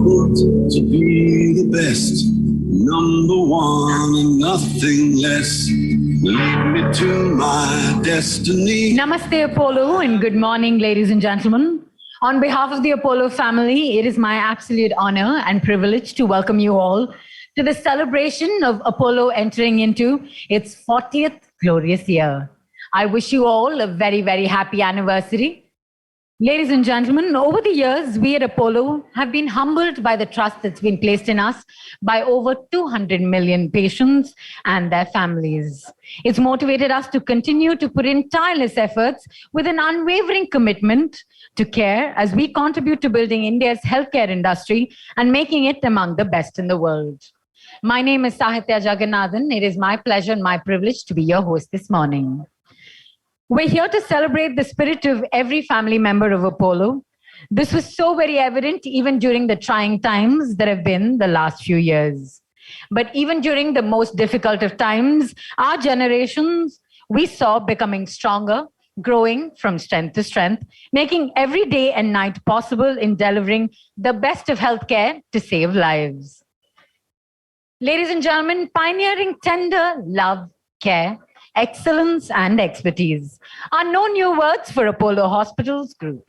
built to be the best, number one and nothing less. Lead me to my destiny. Namaste, Apollo, and good morning, ladies and gentlemen. On behalf of the Apollo family, it is my absolute honor and privilege to welcome you all to the celebration of Apollo entering into its 40th glorious year. I wish you all a very, very happy anniversary. Ladies and gentlemen, over the years, we at Apollo have been humbled by the trust that's been placed in us by over 200 million patients and their families. It's motivated us to continue to put in tireless efforts with an unwavering commitment to care as we contribute to building India's healthcare industry and making it among the best in the world. My name is Sahitya Jagannathan. It is my pleasure and my privilege to be your host this morning. We're here to celebrate the spirit of every family member of Apollo. This was so very evident even during the trying times that have been the last few years. But even during the most difficult of times, our generations, we saw becoming stronger, growing from strength to strength, making every day and night possible in delivering the best of healthcare to save lives. Ladies and gentlemen, pioneering tender love, care, excellence and expertise are no new words for Apollo Hospitals Group.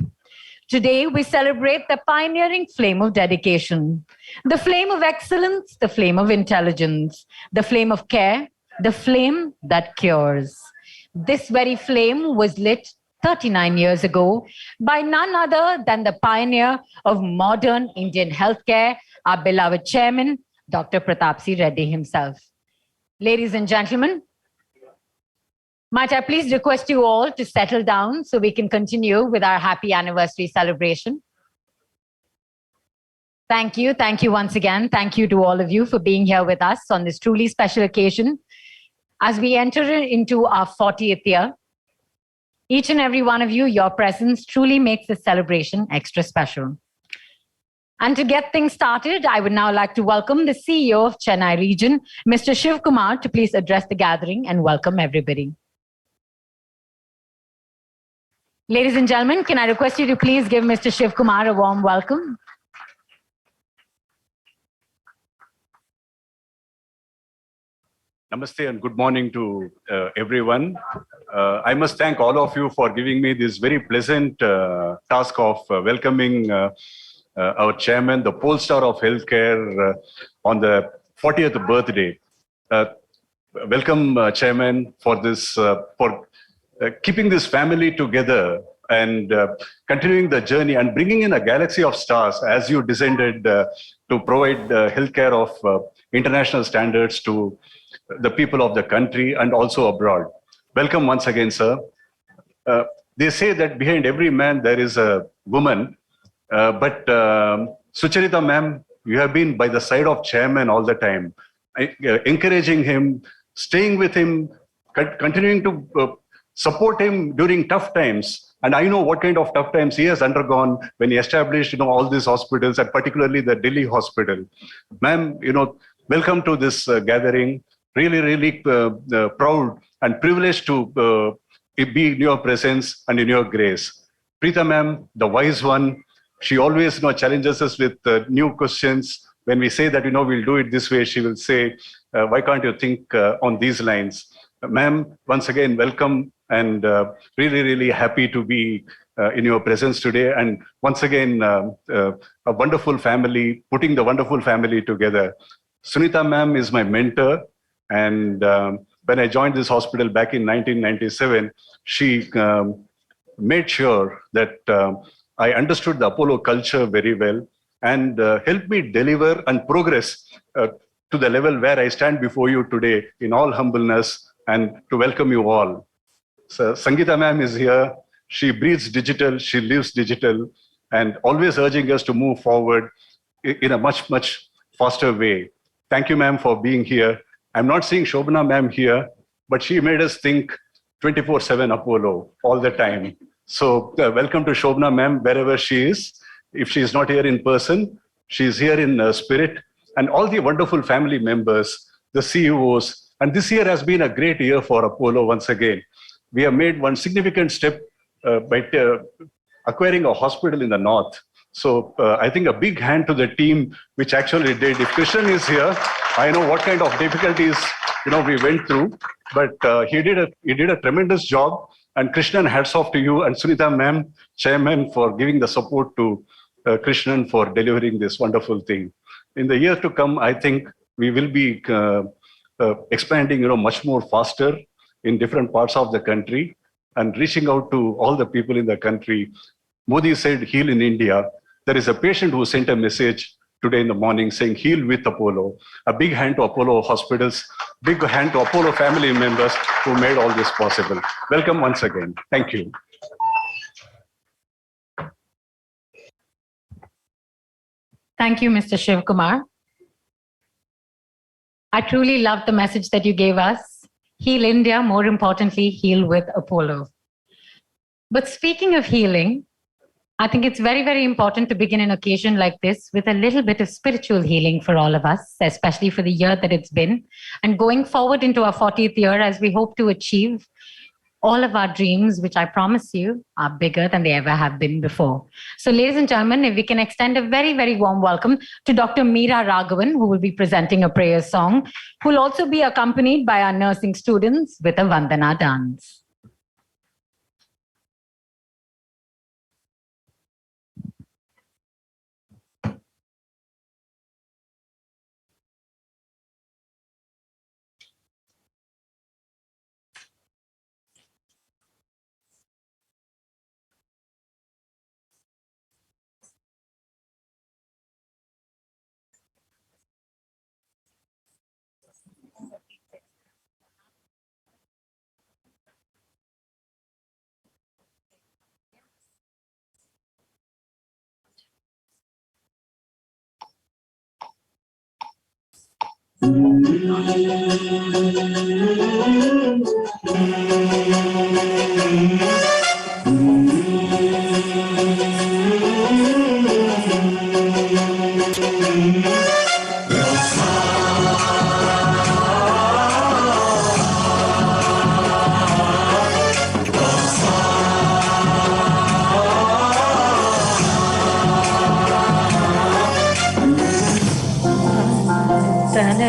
Today, we celebrate the pioneering flame of dedication, the flame of excellence, the flame of intelligence, the flame of care, the flame that cures. This very flame was lit 39 years ago by none other than the pioneer of modern Indian healthcare, our beloved chairman, Dr. Pratap C. Reddy himself. Ladies and gentlemen, might I please request you all to settle down so we can continue with our happy anniversary celebration? Thank you. Thank you once again. Thank you to all of you for being here with us on this truly special occasion. As we enter into our 40th year, each and every one of you, your presence truly makes this celebration extra special. And to get things started, I would now like to welcome the CEO of Chennai region, Mr. Shiv Kumar, to please address the gathering and welcome everybody. Ladies and gentlemen, can I request you to please give Mr. Shiv Kumar a warm welcome? Namaste and good morning to everyone. I must thank all of you for giving me this very pleasant task of welcoming our chairman, the pole star of healthcare, on the 40th birthday. Welcome, chairman, for this, for keeping this family together and continuing the journey and bringing in a galaxy of stars as you descended to provide healthcare of international standards to the people of the country and also abroad. Welcome once again, sir. They say that behind every man there is a woman, but Sucharita ma'am, you have been by the side of chairman all the time, encouraging him, staying with him, continuing to support him during tough times. And I know what kind of tough times he has undergone when he established, all these hospitals, and particularly the Delhi hospital. Ma'am, welcome to this gathering. Really, really proud and privileged to be in your presence and in your grace. Preeta ma'am, the wise one, she always challenges us with new questions. When we say that, we'll do it this way, she will say, why can't you think on these lines? Ma'am, once again, welcome and really, really happy to be in your presence today. And once again, a wonderful family, putting the wonderful family together. Sunita ma'am is my mentor. And when I joined this hospital back in 1997, she made sure that I understood the Apollo culture very well and helped me deliver and progress to the level where I stand before you today in all humbleness and to welcome you all. So Sangeeta ma'am is here. She breathes digital, she lives digital, and always urging us to move forward in a much, much faster way. Thank you, ma'am, for being here. I'm not seeing Shobana ma'am here, but she made us think 24/7 Apollo all the time. So welcome to Shobana ma'am, wherever she is. If she is not here in person, she is here in spirit. And all the wonderful family members, the CEOs. And this year has been a great year for Apollo once again. We have made one significant step by acquiring a hospital in the north. So I think a big hand to the team which actually did. If Krishnan is here, I know what kind of difficulties we went through, but he did a tremendous job. And Krishnan, hats off to you and Sunita ma'am, chairman, for giving the support to Krishnan for delivering this wonderful thing. In the year to come, I think we will be expanding, much more faster in different parts of the country and reaching out to all the people in the country. Modi said, heal in India. There is a patient who sent a message today in the morning saying, heal with Apollo. A big hand to Apollo hospitals, big hand to Apollo family members who made all this possible. Welcome once again. Thank you. Thank you, Mr. Shivkumar. I truly loved the message that you gave us. Heal India, more importantly, heal with Apollo. But speaking of healing, I think it's very, very important to begin an occasion like this with a little bit of spiritual healing for all of us, especially for the year that it's been, and going forward into our 40th year as we hope to achieve all of our dreams, which I promise you are bigger than they ever have been before. So ladies and gentlemen, if we can extend a very, very warm welcome to Dr. Meera Raghavan, who will be presenting a prayer song, who will also be accompanied by our nursing students with a Vandana dance.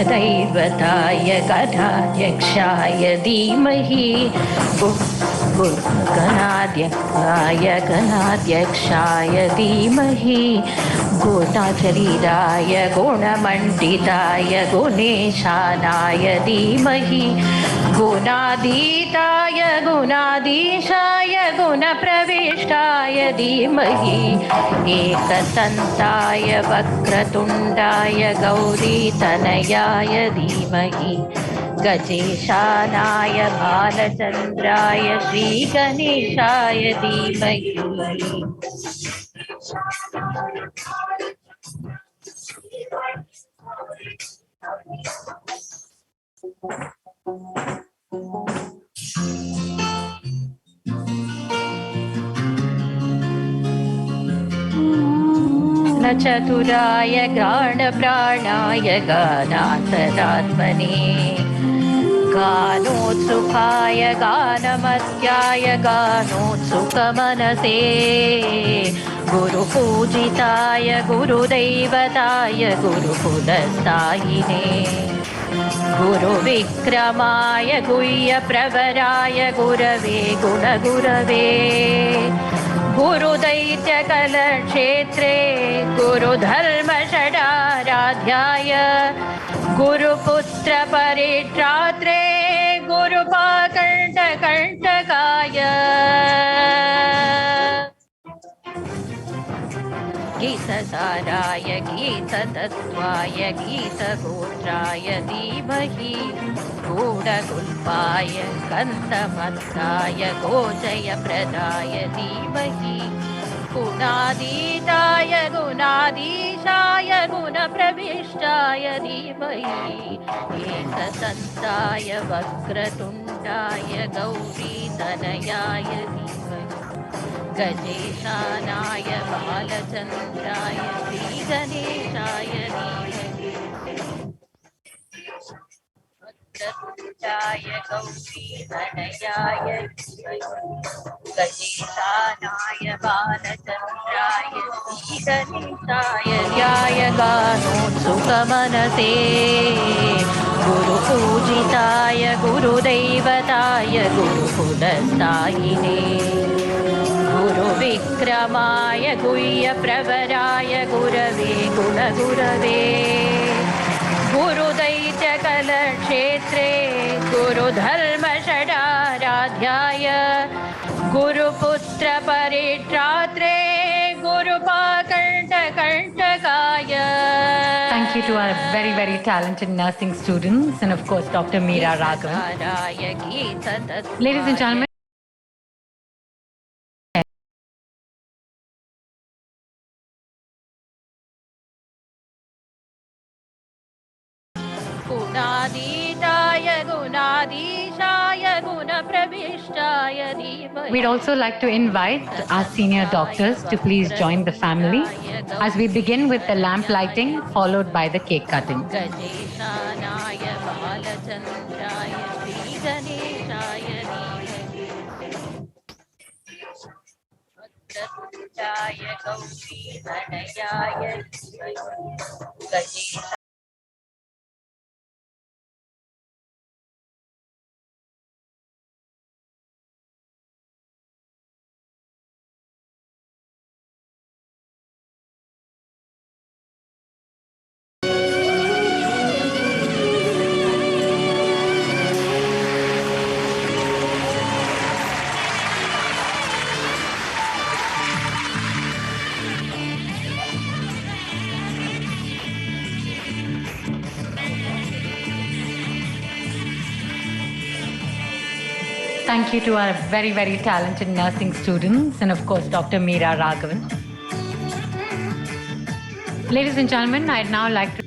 दैवताय गणाध्यक्षाय धीमहि गणाध्यक्षाय धीमहि गुणाचरीराय गुणमण्डिताय गुणेशानाय धीमहि गुणाधीताय गुणाधीशाय गुणप्रविष्टाय धीमहि एकदन्ताय वक्रतुण्डाय गौरीतनयाय धीमहि गजेशानाय बालचन्द्राय श्रीगणेशाय धीमहि न चतुराय गानप्राणाय गानान्तरात्मने गानोत्सुकाय गानमत्याय गानोत्सुकमनसे गुरुपूजिताय गुरुदैवताय गुरुकुलस्थायिने गुरुविक्रमाय गुह्यप्रवराय गुरवे गुणगुरवे गुरुदैत्यकलक्षेत्रे गुरुधर्मषडाराध्याय गुरुपुत्रपरित्रात्रे गुरुपाकण्ठकण्टकाय गीतसाराय गीततत्त्वाय गीतगोत्राय धीमहि गूढगुल्पाय कन्दमत्ताय गोजयप्रदाय धीमहि गुणाधीताय गुणाधीशाय गुणप्रविष्टाय धीमहि एकदन्ताय वक्रतुण्डाय गौरीतनयाय धीमहि गजेशानाय बालचन्द्राय श्रीगणेशाय धीमहि वक्रतुण्डाय गौरीतनयाय धीमहि गजेशानाय बालचन्द्राय श्रीगणेशाय ध्याय गानोत्सुकमनसे गुरुपूजिताय गुरुदैवताय गुरुकुलस्थायिने गुरुविक्रमाय गुह्यप्रवराय गुरवे गुणगुरवे गुरुदैत्यकलक्षेत्रे गुरुधर्मषडाराध्याय गुरुपुत्रपरित्रात्रे गुरुपाकण्ठकण्ठकाय. Thank you to our very, very talented nursing students and of course Dr. Meera Raghavan. Ladies and gentlemen, गुणाधीशाय गुणाधीशाय गुणप्रविष्टाय धीमहि. we'd also like to invite our senior doctors to please join the family as we begin with the lamp lighting followed by the cake cutting. गजेशानाय बालचन्द्राय श्रीगणेशाय धीमहि. वक्रतुण्डाय गौरीतनयाय धीमहि. गजेशानाय Thank you to our very, very talented nursing students and of course Dr. Meera Raghavan. Ladies and gentlemen, I'd now like to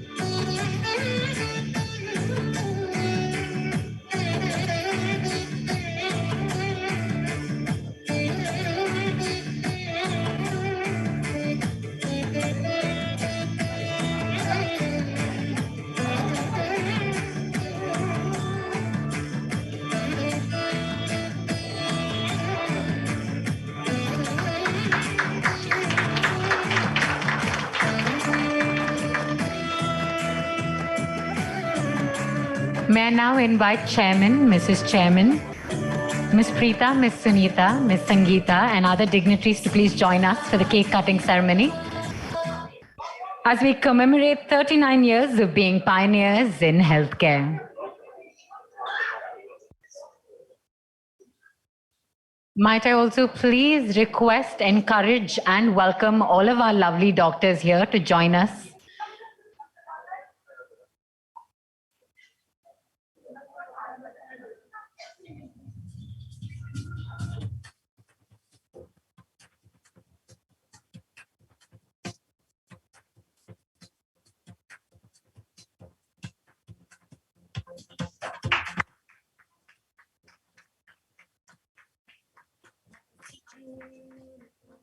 May I now invite Chairman, Mrs. Chairman, Ms. Preeta, Ms. Sunita, Ms. Sangeeta, and other dignitaries to please join us for the cake cutting ceremony as we commemorate 39 years of being pioneers in healthcare. Might I also please request, encourage, and welcome all of our lovely doctors here to join us.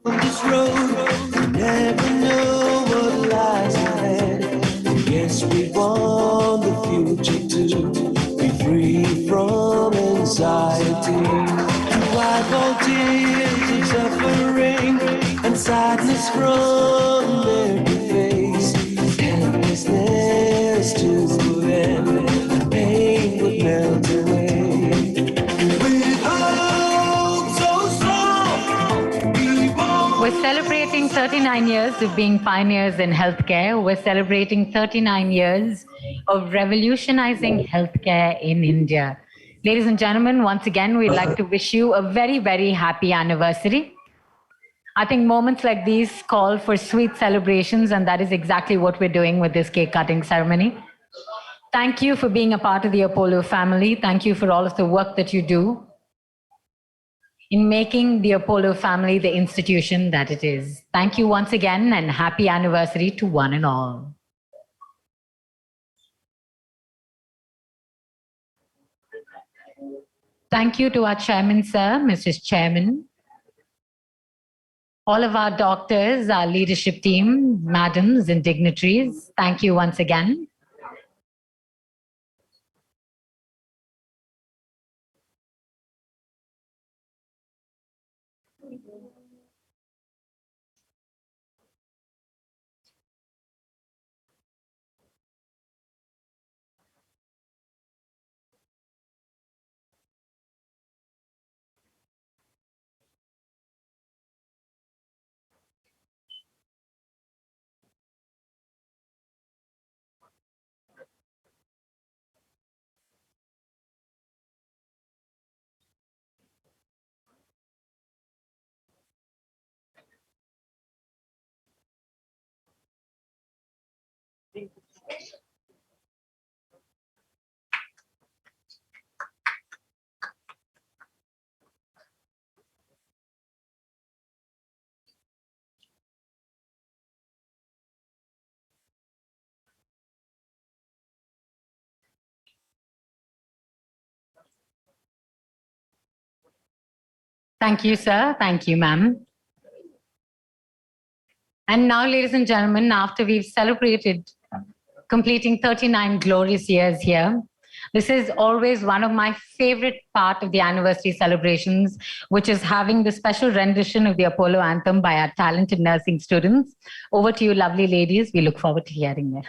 On this road, you never know what lies ahead. Yes, we want the future to be free from anxiety. To wipe all tears of suffering and sadness from every face. Helplessness to end, the pain would melt away. With hope so strong, We're celebrating 39 years of being pioneers in healthcare. We're celebrating 39 years of revolutionizing healthcare in India. Ladies and gentlemen, once again, we'd like to wish you a very, very happy anniversary. I think moments like these call for sweet celebrations, and that is exactly what we're doing with this cake cutting ceremony. Thank you for being a part of the Apollo family. Thank you for all of the work that you do in making the Apollo family the institution that it is. Thank you once again and happy anniversary to one and all. Thank you to our chairman, sir, Mrs. Chairman, all of our doctors, our leadership team, madams and dignitaries. Thank you once again. Thank you, sir. Thank you, ma'am. And now, ladies and gentlemen, after we've celebrated completing 39 glorious years here, this is always one of my favorite part of the anniversary celebrations, which is having the special rendition of the Apollo anthem by our talented nursing students. Over to you, lovely ladies. We look forward to hearing it.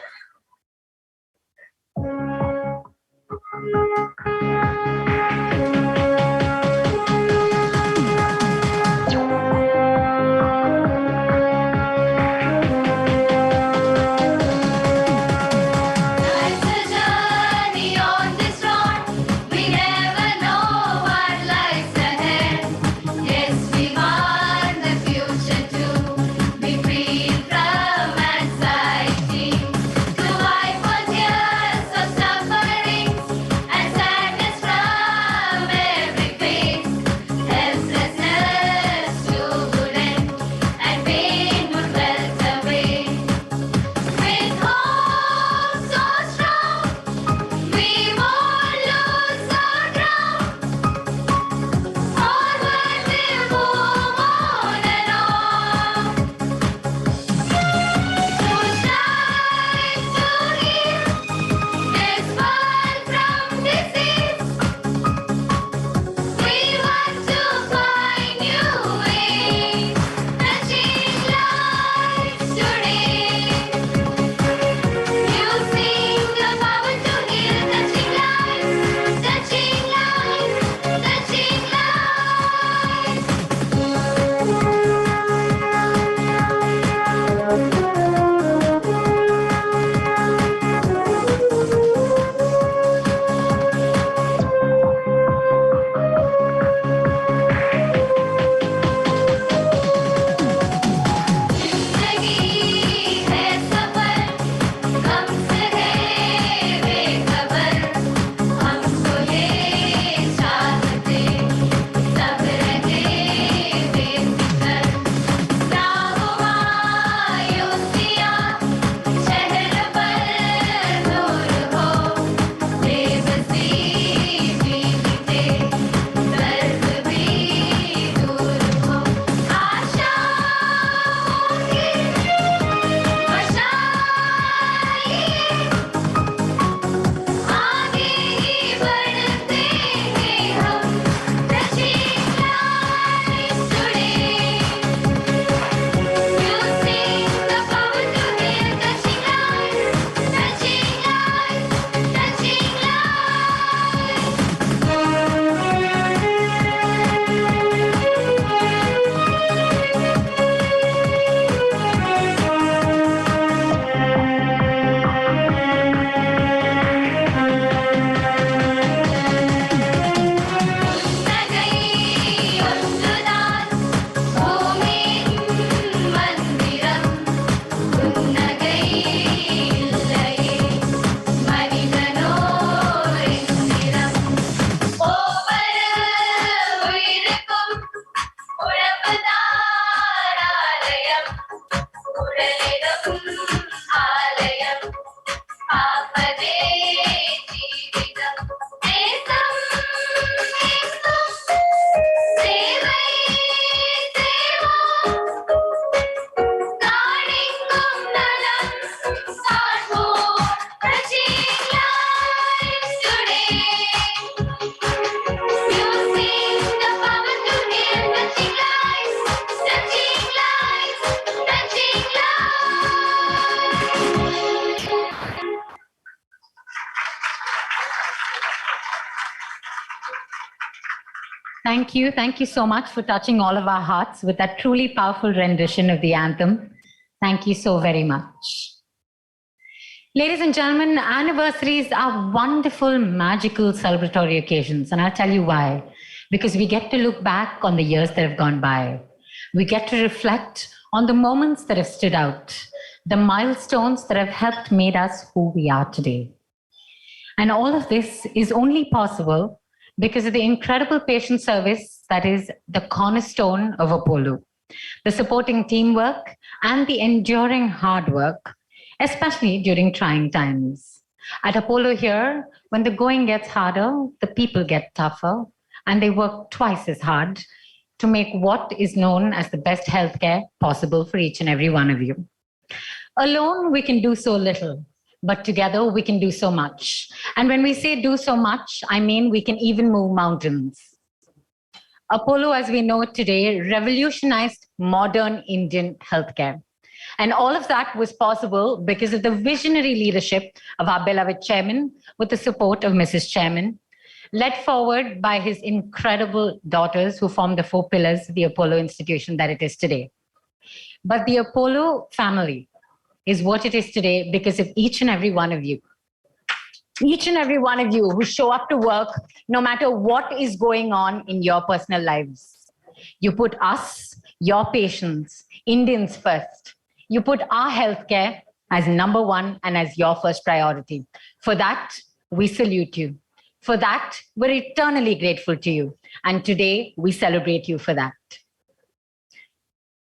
Thank you. Thank you so much for touching all of our hearts with that truly powerful rendition of the anthem. Thank you so very much. Ladies and gentlemen, anniversaries are wonderful, magical, celebratory occasions. And I'll tell you why. Because we get to look back on the years that have gone by. We get to reflect on the moments that have stood out. the milestones that have helped made us who we are today. And all of this is only possible because of the incredible patient service that is the cornerstone of Apollo, the supporting teamwork and the enduring hard work, especially during trying times. At Apollo here, when the going gets harder, the people get tougher, and they work twice as hard to make what is known as the best healthcare possible for each and every one of you. Alone, we can do so little, but together we can do so much. And when we say do so much, I mean we can even move mountains. Apollo, as we know it today, revolutionized modern Indian healthcare. And all of that was possible because of the visionary leadership of our beloved chairman, with the support of Mrs. Chairman, led forward by his incredible daughters who form the four pillars of the Apollo institution that it is today. But the Apollo family is what it is today because of each and every one of you. Each and every one of you who show up to work, no matter what is going on in your personal lives. You put us, your patients, Indians first. You put our healthcare as number one and as your first priority. For that, we salute you. For that, we're eternally grateful to you. And today, we celebrate you for that.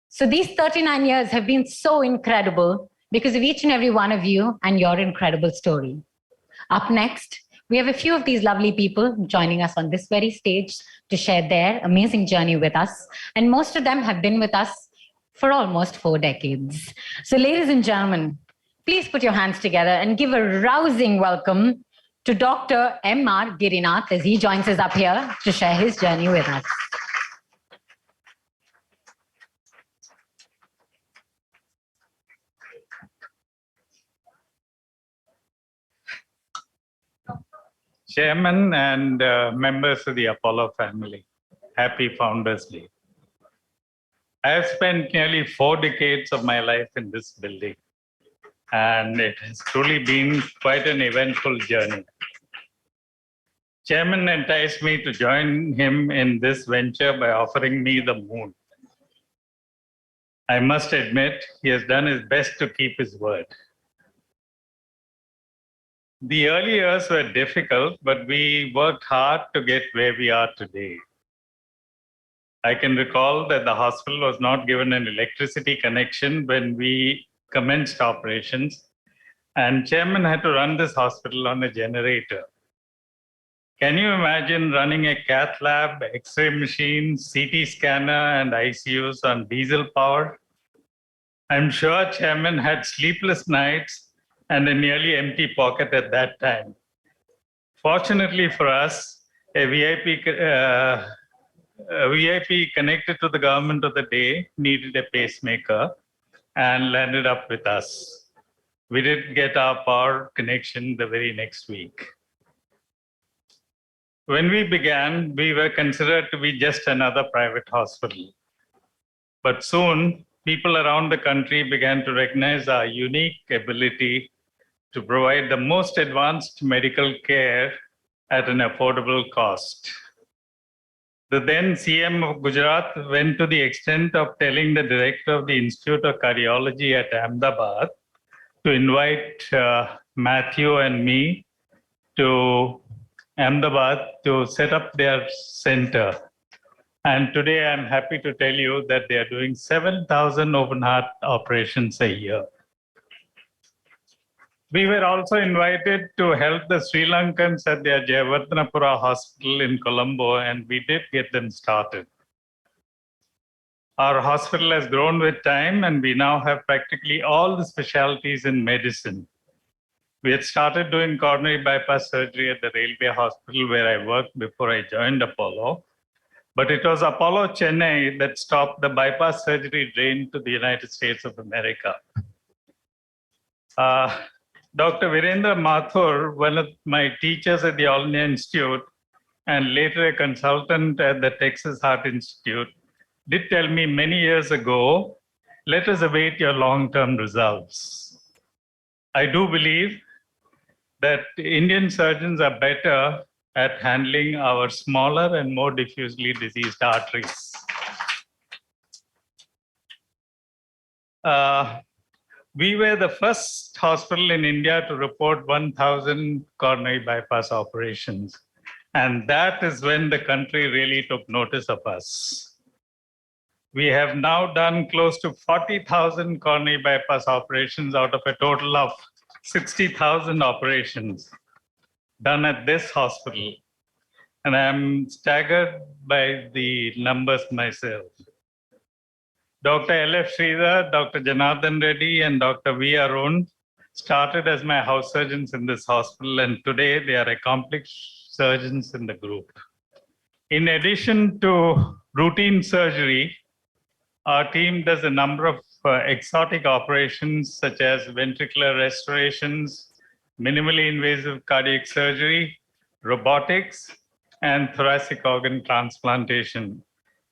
So these 39 years have been so incredible because of each and every one of you and your incredible story. Up next, we have a few of these lovely people joining us on this very stage to share their amazing journey with us. And most of them have been with us for almost 4 decades. So ladies and gentlemen, please put your hands together and give a rousing welcome to Dr. M.R. Girinath as he joins us up here to share his journey with us. Chairman and members of the Apollo family, happy Founders Day. I have spent nearly 4 decades of my life in this building, and it has truly been quite an eventful journey. Chairman enticed me to join him in this venture by offering me the moon. I must admit, he has done his best to keep his word. The early years were difficult, but we worked hard to get where we are today. I can recall that the hospital was not given an electricity connection when we commenced operations, and Chairman had to run this hospital on a generator. Can you imagine running a cath lab, X-ray machine, CT scanner, and ICUs on diesel power? I'm sure Chairman had sleepless nights and a nearly empty pocket at that time. Fortunately for us, a VIP connected to the government of the day needed a pacemaker and landed up with us. We did get our power connection the very next week. When we began, we were considered to be just another private hospital. But soon, people around the country began to recognize our unique ability to provide the most advanced medical care at an affordable cost. The then CM of Gujarat went to the extent of telling the director of the Institute of Cardiology at Ahmedabad to invite Matthew and me to Ahmedabad to set up their center. And today I'm happy to tell you that they are doing 7,000 open heart operations a year. We were also invited to help the Sri Lankans at their Jayawardhanapura hospital in Colombo, and we did get them started. Our hospital has grown with time, and we now have practically all the specialties in medicine. We had started doing coronary bypass surgery at the Railway Hospital where I worked before I joined Apollo. But it was Apollo Chennai that stopped the bypass surgery drain to the United States of America. Dr. Virendra Mathur, one of my teachers at the All India Institute and later a consultant at the Texas Heart Institute, did tell me many years ago, let us await your long-term results. I do believe that Indian surgeons are better at handling our smaller and more diffusely diseased arteries. We were the first hospital in India to report 1,000 coronary bypass operations. And that is when the country really took notice of us. We have now done close to 40,000 coronary bypass operations out of a total of 60,000 operations done at this hospital. And I'm staggered by the numbers myself. Dr. L.F. Sridhar, Dr. Janardhan Reddy, and Dr. V. Arun started as my house surgeons in this hospital, and today they are accomplished surgeons in the group. In addition to routine surgery, our team does a number of exotic operations such as ventricular restorations, minimally invasive cardiac surgery, robotics, and thoracic organ transplantation.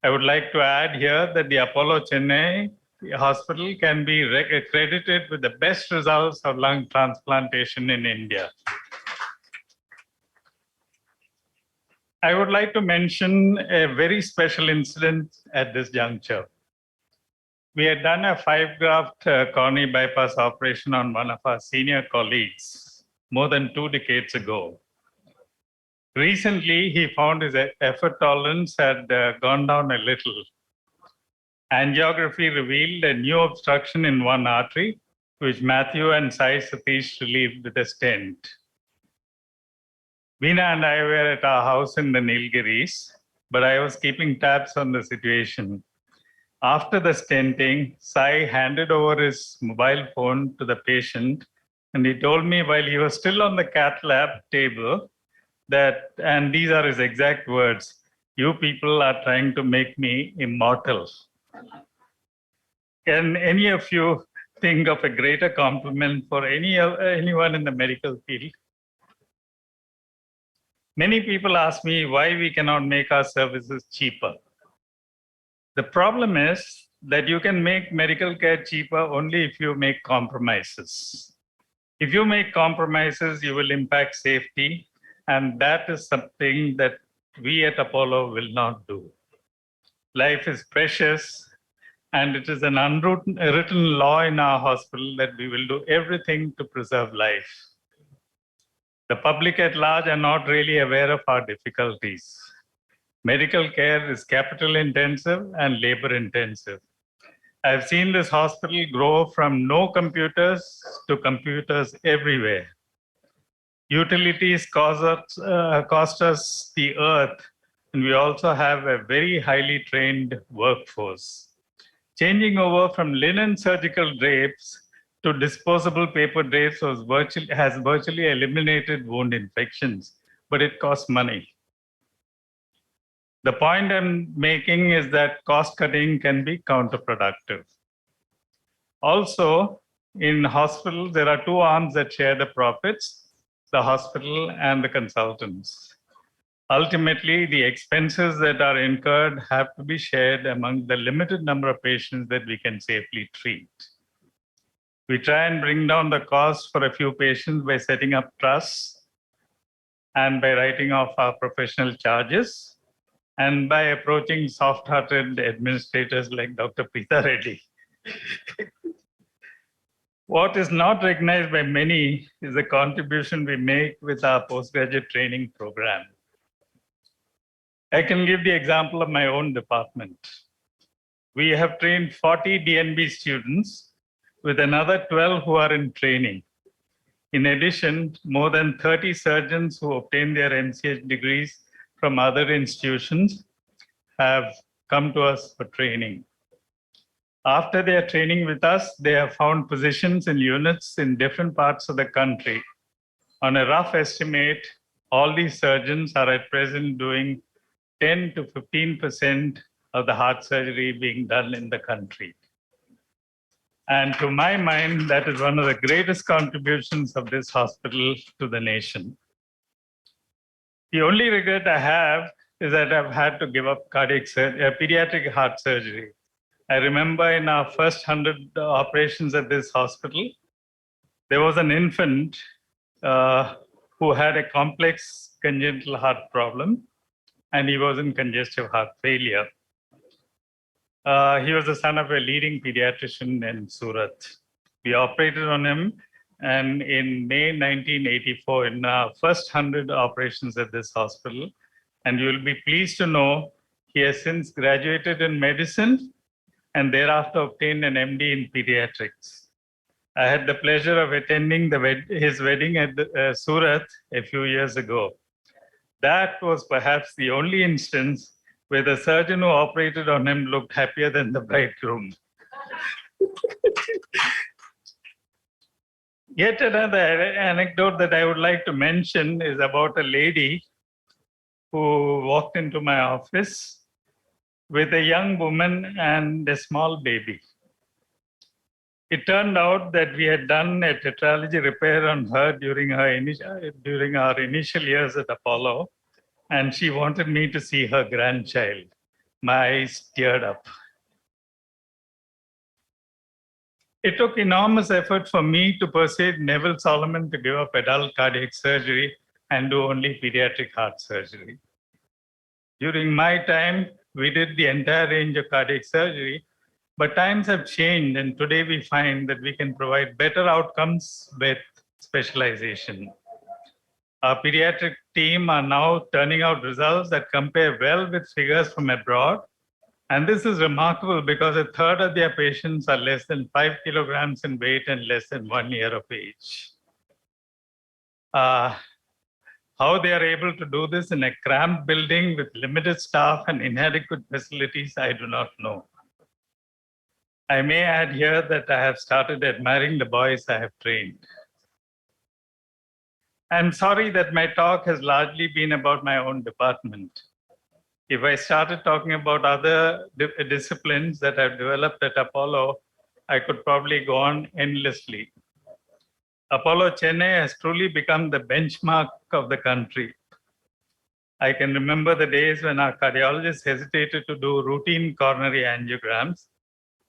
I would like to add here that the Apollo Chennai hospital can be accredited with the best results of lung transplantation in India. I would like to mention a very special incident at this juncture. We had done a 5-graft coronary bypass operation on one of our senior colleagues more than 2 decades ago. Recently, he found his effort tolerance had gone down a little. Angiography revealed a new obstruction in one artery, which Matthew and Sai Satish relieved with a stent. Veena and I were at our house in the Nilgiris, but I was keeping tabs on the situation. After the stenting, Sai handed over his mobile phone to the patient, and he told me while he was still on the cath lab table that, and these are his exact words, "You people are trying to make me immortal." Can any of you think of a greater compliment for anyone in the medical field? Many people ask me why we cannot make our services cheaper. The problem is that you can make medical care cheaper only if you make compromises. If you make compromises, you will impact safety, and that is something that we at Apollo will not do. Life is precious, and it is an unwritten law in our hospital that we will do everything to preserve life. The public at large are not really aware of our difficulties. Medical care is capital intensive and labor intensive. I've seen this hospital grow from no computers to computers everywhere. Utilities cost us the earth, and we also have a very highly trained workforce. Changing over from linen surgical drapes to disposable paper drapes has virtually eliminated wound infections, but it costs money. The point I'm making is that cost cutting can be counterproductive. Also, in hospitals, there are two arms that share the profits, the hospital and the consultants. Ultimately, the expenses that are incurred have to be shared among the limited number of patients that we can safely treat. We try and bring down the cost for a few patients by setting up trusts and by writing off our professional charges and by approaching soft-hearted administrators like Dr. Preeta Reddy. What is not recognized by many is the contribution we make with our postgraduate training program. I can give the example of my own department. We have trained 40 DNB students with another 12 who are in training. In addition, more than 30 surgeons who obtained their MCH degrees from other institutions have come to us for training. After their training with us, they have found positions in units in different parts of the country. On a rough estimate, all these surgeons are at present doing 10 to 15% of the heart surgery being done in the country. And to my mind, that is one of the greatest contributions of this hospital to the nation. The only regret I have is that I've had to give up pediatric heart surgery. I remember in our first 100 operations at this hospital, there was an infant who had a complex congenital heart problem, and he was in congestive heart failure. He was the son of a leading pediatrician in Surat. We operated on him, and in May 1984, in our first 100 operations at this hospital, and you will be pleased to know he has since graduated in medicine and thereafter obtained an MD in pediatrics. I had the pleasure of attending his wedding at Surat a few years ago. That was perhaps the only instance where the surgeon who operated on him looked happier than the bridegroom. Yet another anecdote that I would like to mention is about a lady who walked into my office with a young woman and a small baby. It turned out that we had done a tetralogy repair on her during our initial years at Apollo, and she wanted me to see her grandchild. My eyes teared up. It took enormous effort for me to persuade Neville Solomon to give up adult cardiac surgery and do only pediatric heart surgery. During my time, we did the entire range of cardiac surgery, but times have changed, and today we find that we can provide better outcomes with specialization. Our pediatric team are now turning out results that compare well with figures from abroad. And this is remarkable because a third of their patients are less than 5 kilograms in weight and less than 1 year of age. How they are able to do this in a cramped building with limited staff and inadequate facilities, I do not know. I may add here that I have started admiring the boys I have trained. I'm sorry that my talk has largely been about my own department. If I started talking about other disciplines that I've developed at Apollo, I could probably go on endlessly. Apollo Chennai has truly become the benchmark of the country. I can remember the days when our cardiologists hesitated to do routine coronary angiograms.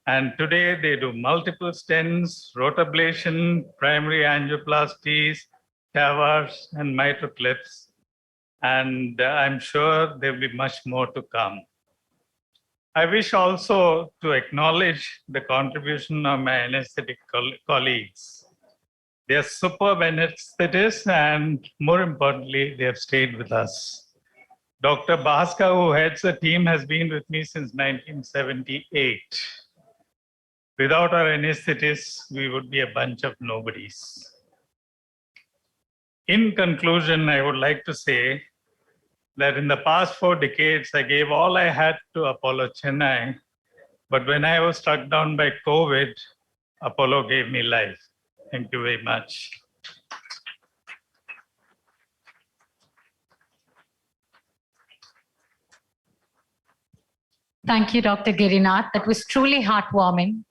And today they do multiple stents, rotablation, primary angioplasties, TAVRs, and mitral clips. And I'm sure there'll be much more to come. I wish also to acknowledge the contribution of my anesthetic colleagues. They are superb anesthetists, and more importantly, they have stayed with us. Dr. Bhaskar, who heads the team, has been with me since 1978. Without our anesthetists, we would be a bunch of nobodies. In conclusion, I would like to say that in the past 4 decades, I gave all I had to Apollo Chennai. But when I was struck down by COVID, Apollo gave me life. Thank you very much. Thank you, Dr. Girinath. That was truly heartwarming.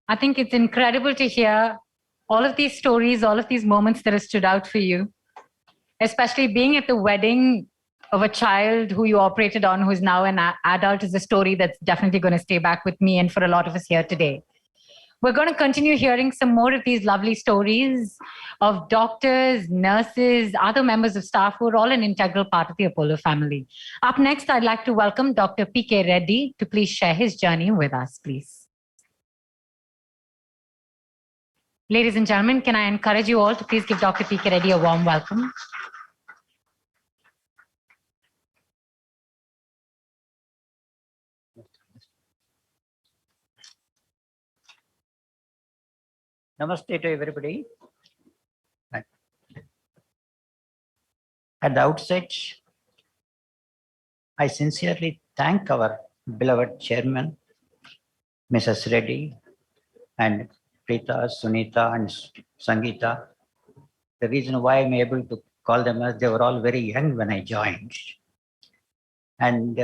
I think it's incredible to hear all of these stories, all of these moments that have stood out for you, especially being at the wedding of a child who you operated on, who's now an adult, is a story that's definitely going to stay back with me and for a lot of us here today. We're going to continue hearing some more of these lovely stories of doctors, nurses, other members of staff who are all an integral part of the Apollo family. Up next, I'd like to welcome Dr. P.K. Reddy to please share his journey with us, please. Ladies and gentlemen, can I encourage you all to please give Dr. P.K. Reddy a warm welcome. Namaste to everybody. At the outset, I sincerely thank our beloved chairman, Mrs. Reddy, and Preeta, Sunita, and Sangeeta. The reason why I'm able to call them as they were all very young when I joined. And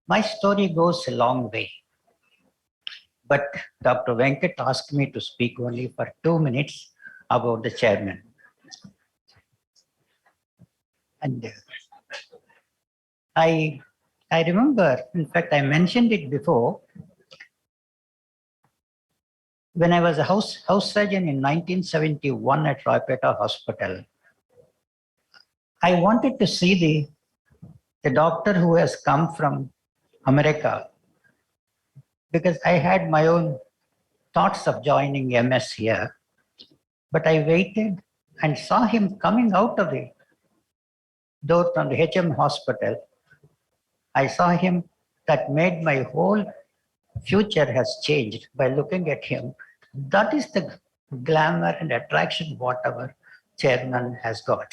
my story goes a long way. But Dr. Venkat asked me to speak only for 2 minutes about the chairman. And I remember, in fact, I mentioned it before, when I was a house surgeon in 1971 at Roypeta Hospital, I wanted to see the doctor who has come from America, because I had my own thoughts of joining MS here, but I waited and saw him coming out of the door from the HM hospital. I saw him. That made my whole future has changed by looking at him. That is the glamour and attraction whatever chairman has got.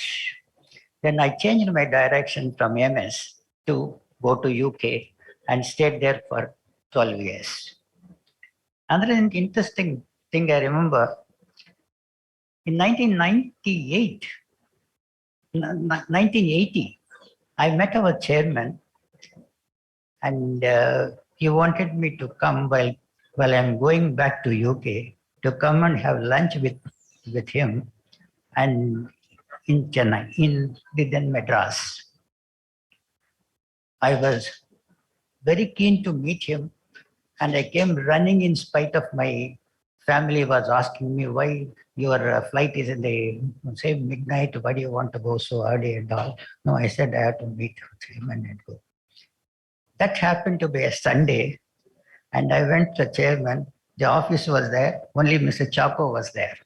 Then I changed my direction from MS to go to UK and stayed there for 12 years. Another interesting thing I remember, in 1998, 1980, I met our chairman, and he wanted me to come while I'm going back to UK to come and have lunch with him and in Chennai, in the then Madras. I was very keen to meet him, and I came running in spite of my family was asking me why your flight is in the same midnight. Why do you want to go so early and all? No, I said I have to meet him and go. That happened to be a Sunday, and I went to the chairman. The office was there, only Mr. Chaco was there.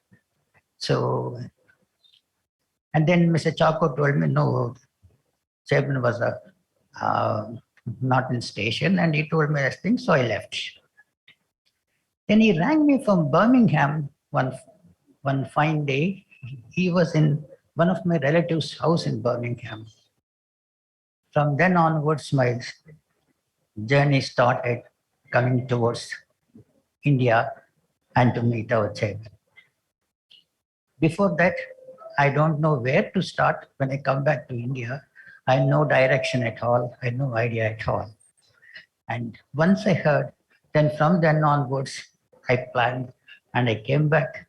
So, and then Mr. Chaco told me, no, chairman was not in station, and he told me this thing, so I left. Then he rang me from Birmingham one fine day. He was in one of my relatives' house in Birmingham. From then onwards, my journey started coming towards India and to meet our chairman. Before that, I don't know where to start. When I come back to India, I had no direction at all. I had no idea at all. And once I heard, then from then onwards, I planned and I came back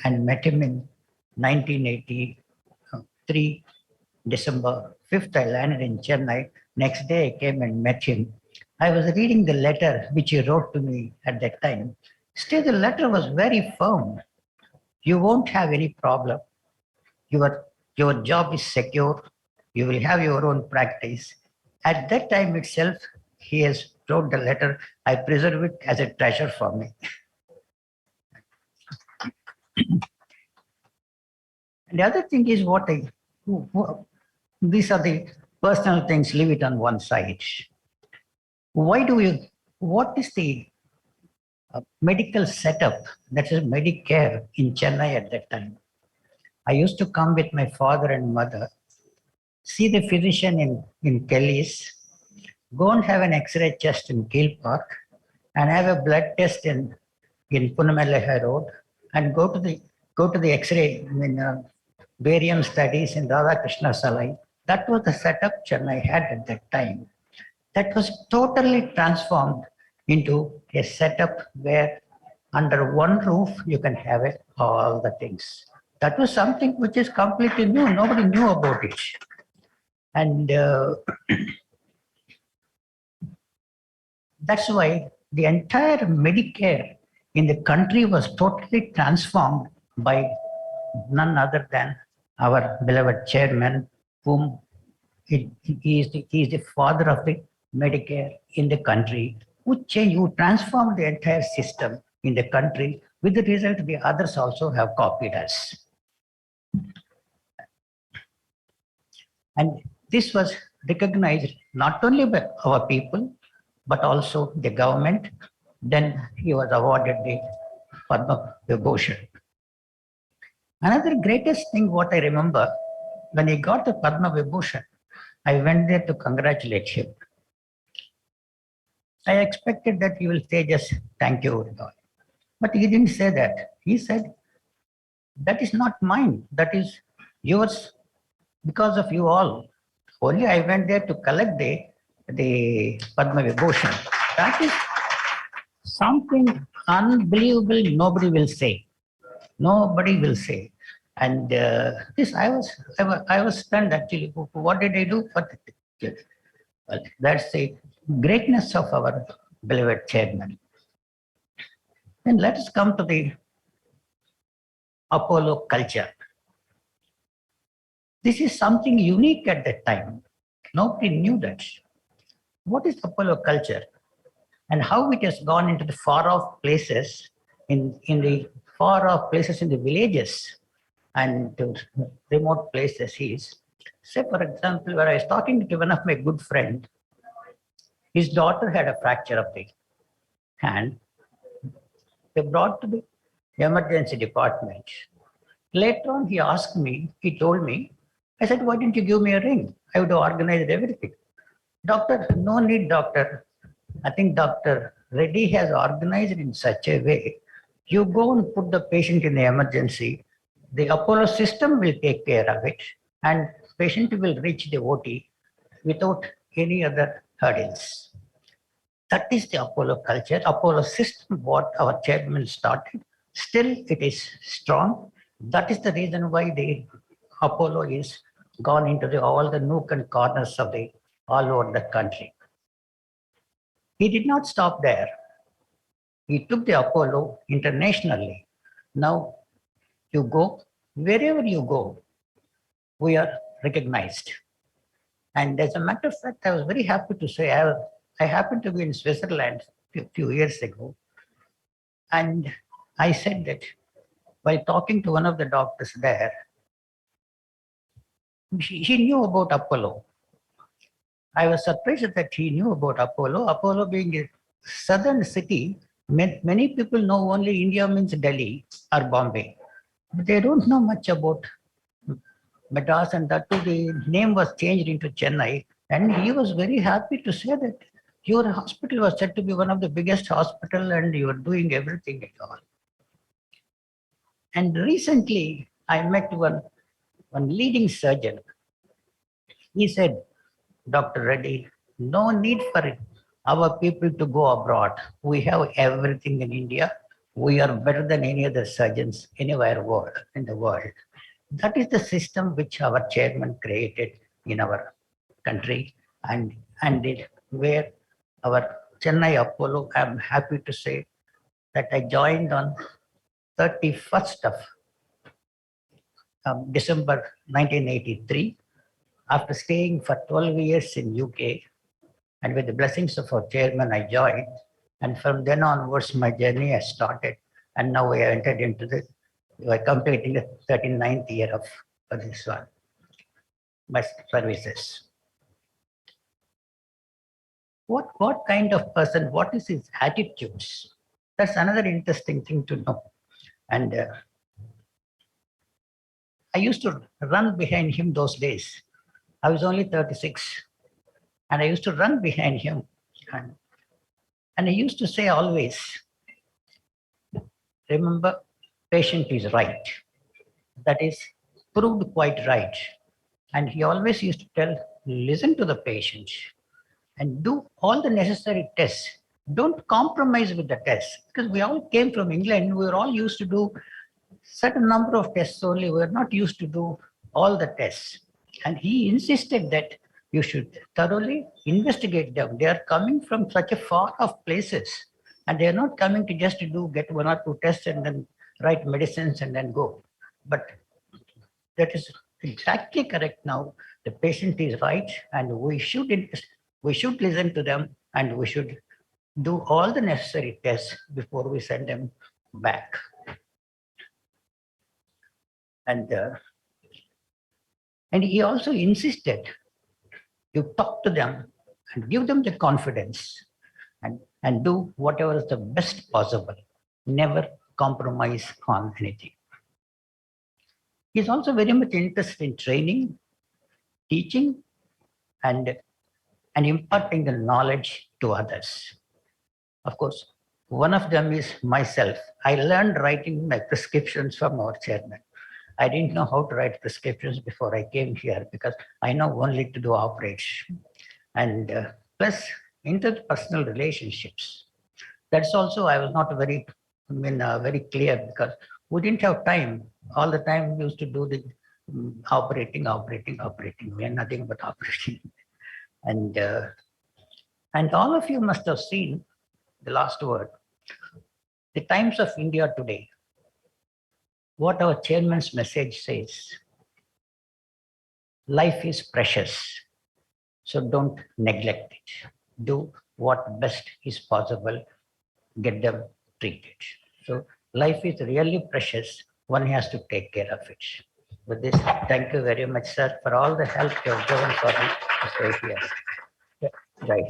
and met him in 1983, December 5th. I landed in Chennai. Next day, I came and met him. I was reading the letter which he wrote to me at that time. Still, the letter was very firm. You won't have any problem. Your job is secure. You will have your own practice. At that time itself, he has wrote the letter. I preserve it as a treasure for me. And the other thing is these are the personal things, leave it on one side. What is the medical setup, that is Medicare in Chennai at that time? I used to come with my father and mother, see the physician in Kelly's, go and have an X-ray chest in Keel Park, and have a blood test in Punamalai Road, and go to the X-ray barium studies in Radhakrishna Salai. That was the setup Chennai had at that time. That was totally transformed into a setup where under one roof you can have all the things. That was something which is completely new. Nobody knew about it. And that's why the entire Medicare in the country was totally transformed by none other than our beloved chairman, whom he is the father of the Medicare in the country, who transformed the entire system in the country. With the result, the others also have copied us. And this was recognized not only by our people, but also the government. Then he was awarded the Padma Vibhushan. Another greatest thing what I remember, when he got the Padma Vibhushan, I went there to congratulate him. I expected that he will say just thank you. But he didn't say that. He said, that is not mine. That is yours because of you all. Only I went there to collect the Padma Vibhushan. That is something unbelievable. Nobody will say. Nobody will say. And this, I was stunned actually. What did I do? Well, that's the greatness of our beloved chairman. Then let us come to the Apollo culture. This is something unique at that time. Nobody knew that. What is Apollo culture and how it has gone into the far off places in the far off places in the villages and to remote places. Say, for example, where I was talking to one of my good friend, his daughter had a fracture of the hand. They brought to the emergency department. Later on, he told me, I said, why didn't you give me a ring? I would have organized everything. Doctor, no need, doctor. I think Dr. Reddy has organized it in such a way. You go and put the patient in the emergency. The Apollo system will take care of it, and patient will reach the OT without any other hurdles. That is the Apollo culture, Apollo system, what our chairman started. Still, it is strong. That is the reason why the Apollo is gone into all the nook and corners of all over the country. He did not stop there. He took the Apollo internationally. Now you go, wherever you go, we are recognized. And as a matter of fact, I was very happy to say I happened to be in Switzerland a few years ago. And I said that while talking to one of the doctors there, he knew about Apollo. I was surprised that he knew about Apollo. Apollo being a southern city, many people know only India means Delhi or Bombay. But they don't know much about Madras, and that too the name was changed into Chennai. And he was very happy to say that your hospital was said to be one of the biggest hospital and you are doing everything at all. And recently I met one leading surgeon. He said, Dr. Reddy, no need for our people to go abroad. We have everything in India. We are better than any other surgeons anywhere in the world. That is the system which our chairman created in our country, and where our Chennai Apollo, I'm happy to say that I joined on 31st of December 1983 after staying for 12 years in UK, and with the blessings of our chairman, I joined. And from then onwards, my journey has started. And now we are entered into we're completing the 39th year of this one, my services. What kind of person, what is his attitudes? That's another interesting thing to know. And I used to run behind him those days. I was only 36. And I used to run behind him. And I used to say always, remember, patient is right. That is proved quite right. And he always used to tell, listen to the patient and do all the necessary tests. Don't compromise with the tests, because we all came from England. We were all used to do certain number of tests only. We were not used to do all the tests. And he insisted that you should thoroughly investigate them. They are coming from such a far off places, and they are not coming to just to get one or two tests and then write medicines and then go. But that is exactly correct now. The patient is right, and we should listen to them, and we should do all the necessary tests before we send them back. And he also insisted you talk to them and give them the confidence and do whatever is the best possible. Never compromise on anything. He's also very much interested in training, teaching, and imparting the knowledge to others. Of course, one of them is myself. I learned writing my prescriptions from our chairman. I didn't know how to write prescriptions before I came here, because I know only to do operation. And plus interpersonal relationships. That's also I was not very clear, because we didn't have time. All the time we used to do the operating. We had nothing but operating. And all of you must have seen the last word, the Times of India today. What our chairman's message says, life is precious, so don't neglect it. Do what best is possible, get them treated. So life is really precious. One has to take care of it. With this, thank you very much, sir, for all the help you have given for me this 8 years. Right.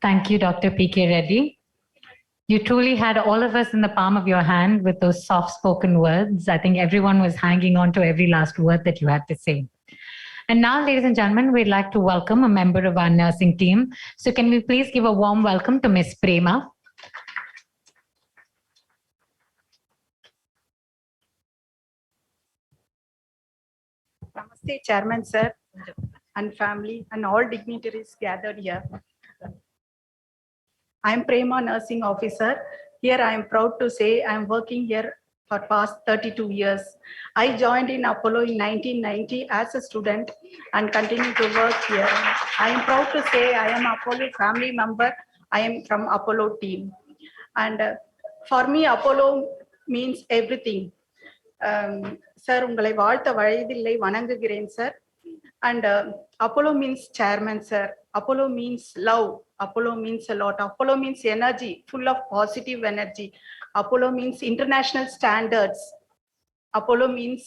Thank you, Dr. P.K. Reddy. You truly had all of us in the palm of your hand with those soft-spoken words. I think everyone was hanging on to every last word that you had to say. And now, ladies and gentlemen, we'd like to welcome a member of our nursing team. So can we please give a warm welcome to Ms. Prema? Namaste, Chairman Sir, and family, and all dignitaries gathered here. I am Prema, nursing officer. Here I am proud to say I am working here for past 32 years. I joined in Apollo in 1990 as a student and continue to work here. I am proud to say I am Apollo family member. I am from Apollo team. And for me, Apollo means everything. Sir, உங்களை வாழ்த்த வயதில்லை வணங்குகிறேன் sir. And Apollo means chairman, sir. Apollo means love. Apollo means a lot. Apollo means energy, full of positive energy. Apollo means international standards. Apollo means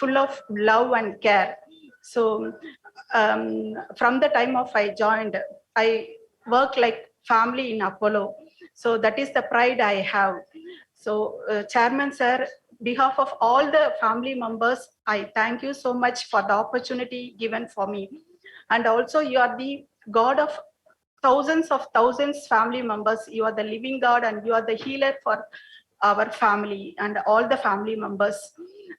full of love and care. So from the time of I joined, I work like family in Apollo. So that is the pride I have. So Chairman, sir, behalf of all the family members, I thank you so much for the opportunity given for me. And also you are the God of thousands family members. You are the living God and you are the healer for our family and all the family members.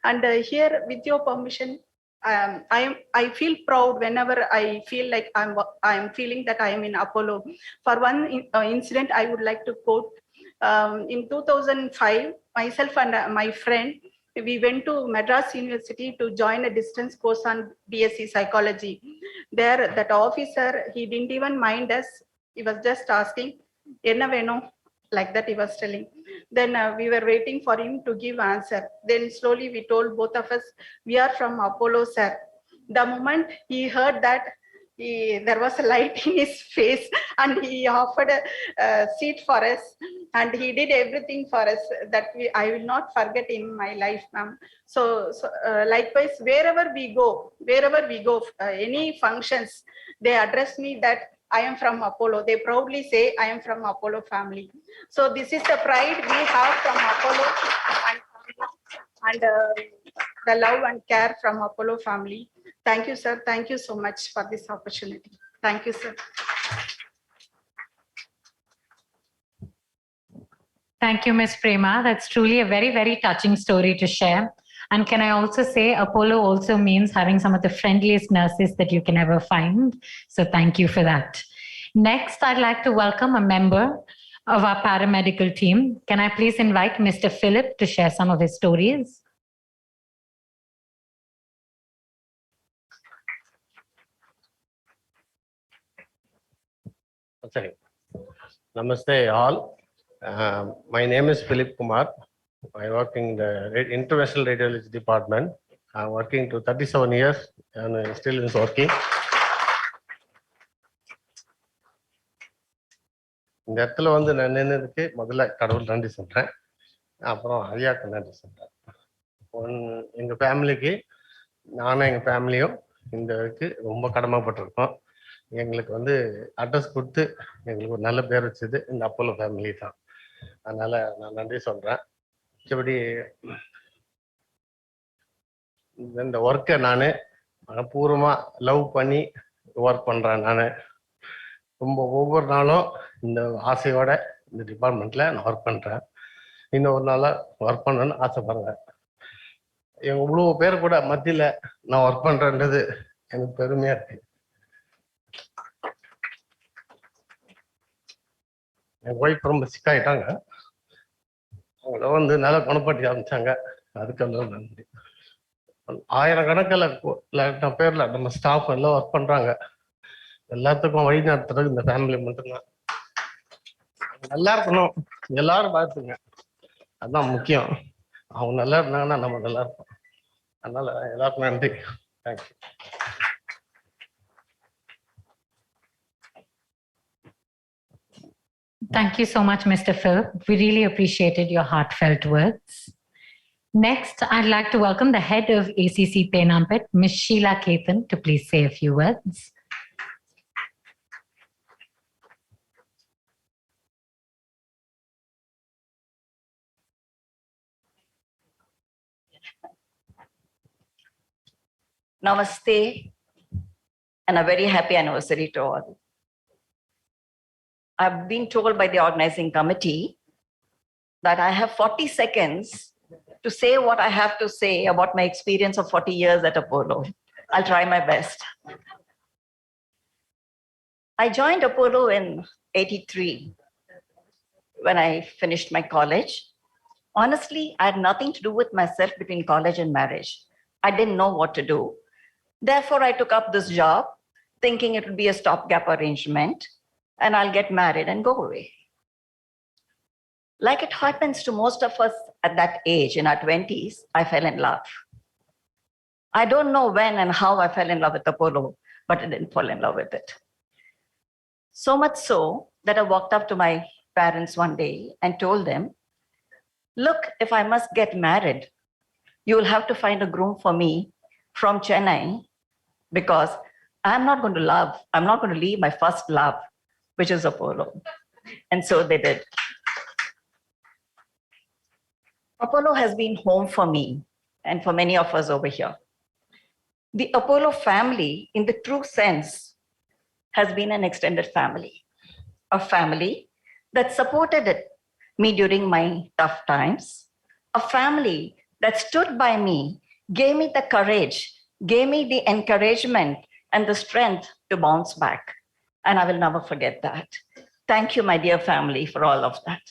And here, with your permission, I feel proud whenever I feel like I'm feeling that I am in Apollo. For one incident, I would like to quote. In 2005, myself and my friend, we went to Madras University to join a distance course on BSc Psychology. There, that officer, he didn't even mind us. He was just asking, "Enna veno?" Like that he was telling. Then we were waiting for him to give answer. Then slowly we told both of us, "We are from Apollo, sir." The moment he heard that, there was a light in his face and he offered a seat for us and he did everything for us that I will not forget in my life, ma'am. So likewise, wherever we go, any functions, they address me that I am from Apollo. They proudly say I am from Apollo family. So this is the pride we have from Apollo and the love and care from Apollo family. Thank you, sir. Thank you so much for this opportunity. Thank you, sir. Thank you, Ms. Prema. That's truly a very, very touching story to share. And can I also say Apollo also means having some of the friendliest nurses that you can ever find. So thank you for that. Next, I'd like to welcome a member of our paramedical team. Can I please invite Mr. Philip to share some of his stories? Sorry. Namaste all. My name is Philip Kumar. I work in the Interventional Radiology Department. I'm working to 37 years and still is working. இந்த இடத்துல வந்து நான் நின்னதுக்கு முதல்ல கடவுள் நன்றி சொல்றேன். அப்புறம் ஐயாக்கு நன்றி சொல்றேன். எங்க ஃபேமிலிக்கு நானும் எங்க ஃபேமிலியும் இந்த ரொம்ப கடமைப்பட்டிருக்கோம். எங்களுக்கு வந்து அட்ரஸ் கொடுத்து எங்களுக்கு ஒரு நல்ல பேர் வச்சது இந்த அப்போலோ ஃபேமிலி தான். அதனால நான் நன்றி சொல்றேன். மற்றபடி இந்த ஒர்க்கை நான் மனப்பூர்வமா லவ் பண்ணி ஒர்க் பண்றேன். நான் ரொம்ப ஒவ்வொரு நாளும் இந்த ஆசையோட இந்த டிபார்ட்மெண்ட்ல நான் ஒர்க் பண்றேன். இன்னும் ஒரு நாளா ஒர்க் பண்ணணும்னு ஆசைப்படுறேன். எங்க இவ்வளவு பேர் கூட மத்தியில நான் ஒர்க் பண்றேன்றது எனக்கு பெருமையா இருக்கு. என் ஒய்ஃப் ரொம்ப சிக் ஆயிட்டாங்க. அவங்கள வந்து நல்லா குணப்படுத்தி ஆரம்பிச்சாங்க. அதுக்கெல்லாம் நன்றி. ஆயிரக்கணக்கில் பேர்ல நம்ம ஸ்டாஃப் எல்லாம் ஒர்க் பண்றாங்க. எல்லாத்துக்கும் வழி நடத்துறது இந்த ஃபேமிலி மட்டும்தான். நல்லா இருக்கணும், எல்லாரும் பார்த்துங்க, அதுதான் முக்கியம். அவங்க நல்லா இருந்தாங்கன்னா நம்ம நல்லா இருப்போம். அதனால எல்லாருக்கும் நன்றி. Thank you. Thank you so much, Mr. Phil. We really appreciated your heartfelt words. Next, I'd like to welcome the head of ACC Penampet, Ms. Sheila Ketan, to please say a few words. Namaste and a very happy anniversary to all. I've been told by the organizing committee that I have 40 seconds to say what I have to say about my experience of 40 years at Apollo. I'll try my best. I joined Apollo in 83 when I finished my college. Honestly, I had nothing to do with myself between college and marriage. I didn't know what to do. Therefore, I took up this job thinking it would be a stopgap arrangement and I'll get married and go away. Like it happens to most of us at that age, in our 20s, I fell in love. I don't know when and how I fell in love with Apollo, but I didn't fall in love with it. So much so that I walked up to my parents one day and told them, look, if I must get married, you will have to find a groom for me from Chennai because I'm not going to leave my first love, which is Apollo. And so they did. Apollo has been home for me and for many of us over here. The Apollo family, in the true sense, has been an extended family, a family that supported me during my tough times, a family that stood by me, gave me the courage, gave me the encouragement and the strength to bounce back. And I will never forget that. Thank you, my dear family, for all of that.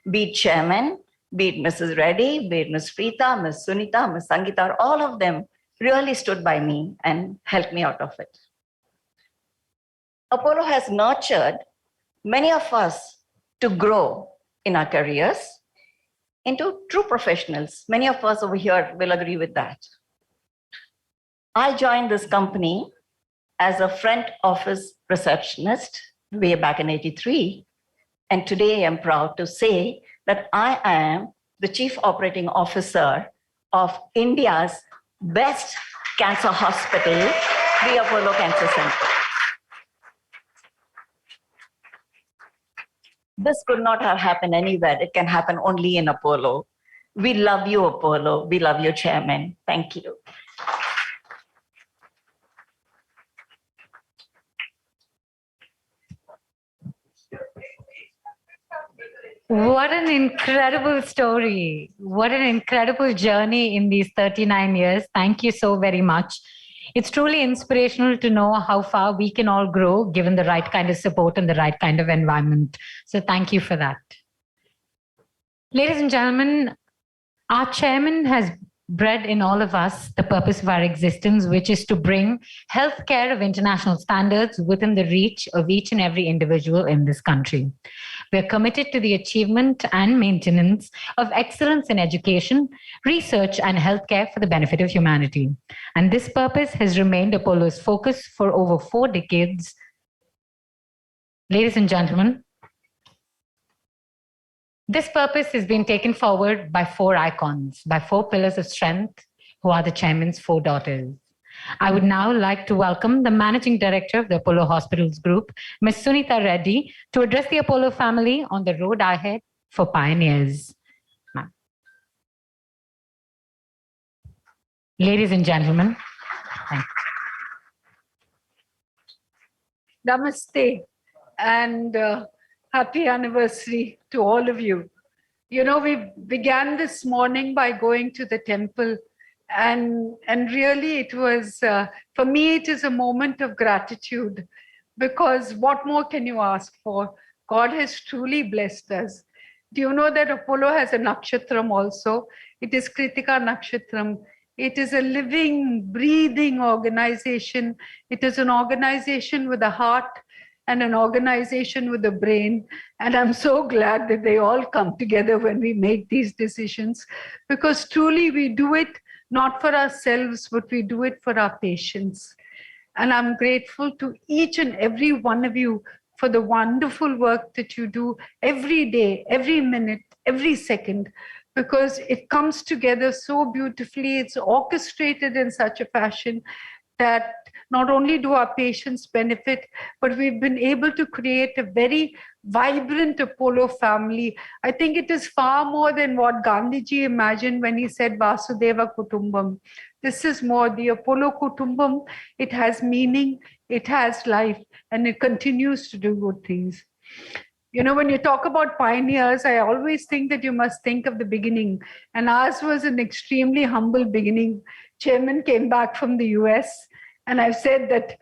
Be it chairman, be it Mrs. Reddy, be it Ms. Preeta, Ms. Sunita, Ms. Sangeeta, all of them really stood by me and helped me out of it. Apollo has nurtured many of us to grow in our careers into true professionals. Many of us over here will agree with that. I joined this company as a front office receptionist way back in 83. And today I'm proud to say that I am the Chief Operating Officer of India's best cancer hospital, the Apollo Cancer Center. This could not have happened anywhere. It can happen only in Apollo. We love you, Apollo. We love you, Chairman. Thank you. What an incredible story. What an incredible journey in these 39 years. Thank you so very much. It's truly inspirational to know how far we can all grow given the right kind of support and the right kind of environment. So thank you for that. Ladies and gentlemen, our chairman has bred in all of us the purpose of our existence, which is to bring healthcare of international standards within the reach of each and every individual in this country. We're committed to the achievement and maintenance of excellence in education, research, and healthcare for the benefit of humanity. And this purpose has remained Apollo's focus for over 4 decades. Ladies and gentlemen, this purpose has been taken forward by 4 icons, by 4 pillars of strength, who are the chairman's 4 daughters. I would now like to welcome the Managing Director of the Apollo Hospitals Group, Ms. Sunita Reddy, to address the Apollo family on the road ahead for pioneers. Ladies and gentlemen, thank you. Namaste and happy anniversary to all of you. You know, we began this morning by going to the temple and really it was, for me, it is a moment of gratitude because what more can you ask for? God has truly blessed us. Do you know that Apollo has a nakshatram also? It is Kritika Nakshatram. It is a living, breathing organization. It is an organization with a heart and an organization with a brain. And I'm so glad that they all come together when we make these decisions, because truly we do it not for ourselves, but we do it for our patients. And I'm grateful to each and every one of you for the wonderful work that you do every day, every minute, every second, because it comes together so beautifully. It's orchestrated in such a fashion that not only do our patients benefit, but we've been able to create a very vibrant Apollo family. I think it is far more than what Gandhiji imagined when he said Vasudeva Kutumbam. This is more the Apollo Kutumbam. It has meaning, it has life, and it continues to do good things. You know, when you talk about pioneers, I always think that you must think of the beginning. And ours was an extremely humble beginning. Chairman came back from the US, and I've said that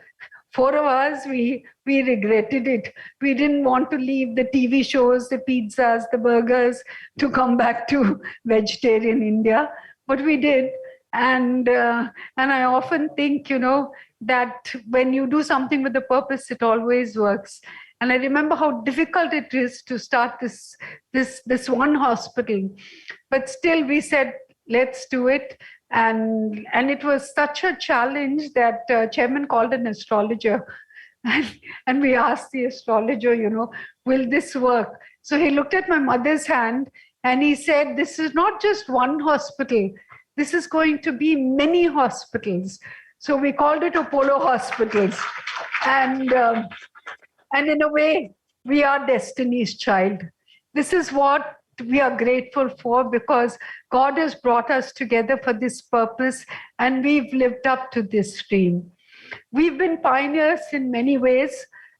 4 of us, we regretted it. We didn't want to leave the TV shows, the pizzas, the burgers to come back to vegetarian India, but we did. And I often think, you know, that when you do something with a purpose, it always works. And I remember how difficult it is to start this one hospital, but still we said, let's do it. And it was such a challenge that Chairman called an astrologer. And we asked the astrologer, you know, will this work? So he looked at my mother's hand and he said, this is not just one hospital. This is going to be many hospitals. So we called it Apollo Hospitals. And in a way, we are destiny's child. This is what we are grateful for, because God has brought us together for this purpose, and we've lived up to this dream. We've been pioneers in many ways,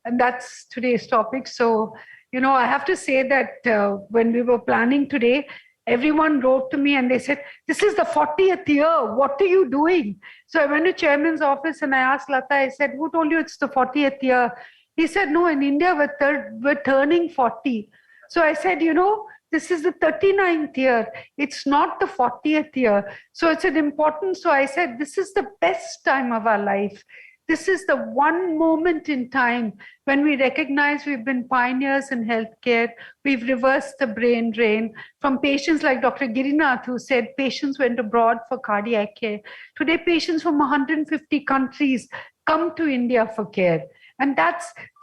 and that's today's topic. So, you know, I have to say that when we were planning today, everyone wrote to me and they said, this is the 40th year. What are you doing? So I went to Chairman's office and I asked Lata, I said, who told you it's the 40th year? He said, no, in India, we're turning 40. So I said, you know, this is the 39th year. It's not the 40th year. So it's an important, so I said, this is the best time of our life. This is the one moment in time when we recognize we've been pioneers in healthcare. We've reversed the brain drain from patients like Dr. Girinath, who said patients went abroad for cardiac care. Today, patients from 150 countries come to India for care. And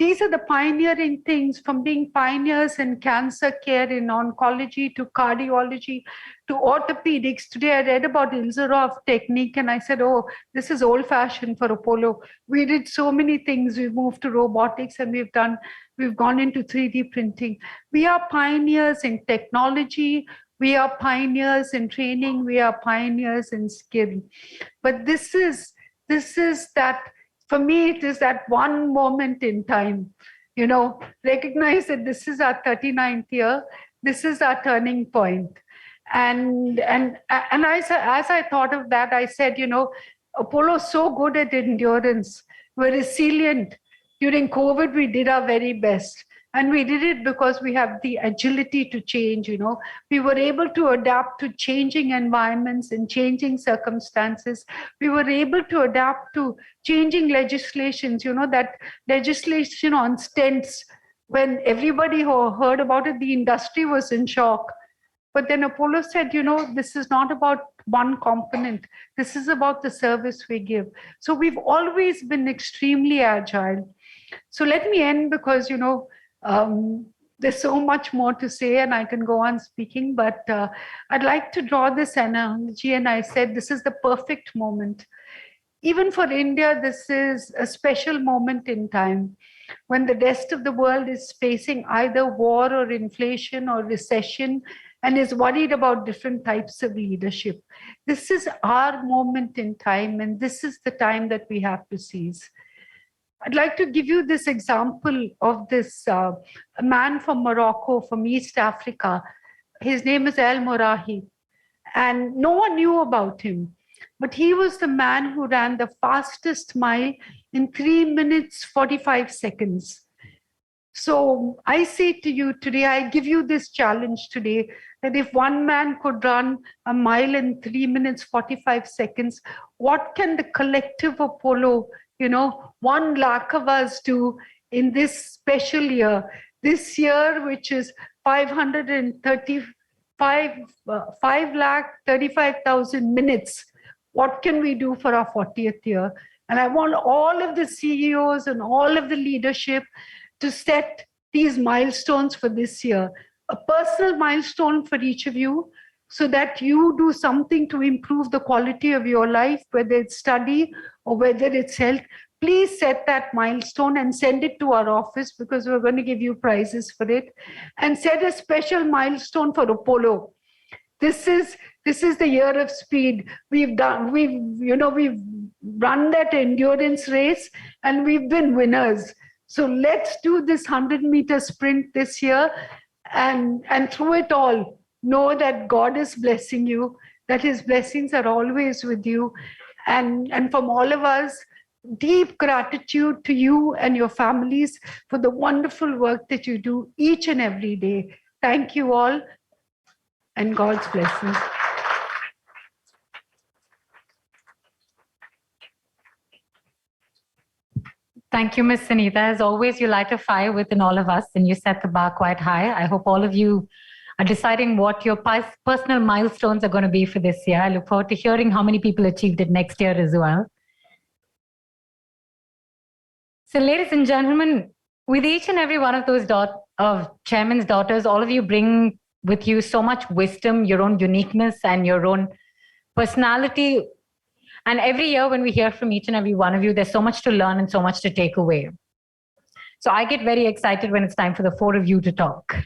these are the pioneering things, from being pioneers in cancer care, in oncology, to cardiology, to orthopedics. Today I read about Ilzerov technique and I said, oh, this is old fashioned for Apollo. We did so many things. We moved to robotics and we've gone into 3D printing. We are pioneers in technology. We are pioneers in training. We are pioneers in skill. But this is that. For me, it is that one moment in time, you know, recognize that this is our 39th year. This is our turning point. And as I thought of that, I said, you know, Apollo's so good at endurance. We're resilient. During COVID, we did our very best. And we did it because we have the agility to change, you know. We were able to adapt to changing environments and changing circumstances. We were able to adapt to changing legislations, you know, that legislation on stents, when everybody who heard about it, the industry was in shock. But then Apollo said, you know, this is not about one component. This is about the service we give. So we've always been extremely agile. So let me end, because, you know, there's so much more to say and I can go on speaking, but I'd like to draw this analogy, and I said this is the perfect moment. Even for India, this is a special moment in time when the rest of the world is facing either war or inflation or recession and is worried about different types of leadership. This is our moment in time, and this is the time that we have to seize. I'd like to give you this example of this man from Morocco, from East Africa. His name is El Morahi, and no one knew about him. But he was the man who ran the fastest mile in 3 minutes, 45 seconds. So I say to you today, I give you this challenge today, that if one man could run a mile in 3 minutes, 45 seconds, what can the collective Apollo, you know, 1 lakh of us do in this special year? This year, which is 535,000 minutes what can we do for our 40th year? And I want all of the CEOs and all of the leadership to set these milestones for this year, a personal milestone for each of you, so that you do something to improve the quality of your life, whether it's study or whether it's health. Please set that milestone and send it to our office, because we're going to give you prizes for it. And set a special milestone for Apollo. This is the year of speed. We've run that endurance race and we've been winners. So let's do this 100-meter sprint this year, and through it all, know that God is blessing you, that his blessings are always with you. And from all of us, deep gratitude to you and your families for the wonderful work that you do each and every day. Thank you all, and God's blessings. Thank you, Ms. Sunita. As always, you light a fire within all of us and you set the bar quite high. I hope all of you are deciding what your personal milestones are going to be for this year. I look forward to hearing how many people achieved it next year as well. So, ladies and gentlemen, with each and every one of those chairman's daughters, all of you bring with you so much wisdom, your own uniqueness and your own personality. And every year when we hear from each and every one of you, there's so much to learn and so much to take away. So I get very excited when it's time for the four of you to talk.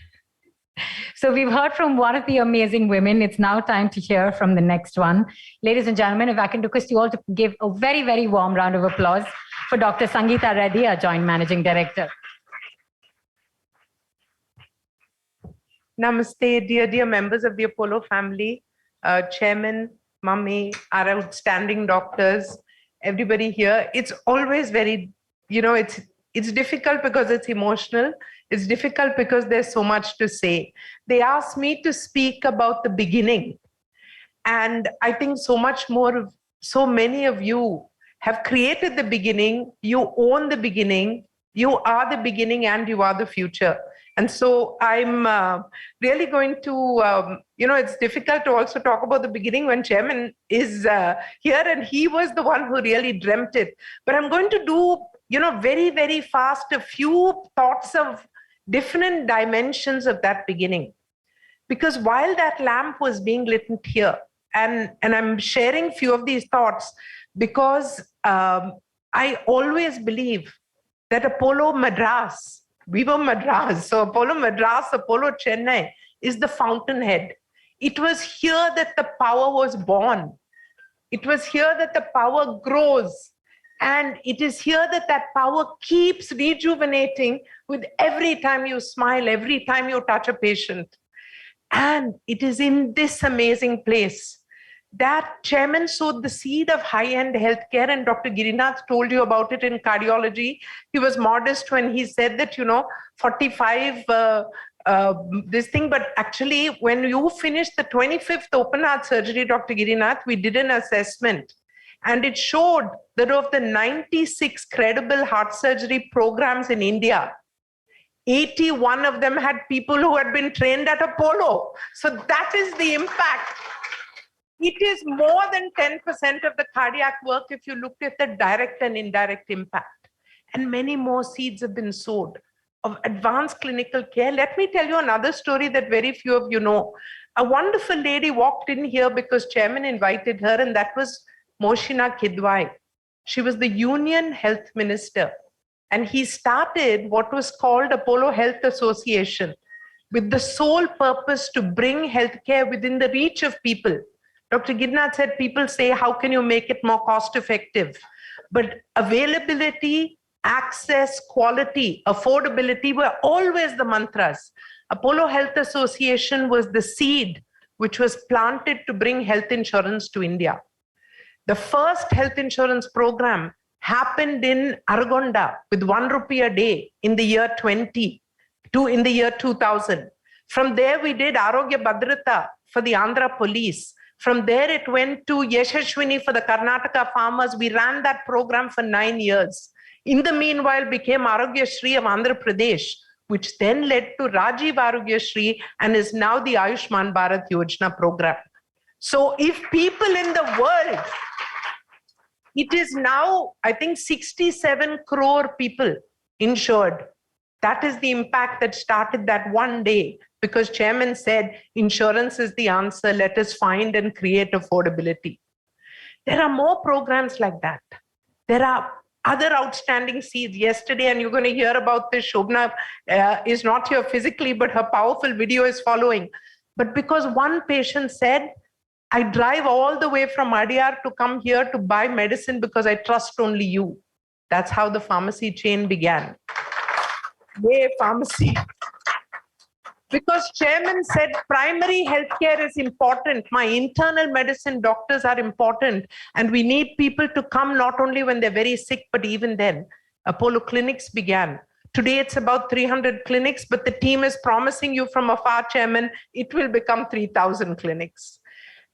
So we've heard from one of the amazing women. It's now time to hear from the next one. Ladies and gentlemen, if I can request you all to give a very, very warm round of applause for Dr. Sangeeta Reddy, our Joint Managing Director. Namaste, dear members of the Apollo family, Chairman, Mummy, our outstanding doctors, everybody here. It's always very, it's difficult because it's emotional. It's difficult because there's so much to say. They asked me to speak about the beginning. And I think so many of you have created the beginning. You own the beginning. You are the beginning and you are the future. And so I'm really going to, it's difficult to also talk about the beginning when Chairman is here and he was the one who really dreamt it. But I'm going to do, very, very fast a few thoughts of different dimensions of that beginning. Because while that lamp was being lit here, and I'm sharing few of these thoughts because I always believe that Apollo Madras, we were Madras, so Apollo Madras, Apollo Chennai is the fountainhead. It was here that the power was born. It was here that the power grows. And it is here that that power keeps rejuvenating with every time you smile, every time you touch a patient. And it is in this amazing place that Chairman sowed the seed of high-end healthcare, and Dr. Girinath told you about it in cardiology. He was modest when he said that, 45, this thing, but actually when you finished the 25th open heart surgery, Dr. Girinath, we did an assessment and it showed that of the 96 credible heart surgery programs in India, 81 of them had people who had been trained at Apollo. So that is the impact. It is more than 10% of the cardiac work if you looked at the direct and indirect impact. And many more seeds have been sowed of advanced clinical care. Let me tell you another story that very few of you know. A wonderful lady walked in here because Chairman invited her, and that was Moshina Kidwai. She was the Union Health Minister. And he started what was called Apollo Health Association with the sole purpose to bring healthcare within the reach of people. Dr. Girinath said, people say, how can you make it more cost effective? But availability, access, quality, affordability were always the mantras. Apollo Health Association was the seed which was planted to bring health insurance to India. The first health insurance program happened in Aragonda with 1 rupee a day in the year 2000. From there, we did Arogya Bhadrata for the Andhra police. From there, it went to Yashashwini for the Karnataka farmers. We ran that program for 9 years. In the meanwhile, became Arogya Shri of Andhra Pradesh, which then led to Rajiv Arogya Shri and is now the Ayushman Bharat Yojana program. So if people in the world It is now, I think, 67 crore people insured. That is the impact that started that one day, because chairman said, insurance is the answer. Let us find and create affordability. There are more programs like that. There are other outstanding seeds. Yesterday, and you're going to hear about this, Shobna is not here physically, but her powerful video is following. But because one patient said, I drive all the way from Adyar to come here to buy medicine because I trust only you. That's how the pharmacy chain began. Yay, pharmacy. Because chairman said primary healthcare is important. My internal medicine doctors are important. And we need people to come not only when they're very sick, but even then. Apollo clinics began. Today it's about 300 clinics, but the team is promising you from afar, chairman, it will become 3,000 clinics.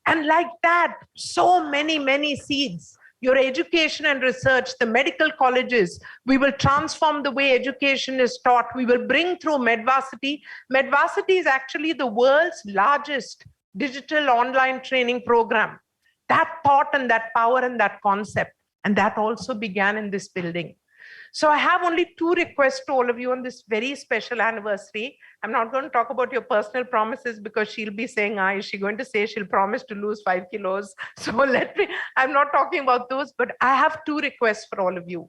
And like that, so many seeds. Your education and research, the medical colleges, we will transform the way education is taught. We will bring through Medvarsity. Medvarsity is actually the world's largest digital online training program. That thought and that power and that concept, and that also began in this building. So I have only two requests to all of you on this very special anniversary. I'm not going to talk about your personal promises because she'll be saying, is she going to say she'll promise to lose 5 kilos? So I'm not talking about those, but I have two requests for all of you.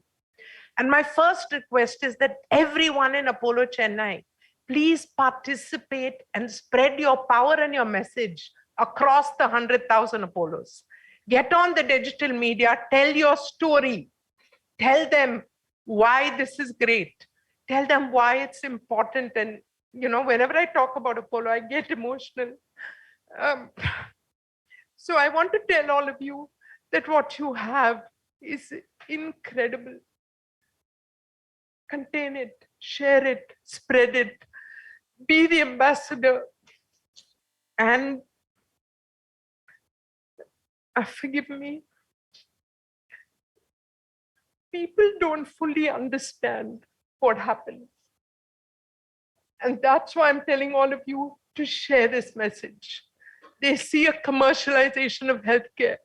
And my first request is that everyone in Apollo Chennai, please participate and spread your power and your message across the 100,000 Apollos. Get on the digital media, tell your story, tell them why this is great. Tell them why it's important. And, whenever I talk about Apollo, I get emotional. So I want to tell all of you that what you have is incredible. Contain it, share it, spread it, be the ambassador. And forgive me, people don't fully understand what happens. And that's why I'm telling all of you to share this message. They see a commercialization of healthcare.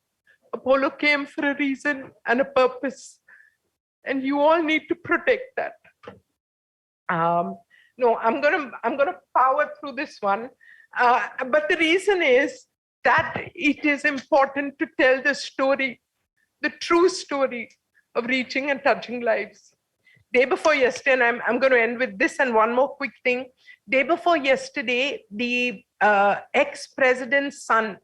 Apollo came for a reason and a purpose. And you all need to protect that. No, I'm gonna power through this one. But the reason is that it is important to tell the story, the true story of reaching and touching lives. Day before yesterday, and I'm going to end with this and one more quick thing. Day before yesterday, the ex-president's son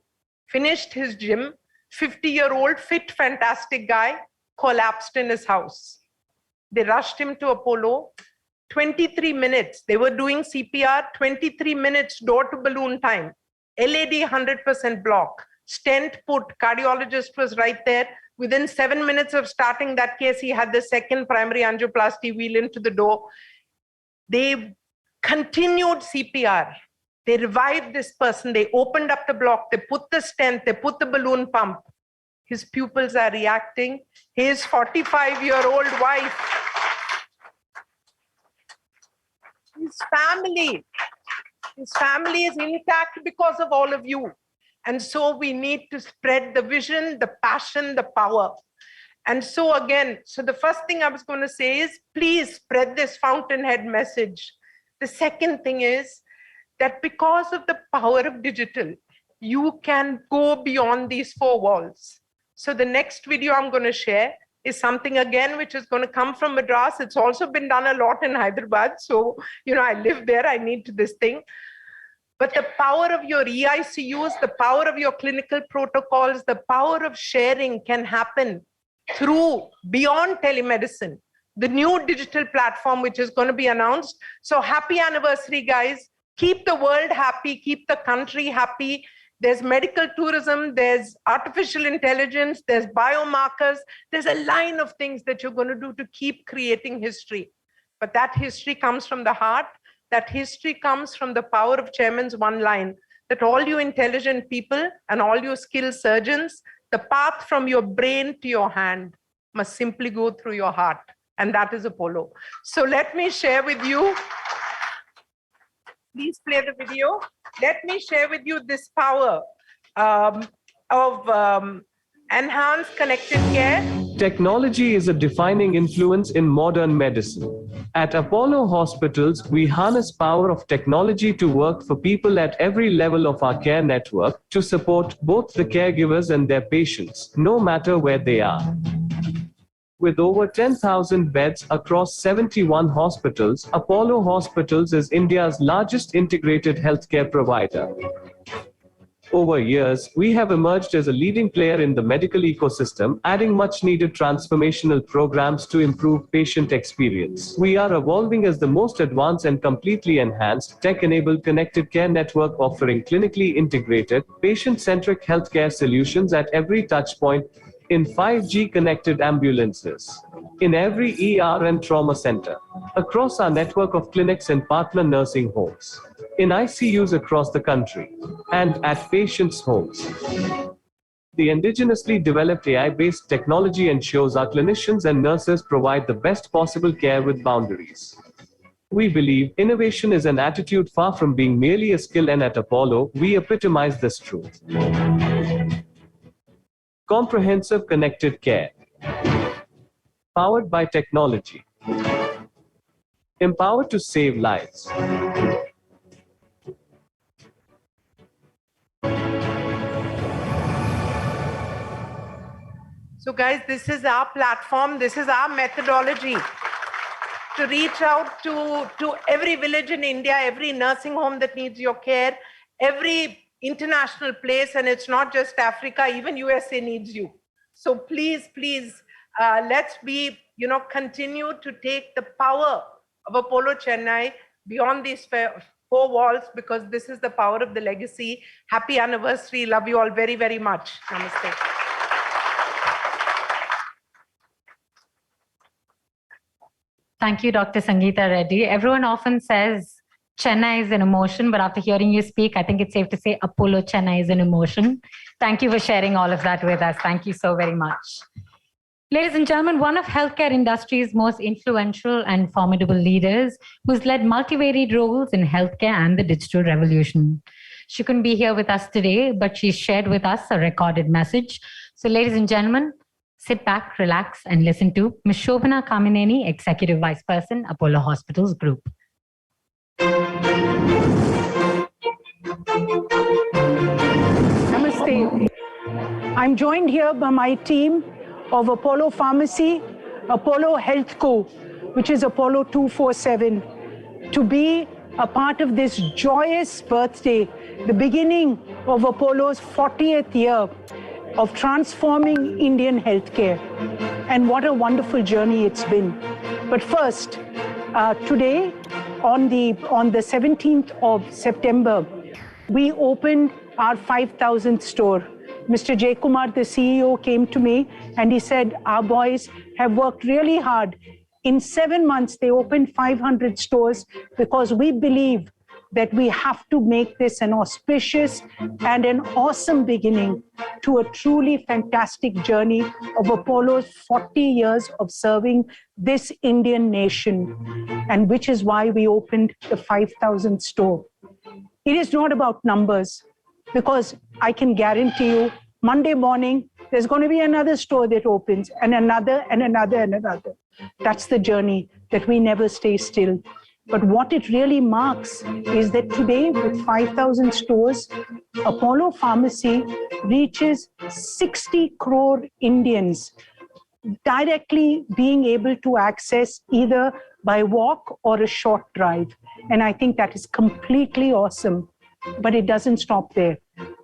finished his gym, 50-year-old, fit, fantastic guy, collapsed in his house. They rushed him to Apollo. 23 minutes, they were doing CPR, 23 minutes door to balloon time. LAD 100% block, stent put, cardiologist was right there. Within 7 minutes of starting that case, he had the second primary angioplasty wheel into the door. They continued CPR. They revived this person. They opened up the block. They put the stent. They put the balloon pump. His pupils are reacting. His 45-year-old wife, his family is intact because of all of you. And so we need to spread the vision, the passion, the power. And so again, the first thing I was going to say is, please spread this fountainhead message. The second thing is that because of the power of digital, you can go beyond these four walls. So the next video I'm going to share is something again, which is going to come from Madras. It's also been done a lot in Hyderabad. So, I live there, I need this thing. But the power of your EICUs, the power of your clinical protocols, the power of sharing can happen through beyond telemedicine, the new digital platform which is going to be announced. So happy anniversary, guys. Keep the world happy, keep the country happy. There's medical tourism, there's artificial intelligence, there's biomarkers. There's a line of things that you're going to do to keep creating history. But that history comes from the heart. That history comes from the power of chairman's one line, that all you intelligent people and all you skilled surgeons, the path from your brain to your hand must simply go through your heart. And that is Apollo. So let me share with you, please play the video. Let me share with you this power of enhanced connected care. Technology is a defining influence in modern medicine. At Apollo Hospitals, we harness power of technology to work for people at every level of our care network to support both the caregivers and their patients, no matter where they are. With over 10,000 beds across 71 hospitals, Apollo Hospitals is India's largest integrated healthcare provider. Over years, we have emerged as a leading player in the medical ecosystem, adding much-needed transformational programs to improve patient experience. We are evolving as the most advanced and completely enhanced, tech-enabled connected care network offering clinically integrated, patient-centric healthcare solutions at every touchpoint, in 5G connected ambulances, in every ER and trauma center, across our network of clinics and partner nursing homes, in ICUs across the country, and at patients' homes. The indigenously developed AI-based technology ensures our clinicians and nurses provide the best possible care with boundaries. We believe innovation is an attitude far from being merely a skill, and at Apollo, we epitomize this truth. Comprehensive connected care. Powered by technology. Empowered to save lives. So guys, this is our platform, this is our methodology to reach out to every village in India, every nursing home that needs your care, every international place, and it's not just Africa, even USA needs you. So please, let's be, continue to take the power of Apollo Chennai beyond these four walls, because this is the power of the legacy. Happy anniversary. Love you all very, very much. Namaste. Thank you, Dr. Sangeeta Reddy. Everyone often says Chennai is an emotion, but after hearing you speak, I think it's safe to say Apollo Chennai is an emotion. Thank you for sharing all of that with us. Thank you so very much. Ladies and gentlemen, one of healthcare industry's most influential and formidable leaders who's led multivariate roles in healthcare and the digital revolution. She couldn't be here with us today, but she shared with us a recorded message. So ladies and gentlemen, sit back, relax, and listen to Ms. Shobhana Kamineni, Executive Vice President, Apollo Hospitals Group. Namaste. I'm joined here by my team of Apollo Pharmacy, Apollo Health Co., which is Apollo 247, to be a part of this joyous birthday, the beginning of Apollo's 40th year of transforming Indian healthcare. And what a wonderful journey it's been. But first, today, on the 17th of September, we opened our 5,000th store. Mr. Jay Kumar, the CEO, came to me and he said, our boys have worked really hard. In 7 months, they opened 500 stores because we believe that we have to make this an auspicious and an awesome beginning to a truly fantastic journey of Apollo's 40 years of serving this Indian nation, and which is why we opened the 5,000th store. It is not about numbers, because I can guarantee you, Monday morning, there's going to be another store that opens, and another, and another, and another. That's the journey, that we never stay still. But what it really marks is that today, with 5,000 stores, Apollo Pharmacy reaches 60 crore Indians, directly being able to access either by walk or a short drive. And I think that is completely awesome. But it doesn't stop there.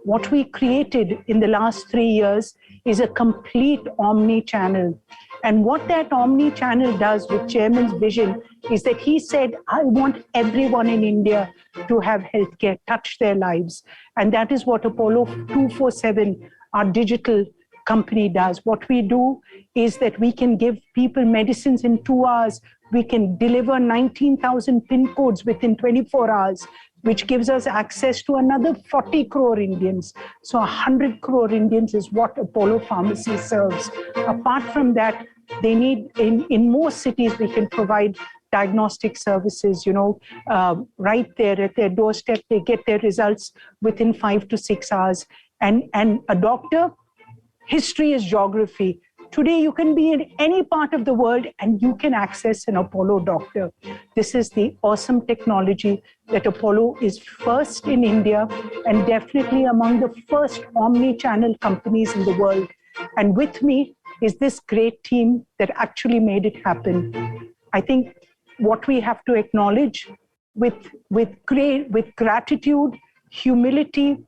What we created in the last 3 years is a complete omni-channel. And what that omni-channel does with Chairman's vision is that he said, I want everyone in India to have healthcare, touch their lives. And that is what Apollo 247, our digital company, does. What we do is that we can give people medicines in 2 hours. We can deliver 19,000 PIN codes within 24 hours, which gives us access to another 40 crore Indians. So 100 crore Indians is what Apollo Pharmacy serves. Apart from that, they need, in most cities, we can provide diagnostic services, right there at their doorstep. They get their results within 5 to 6 hours. And a doctor, history is geography. Today, you can be in any part of the world and you can access an Apollo doctor. This is the awesome technology that Apollo is first in India and definitely among the first omni-channel companies in the world. And with me is this great team that actually made it happen. I think what we have to acknowledge with gratitude, humility,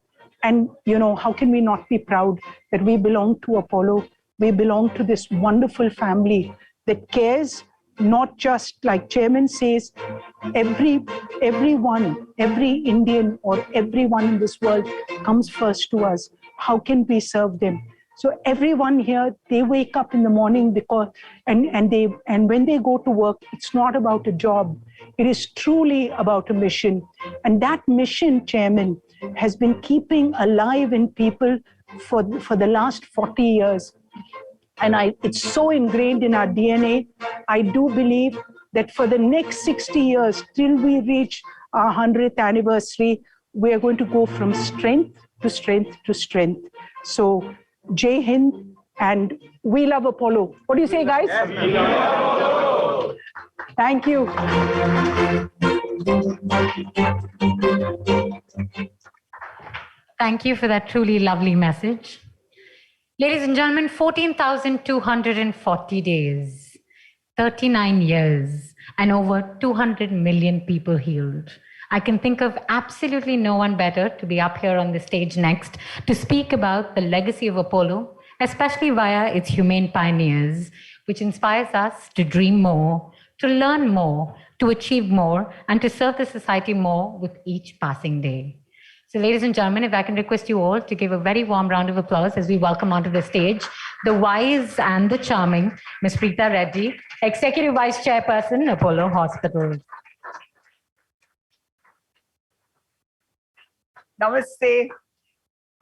and how can we not be proud that we belong to Apollo? We belong to this wonderful family that cares, not just like Chairman says, everyone, every Indian or everyone in this world comes first to us. How can we serve them? So everyone here, they wake up in the morning because and when they go to work, it's not about a job. It is truly about a mission. And that mission, Chairman, has been keeping alive in people for the last 40 years. And it's so ingrained in our DNA. I do believe that for the next 60 years, till we reach our 100th anniversary, we are going to go from strength to strength to strength. So Jai Hind, and we love Apollo. What do you say, guys? Yes, we love Apollo. Thank you. Thank you for that truly lovely message. Ladies and gentlemen, 14,240 days, 39 years, and over 200 million people healed. I can think of absolutely no one better to be up here on the stage next to speak about the legacy of Apollo, especially via its humane pioneers, which inspires us to dream more, to learn more, to achieve more, and to serve the society more with each passing day. So ladies and gentlemen, if I can request you all to give a very warm round of applause as we welcome onto the stage the wise and the charming Ms. Preeta Reddy, Executive Vice Chairperson, Apollo Hospitals. Namaste.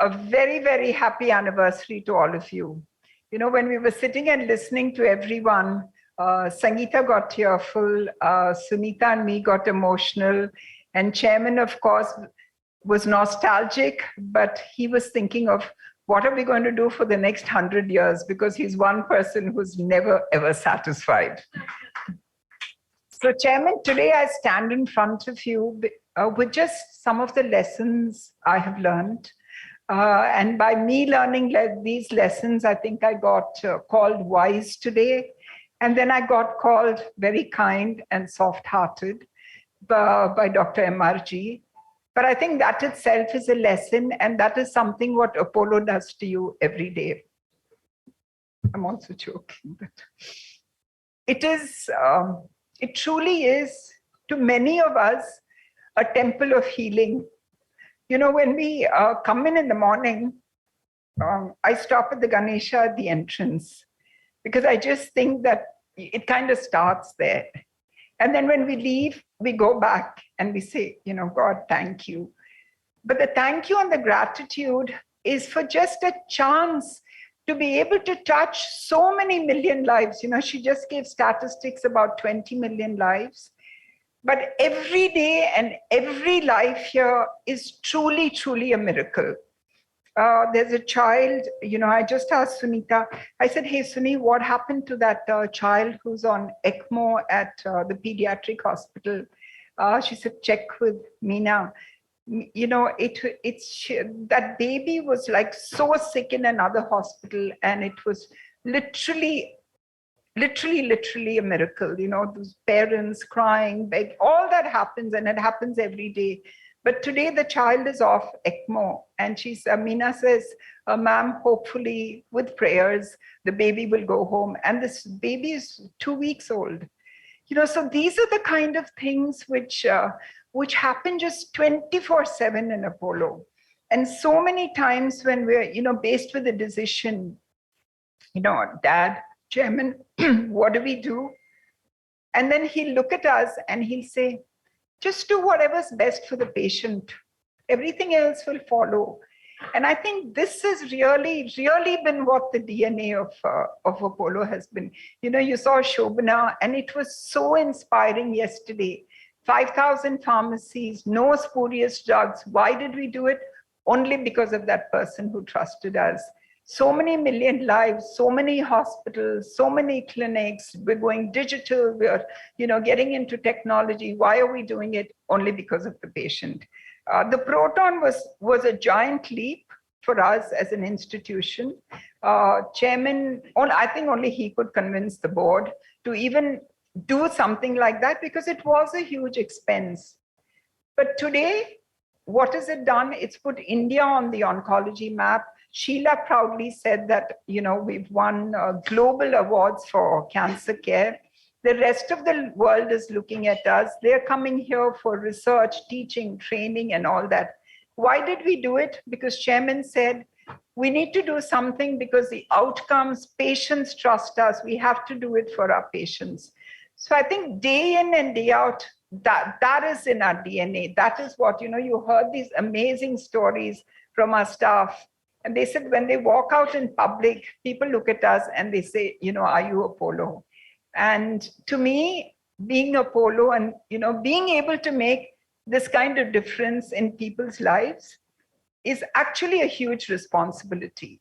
A very, very happy anniversary to all of you. When we were sitting and listening to everyone, Sangeeta got tearful, Sunita and me got emotional, and Chairman, of course, was nostalgic, but he was thinking of what are we going to do for the next 100 years, because he's one person who's never, ever satisfied. So Chairman, today I stand in front of you with just some of the lessons I have learned. And by me learning these lessons, I think I got called wise today. And then I got called very kind and soft-hearted by Dr. MRG. But I think that itself is a lesson, and that is something what Apollo does to you every day. I'm also joking, but it truly is, to many of us, a temple of healing. When we come in the morning, I stop at the Ganesha at the entrance, because I just think that it kind of starts there. And then when we leave, we go back and we say, God, thank you. But the thank you and the gratitude is for just a chance to be able to touch so many million lives. She just gave statistics about 20 million lives. But every day and every life here is truly, truly a miracle. There's a child, I just asked Sunita, I said, hey, Suni, what happened to that child who's on ECMO at the pediatric hospital? She said, check with Meena. That baby was like so sick in another hospital, and it was literally a miracle. Those parents crying, begging, all that happens, and it happens every day. But today the child is off ECMO, and Meena says, ma'am, hopefully with prayers, the baby will go home. And this baby is 2 weeks old. So these are the kind of things which happen just 24/7 in Apollo. And so many times when we're, faced with a decision, Dad, Chairman, what do we do? And then he'll look at us and he'll say, just do whatever's best for the patient. Everything else will follow. And I think this has really, really been what the DNA of Apollo has been. You saw Shobana, and it was so inspiring yesterday. 5,000 pharmacies, no spurious drugs. Why did we do it? Only because of that person who trusted us. So many million lives, so many hospitals, so many clinics. We're going digital. We're, getting into technology. Why are we doing it? Only because of the patient. The proton was a giant leap for us as an institution. Chairman, I think only he could convince the board to even do something like that, because it was a huge expense. But today, what has it done? It's put India on the oncology map. Sheila proudly said that, we've won global awards for cancer care. The rest of the world is looking at us. They're coming here for research, teaching, training, and all that. Why did we do it? Because Chairman said, we need to do something because the outcomes, patients trust us. We have to do it for our patients. So I think day in and day out, that is in our DNA. That is what, you heard these amazing stories from our staff. And they said when they walk out in public, people look at us and they say, are you Apollo? And to me, being Apollo and, being able to make this kind of difference in people's lives is actually a huge responsibility.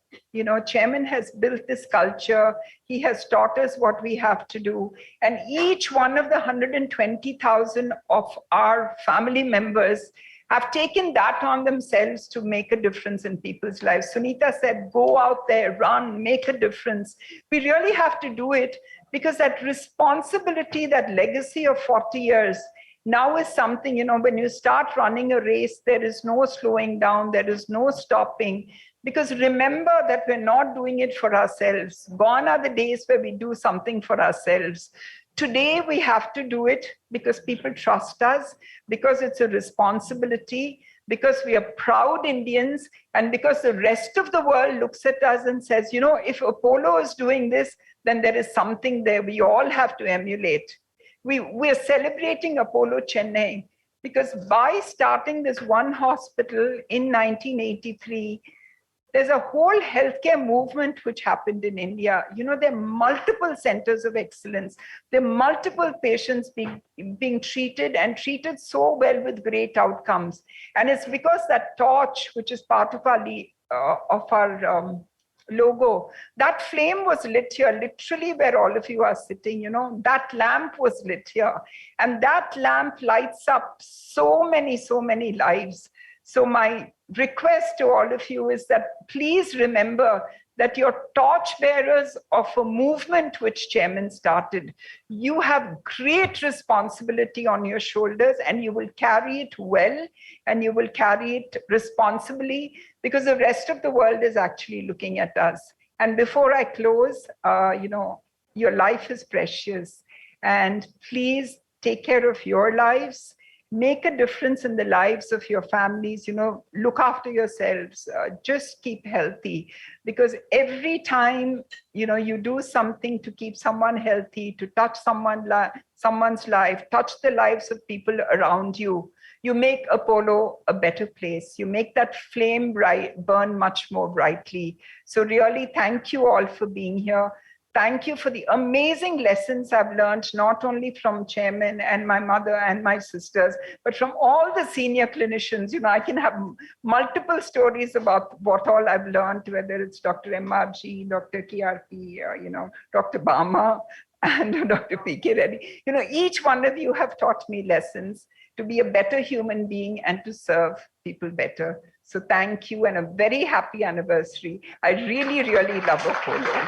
Chairman has built this culture. He has taught us what we have to do. And each one of the 120,000 of our family members have taken that on themselves to make a difference in people's lives. Sunita said, go out there, run, make a difference. We really have to do it because that responsibility, that legacy of 40 years, now is something, when you start running a race, there is no slowing down, there is no stopping. Because remember that we're not doing it for ourselves. Gone are the days where we do something for ourselves. Today, we have to do it because people trust us, because it's a responsibility, because we are proud Indians, and because the rest of the world looks at us and says, if Apollo is doing this, then there is something there we all have to emulate. We're celebrating Apollo Chennai because by starting this one hospital in 1983, there's a whole healthcare movement which happened in India. There are multiple centers of excellence. There are multiple patients being treated and treated so well with great outcomes. And it's because that torch, which is part of our logo, that flame was lit here, literally where all of you are sitting, that lamp was lit here. And that lamp lights up so many lives. So my request to all of you is that please remember that you're torchbearers of a movement which Chairman started. You have great responsibility on your shoulders and you will carry it well and you will carry it responsibly because the rest of the world is actually looking at us. And before I close, your life is precious and please take care of your lives. Make a difference in the lives of your families, look after yourselves, just keep healthy. Because every time, you do something to keep someone healthy, to touch someone's life, touch the lives of people around you, you make Apollo a better place. You make that flame burn much more brightly. So really, thank you all for being here. Thank you for the amazing lessons I've learned, not only from Chairman and my mother and my sisters, but from all the senior clinicians. I can have multiple stories about what all I've learned, whether it's Dr. MRG, Dr. KRP, Dr. Bama, and Dr. PK Reddy. Each one of you have taught me lessons to be a better human being and to serve people better. So thank you and a very happy anniversary. I really, really love Apollo.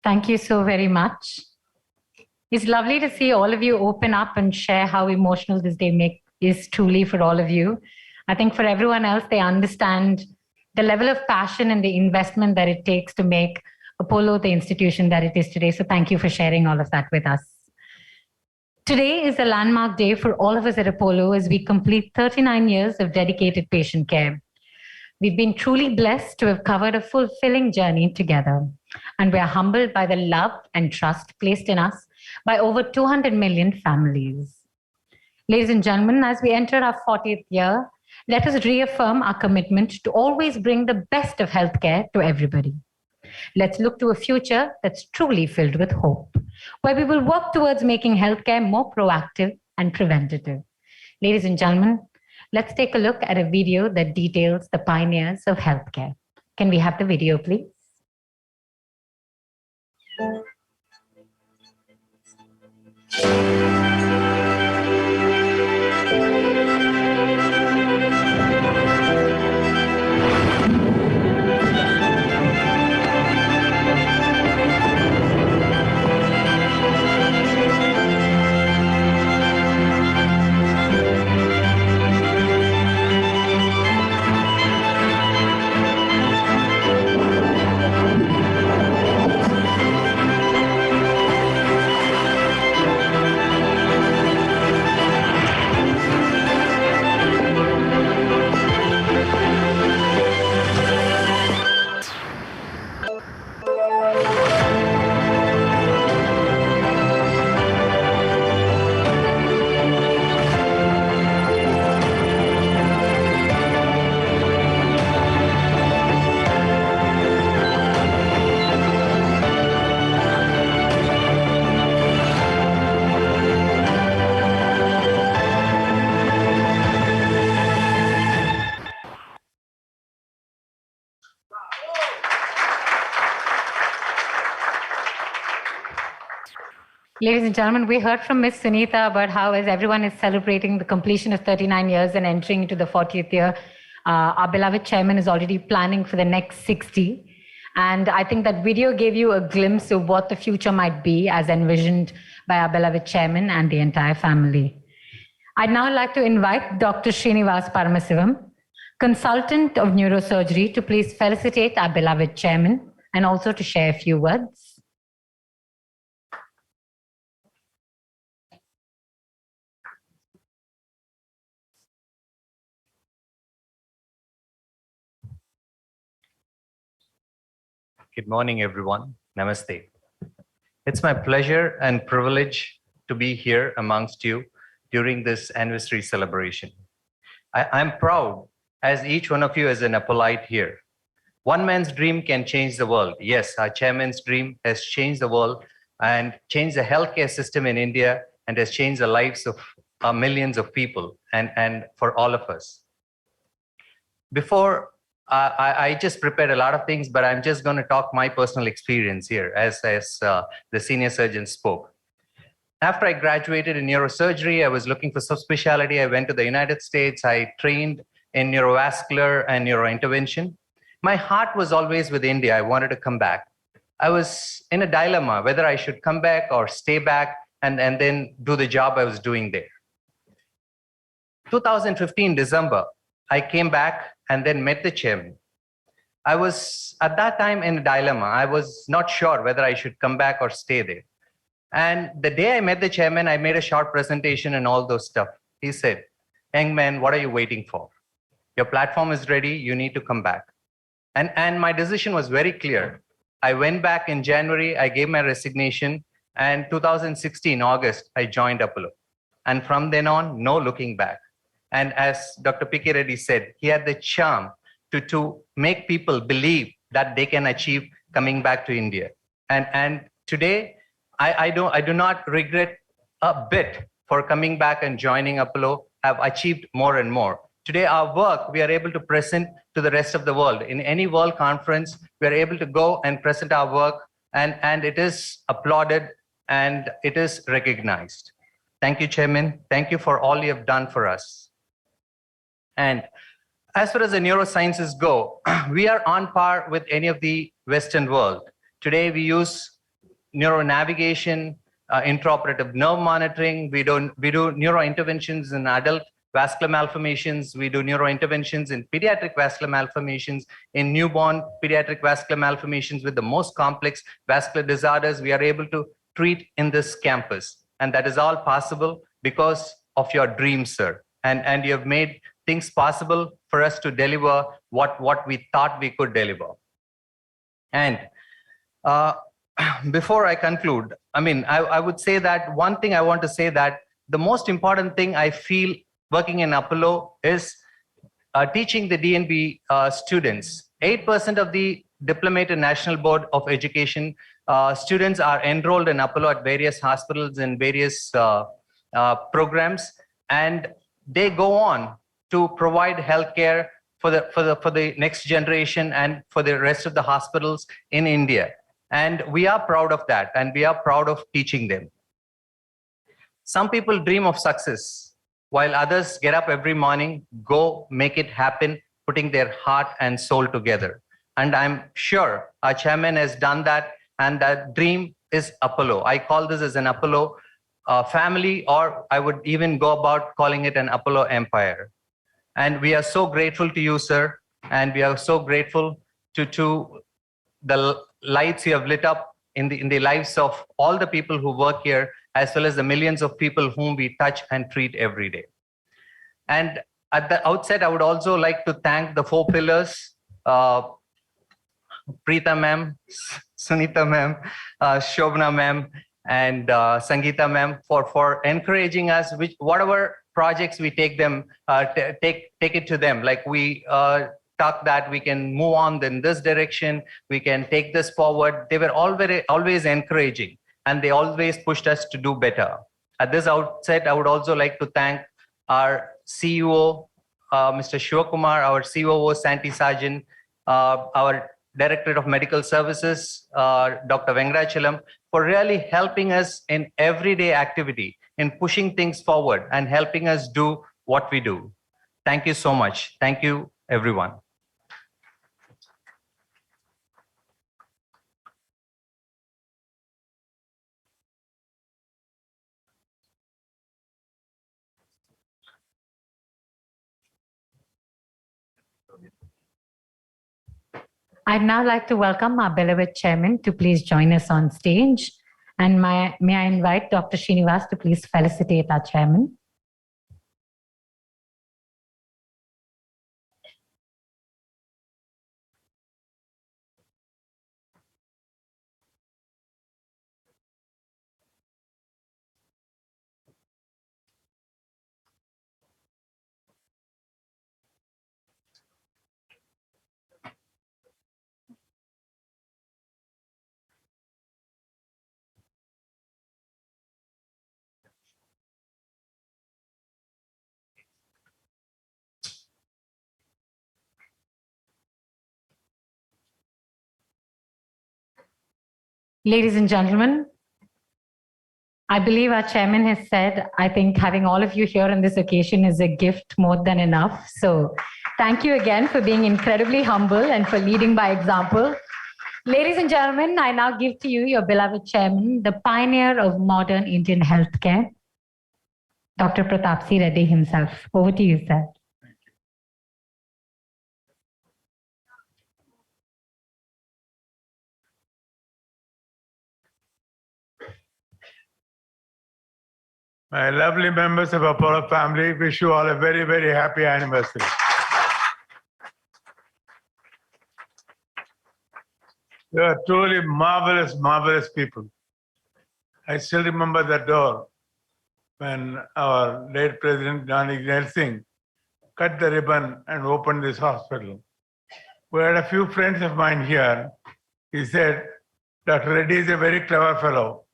Thank you so very much. It's lovely to see all of you open up and share how emotional this day is truly for all of you. I think for everyone else, they understand the level of passion and the investment that it takes to make Apollo the institution that it is today. So thank you for sharing all of that with us. Today is a landmark day for all of us at Apollo as we complete 39 years of dedicated patient care. We've been truly blessed to have covered a fulfilling journey together. And we are humbled by the love and trust placed in us by over 200 million families. Ladies and gentlemen, as we enter our 40th year, let us reaffirm our commitment to always bring the best of healthcare to everybody. Let's look to a future that's truly filled with hope. where we will work towards making healthcare more proactive and preventative. Ladies and gentlemen, let's take a look at a video that details the pioneers of healthcare. Can we have the video, please? Ladies and gentlemen, we heard from Ms. Sunita about how, as everyone is celebrating the completion of 39 years and entering into the 40th year, our beloved chairman is already planning for the next 60. And I think that video gave you a glimpse of what the future might be as envisioned by our beloved chairman and the entire family. I'd now like to invite Dr. Srinivas Paramasivam, consultant of neurosurgery, to please felicitate our beloved chairman and also to share a few words. Good morning, everyone. Namaste. It's my pleasure and privilege to be here amongst you during this anniversary celebration. I'm proud, as each one of you is an Apolite here. One man's dream can change the world. Yes, our chairman's dream has changed the world and changed the healthcare system in India and has changed the lives of millions of people and for all of us. Before I just prepared a lot of things, but I'm just going to talk my personal experience here as the senior surgeon spoke. After I graduated in neurosurgery, I was looking for subspecialty. I went to the United States. I trained in neurovascular and neurointervention. My heart was always with India. I wanted to come back. I was in a dilemma whether I should come back or stay back and then do the job I was doing there. 2015 December, I came back and then met the chairman. I was at that time in a dilemma. I was not sure whether I should come back or stay there. And the day I met the chairman, I made a short presentation and all those stuff. He said, "Young man, what are you waiting for? Your platform is ready. You need to come back." And my decision was very clear. I went back in January. I gave my resignation. And 2016 August, I joined Apollo. And from then on, no looking back. And as Dr. P.K. Reddy said, he had the charm to make people believe that they can achieve coming back to India. And today, I do not regret a bit for coming back and joining Apollo. Have achieved more and more. Today, our work, we are able to present to the rest of the world. In any world conference, we are able to go and present our work, and it is applauded and it is recognized. Thank you, Chairman. Thank you for all you have done for us. And as far as the neurosciences go, we are on par with any of the Western world. Today, we use neuronavigation, intraoperative nerve monitoring. We do neurointerventions in adult vascular malformations. We do neurointerventions in pediatric vascular malformations, in newborn pediatric vascular malformations with the most complex vascular disorders. We are able to treat in this campus. And that is all possible because of your dreams, sir. And you have made things possible for us to deliver what we thought we could deliver. And before I conclude, I would say that one thing I want to say that the most important thing I feel working in Apollo is teaching the DNB students. 8% of the diplomated National Board of Education. Students are enrolled in Apollo at various hospitals and various programs, and they go on to provide healthcare for the next generation and for the rest of the hospitals in India. And we are proud of that, and we are proud of teaching them. Some people dream of success, while others get up every morning, go make it happen, putting their heart and soul together. And I'm sure our chairman has done that, and that dream is Apollo. I call this as an Apollo family, or I would even go about calling it an Apollo empire. And we are so grateful to you, sir, and we are so grateful to the lights you have lit up in the lives of all the people who work here, as well as the millions of people whom we touch and treat every day. And at the outset, I would also like to thank the four pillars, Preeta ma'am, Sunita ma'am, Shobna ma'am, and Sangeeta ma'am for encouraging us, whatever projects we take them, take it to them. Like we talk that we can move on in this direction, we can take this forward. They were always encouraging, and they always pushed us to do better. At this outset, I would also like to thank our CEO, Mr. Shivakumar, our COO, Santi Sarjan, our Director of Medical Services, Dr. Vengrachalam, for really helping us in everyday activity, in pushing things forward and helping us do what we do. Thank you so much. Thank you, everyone. I'd now like to welcome our beloved chairman to please join us on stage. And may I invite Dr. Srinivas to please felicitate our chairman. Ladies and gentlemen, I believe our chairman has said, I think having all of you here on this occasion is a gift more than enough. So thank you again for being incredibly humble and for leading by example. Ladies and gentlemen, I now give to you your beloved chairman, the pioneer of modern Indian healthcare, Dr. Pratapsee Reddy himself. Over to you, sir. My lovely members of Apollo family, wish you all a very, very happy anniversary. You are truly marvelous, marvelous people. I still remember that door when our late President John Ignal Singh cut the ribbon and opened this hospital. We had a few friends of mine here. He said, Dr. Reddy is a very clever fellow.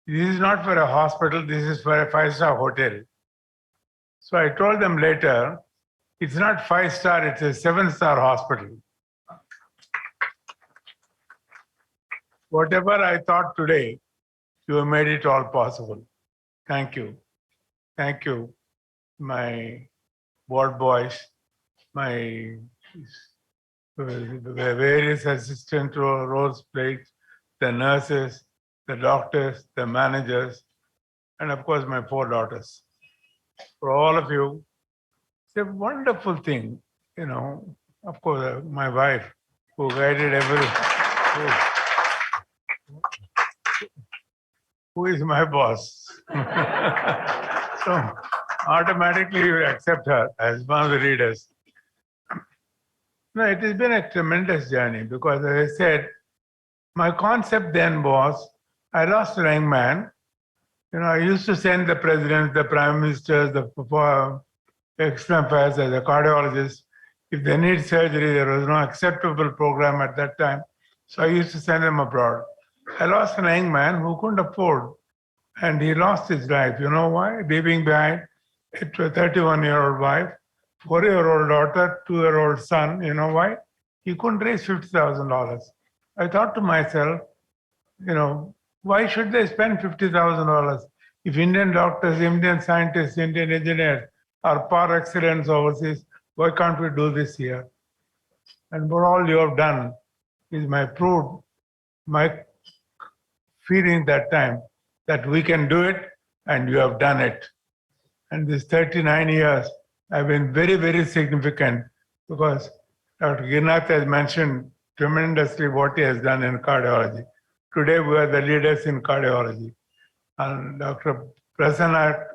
This is not for a hospital, this is for a five-star hotel. So I told them later, it's not five-star, it's a seven-star hospital. Whatever I thought today, you have made it all possible. Thank you. Thank you, my ward boys, my the various assistant roles played, the nurses, the doctors, the managers, and of course my four daughters. For all of you, it's a wonderful thing, you know. Of course, my wife, who guided who is my boss. So automatically you accept her as one of the leaders. No, it has been a tremendous journey because, as I said, my concept then was, I lost a young man. You know, I used to send the president, the prime ministers, the external affairs as a cardiologist. If they need surgery, there was no acceptable program at that time. So I used to send them abroad. I lost a young man who couldn't afford, and he lost his life. You know why? Leaving behind a 31-year-old wife, 4-year-old daughter, 2-year-old son. You know why? He couldn't raise $50,000. I thought to myself, why should they spend $50,000 if Indian doctors, Indian scientists, Indian engineers are par excellence overseas? Why can't we do this here? And what all you have done is my feeling that time that we can do it, and you have done it. And these 39 years have been very, very significant because Dr. Girnath has mentioned tremendously what he has done in cardiology. Today, we are the leaders in cardiology. And Dr. Prasanna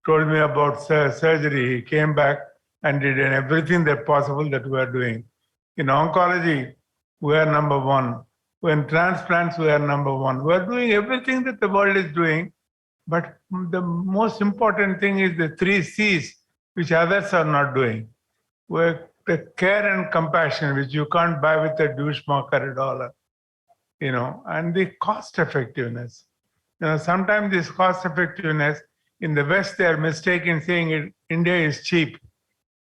told me about surgery. He came back and did everything that possible that we are doing. In oncology, we are number one. In transplants, we are number one. We are doing everything that the world is doing, but the most important thing is the 3 C's, which others are not doing. Where the care and compassion, which you can't buy with a douche mark or $1, and the cost effectiveness. Sometimes this cost effectiveness, in the West, they are mistaken saying India is cheap.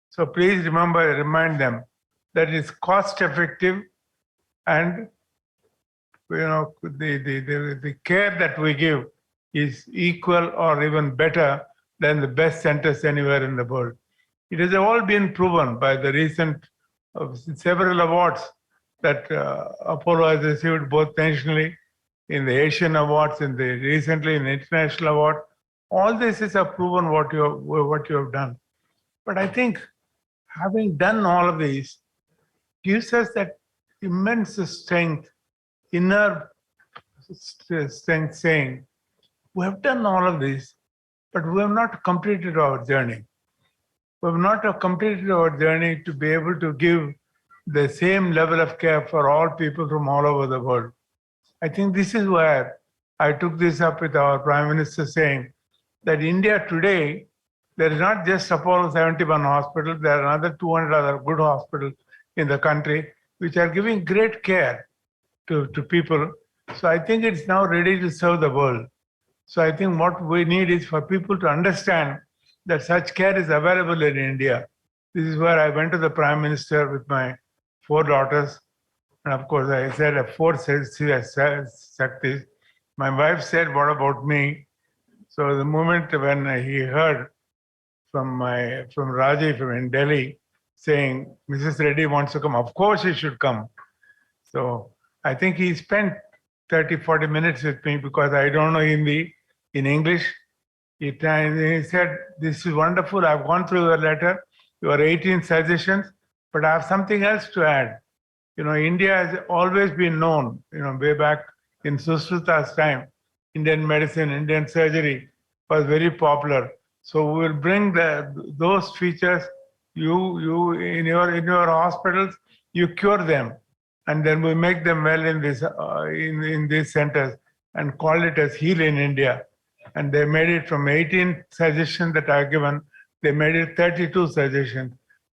So please remind them that it's cost effective, and the care that we give is equal or even better than the best centers anywhere in the world. It has all been proven by the recent several awards that Apollo has received, both nationally, in the Asian awards, recently in the international award. All this is proven what you have done. But I think having done all of these gives us that immense strength, inner strength, saying, we have done all of this, but we have not completed our journey. We have not completed our journey to be able to give the same level of care for all people from all over the world. I think this is where I took this up with our Prime Minister, saying that India today, there is not just Apollo 71 hospital, there are another 200 other good hospitals in the country which are giving great care to people. So I think it's now ready to serve the world. So I think what we need is for people to understand that such care is available in India. This is where I went to the Prime Minister with my 4 daughters. And of course, I said 4 Shaktis. My wife said, what about me? So the moment when he heard from Raji from Delhi saying, Mrs. Reddy wants to come, of course he should come. So I think he spent 30, 40 minutes with me because I don't know Hindi. In English, he said, this is wonderful. I've gone through your letter, your 18 suggestions, but I have something else to add. India has always been known, way back in Sushruta's time, Indian medicine, Indian surgery was very popular. So we will bring those features. You in your hospitals, you cure them, and then we make them well in this in these centers and call it as Heal in India. And they made it from 18 suggestions that I given, they made it 32 suggestions.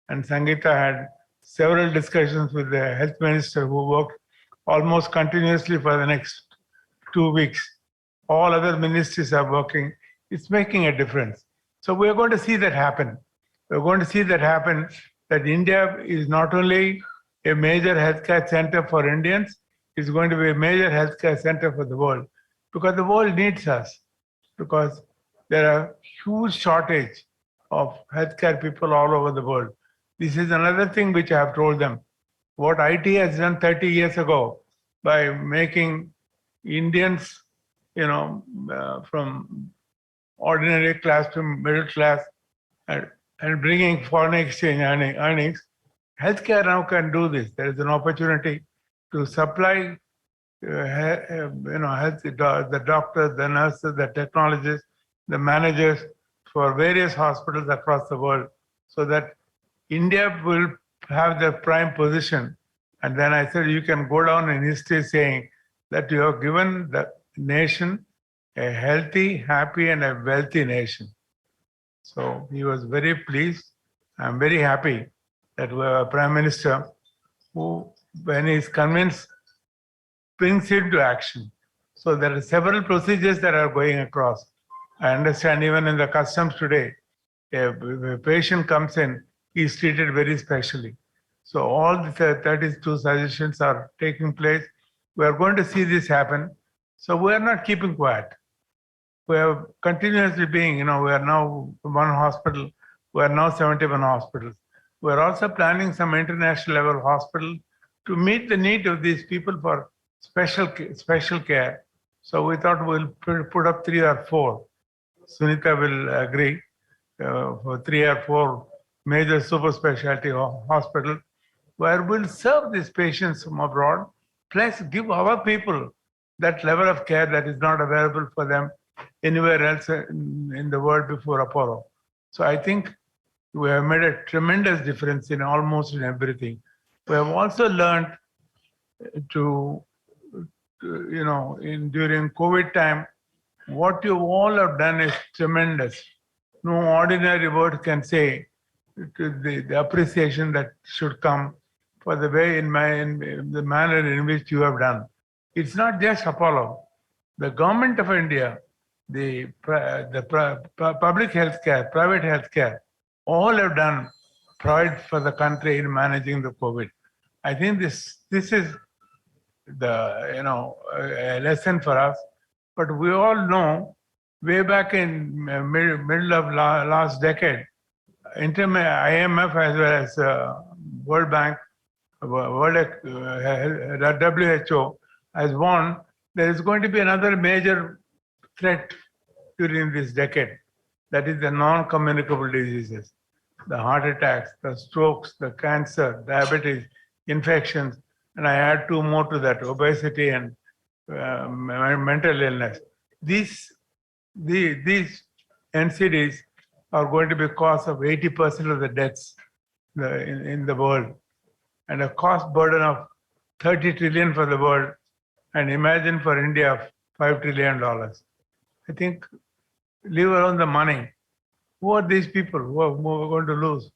And Sangeeta had several discussions with the health minister, who worked almost continuously for the next 2 weeks. All other ministries are working. It's making a difference. So we're going to see that happen. We're going to see that happen, that India is not only a major healthcare center for Indians, it's going to be a major healthcare center for the world, because the world needs us, because there are huge shortage of healthcare people all over the world. This is another thing which I have told them. What IT has done 30 years ago by making Indians, from ordinary class to middle class, and bringing foreign exchange earnings, healthcare now can do this. There is an opportunity to supply the doctors, the nurses, the technologists, the managers for various hospitals across the world, so that India will have the prime position. And then I said, you can go down in history saying that you have given the nation a healthy, happy, and a wealthy nation. So he was very pleased. I'm very happy that we have a Prime Minister who, when he is convinced, brings it to action. So there are several procedures that are going across. I understand even in the customs today, a patient comes in, he is treated very specially. So all the 32 suggestions are taking place. We are going to see this happen. So we are not keeping quiet. We are continuously being, we are now one hospital. We are now 71 hospitals. We are also planning some international level hospital to meet the need of these people for special care. So we thought we'll put up 3 or 4. Sunita will agree for 3 or 4 major super specialty hospitals where we'll serve these patients from abroad, plus give our people that level of care that is not available for them anywhere else in the world before Apollo. So I think we have made a tremendous difference in almost in everything. We have also learned to during COVID time, what you all have done is tremendous. No ordinary word can say to the appreciation that should come for the way in the manner in which you have done. It's not just Apollo. The government of India, the public healthcare, private healthcare, all have done provide for the country in managing the COVID. I think this is a lesson for us. But we all know, way back in middle of last decade, IMF as well as World Bank, WHO has warned there is going to be another major threat during this decade. That is the non-communicable diseases, the heart attacks, the strokes, the cancer, diabetes, infections, and I add 2 more to that: obesity and mental illness. These NCDs are going to be cause of 80% of the deaths in the world, and a cost burden of 30 trillion for the world, and imagine for India $5 trillion. I think, leave alone the money. Who are these people who are going to lose?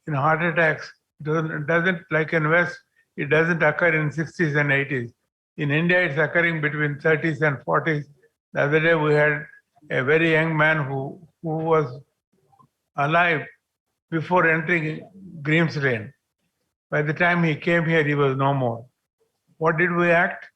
In heart attacks, it doesn't like in West, it doesn't occur in 60s and 80s. In India, it's occurring between 30s and 40s. The other day, we had a very young man who was alive before entering Grim's Lane. By the time he came here, he was no more. What did we act?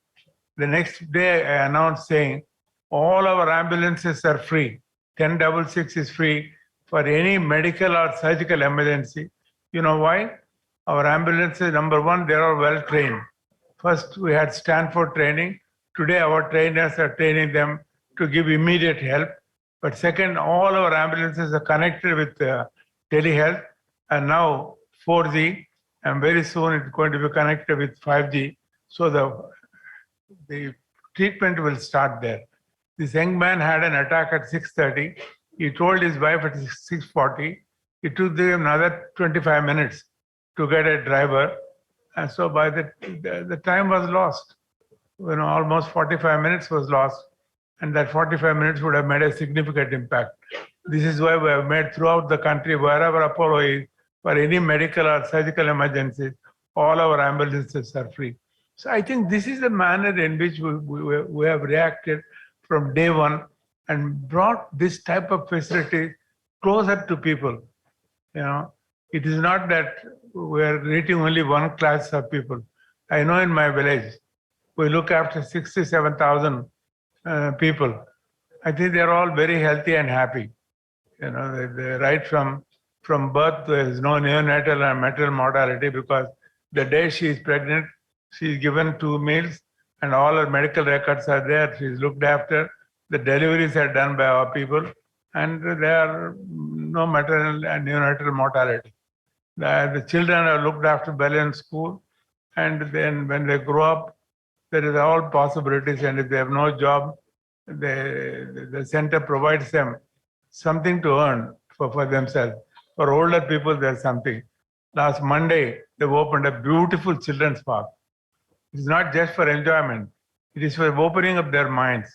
The next day, I announced saying, all our ambulances are free. 1066 is free for any medical or surgical emergency. You know why? Our ambulances, number one, they are well trained. First, we had Stanford training. Today, our trainers are training them to give immediate help. But second, all our ambulances are connected with telehealth, and now 4G, and very soon it's going to be connected with 5G. So the treatment will start there. This young man had an attack at 6:30. He told his wife at 6:40. It took them another 25 minutes to get a driver. And so by the time was lost. Almost 45 minutes was lost. And that 45 minutes would have made a significant impact. This is why we have made throughout the country, wherever Apollo is, for any medical or surgical emergencies, all our ambulances are free. So I think this is the manner in which we have reacted from day one and brought this type of facility closer to people. It is not that we are reaching only one class of people. I know in my village, we look after 67,000 people. I think they're all very healthy and happy. They right from birth, there is no neonatal and maternal mortality, because the day she is pregnant, she is given 2 meals and all her medical records are there. She is looked after. The deliveries are done by our people, and there are no maternal and neonatal mortality. The children are looked after well in school, and then when they grow up, there is all possibilities, and if they have no job, the center provides them something to earn for themselves. For older people, there's something. Last Monday, they opened a beautiful children's park. It's not just for enjoyment. It is for opening up their minds.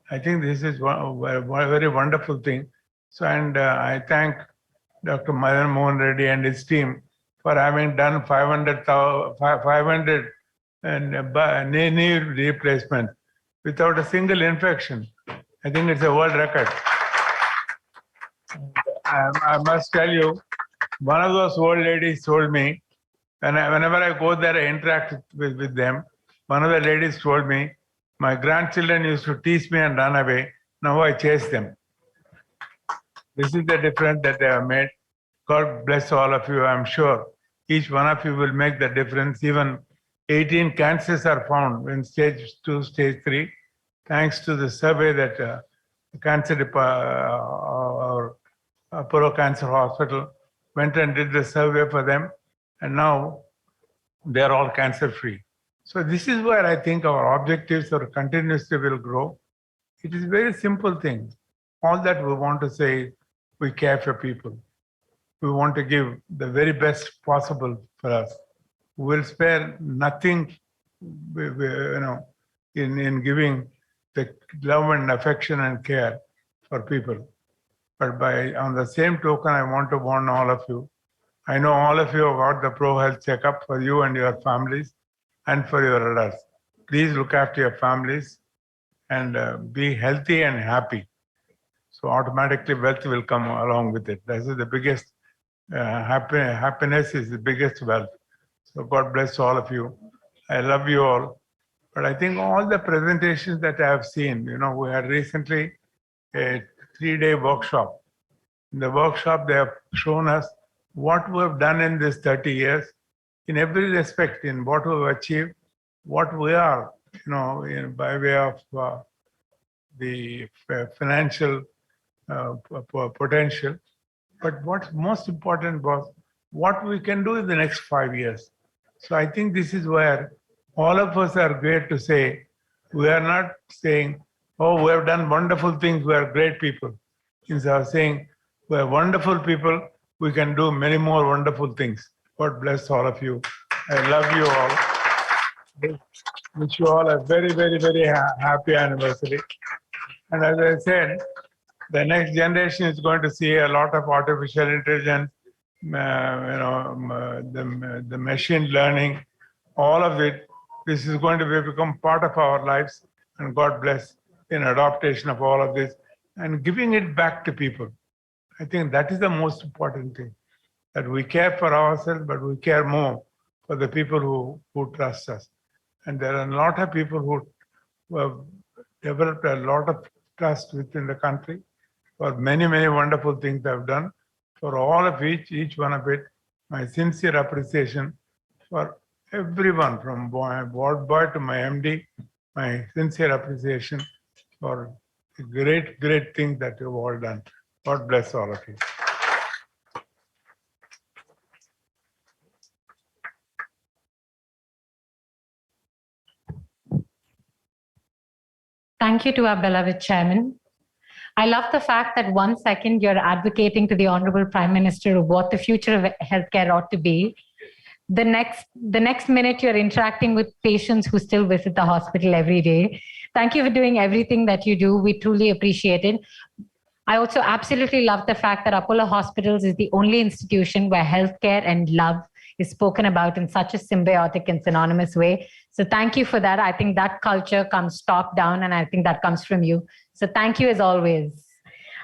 I think this is a very wonderful thing. So, and I thank Dr. Madan Mohan Reddy and his team for having done 500 knee replacement without a single infection. I think it's a world record. I must tell you, one of those old ladies told me, and whenever I go there, I interact with them. One of the ladies told me, my grandchildren used to tease me and run away. Now I chase them. This is the difference that they have made. God bless all of you. I'm sure each one of you will make the difference. Even 18 cancers are found in stage 2, stage 3, thanks to the survey that Cancer or Apollo Cancer Hospital went and did the survey for them, and now they are all cancer-free. So this is where I think our objectives are continuously will grow. It is a very simple thing. All that we want to say, we care for people. We want to give the very best possible for us. We will spare nothing, in giving the love and affection and care for people. But on the same token, I want to warn all of you. I know all of you have got the Pro Health checkup for you and your families and for your adults. Please look after your families and be healthy and happy. So automatically wealth will come along with it. This is the biggest happiness is the biggest wealth. So God bless all of you. I love you all. But I think all the presentations that I have seen, we had recently a 3-day workshop. In the workshop, they have shown us what we have done in this 30 years, in every respect, in what we have achieved, what we are, by way of the financial potential. But what's most important was what we can do in the next 5 years. So I think this is where all of us are great to say, we are not saying, oh, we have done wonderful things, we are great people. Instead of saying, we are wonderful people, we can do many more wonderful things. God bless all of you. I love you all. Wish you all a very, very, very happy anniversary. And as I said, the next generation is going to see a lot of artificial intelligence, the machine learning, all of it. This is going to become part of our lives, and God bless in adaptation of all of this and giving it back to people. I think that is the most important thing, that we care for ourselves, but we care more for the people who trust us. And there are a lot of people who have developed a lot of trust within the country for many, many wonderful things I've done. For all of each one of it, my sincere appreciation for everyone from ward boy to my MD, my sincere appreciation for the great, great thing that you've all done. God bless all of you. Thank you to our beloved chairman. I love the fact that 1 second you're advocating to the Honorable Prime Minister of what the future of healthcare ought to be. The next minute you're interacting with patients who still visit the hospital every day. Thank you for doing everything that you do. We truly appreciate it. I also absolutely love the fact that Apollo Hospitals is the only institution where healthcare and love is spoken about in such a symbiotic and synonymous way. So thank you for that. I think that culture comes top down, and I think that comes from you. So thank you as always.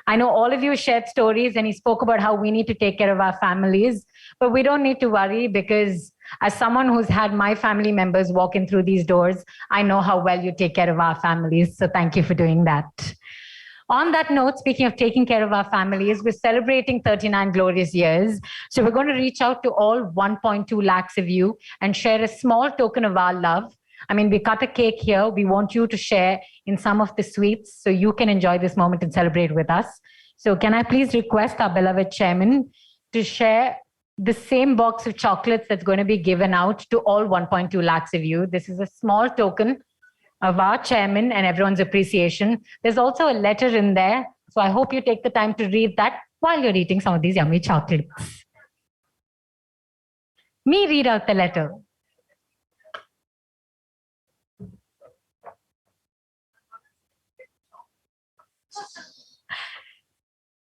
I know all of you shared stories, and he spoke about how we need to take care of our families, but we don't need to worry, because as someone who's had my family members walk in through these doors, I know how well you take care of our families. So thank you for doing that. On that note, speaking of taking care of our families, we're celebrating 39 glorious years. So we're going to reach out to all 1.2 lakhs of you and share a small token of our love. I mean, we cut a cake here. We want you to share in some of the sweets so you can enjoy this moment and celebrate with us. So can I please request our beloved chairman to share the same box of chocolates that's going to be given out to all 1.2 lakhs of you. This is a small token of our chairman and everyone's appreciation. There's also a letter in there. So I hope you take the time to read that while you're eating some of these yummy chocolates. Me read out the letter.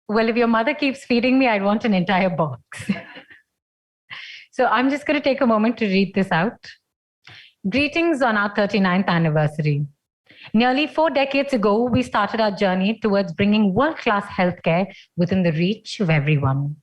Well, if your mother keeps feeding me, I'd want an entire box. So I'm just going to take a moment to read this out. Greetings on our 39th anniversary. Nearly 4 decades ago, we started our journey towards bringing world-class healthcare within the reach of everyone.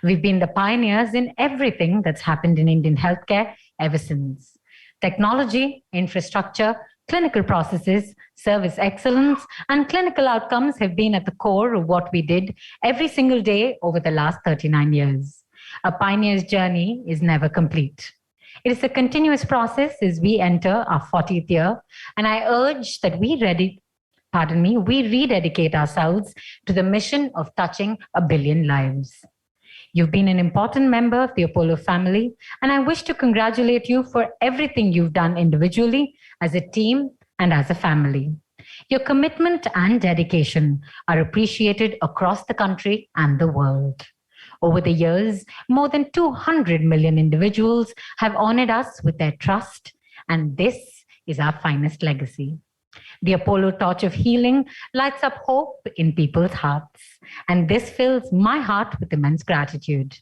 We've been the pioneers in everything that's happened in Indian healthcare ever since. Technology, infrastructure, clinical processes, service excellence, and clinical outcomes have been at the core of what we did every single day over the last 39 years. A pioneer's journey is never complete. It is a continuous process as we enter our 40th year, and I urge that we rededicate ourselves to the mission of touching 1 billion lives. You've been an important member of the Apollo family, and I wish to congratulate you for everything you've done individually, as a team, and as a family. Your commitment and dedication are appreciated across the country and the world. Over the years, more than 200 million individuals have honored us with their trust, and this is our finest legacy. The Apollo torch of healing lights up hope in people's hearts, and this fills my heart with immense gratitude.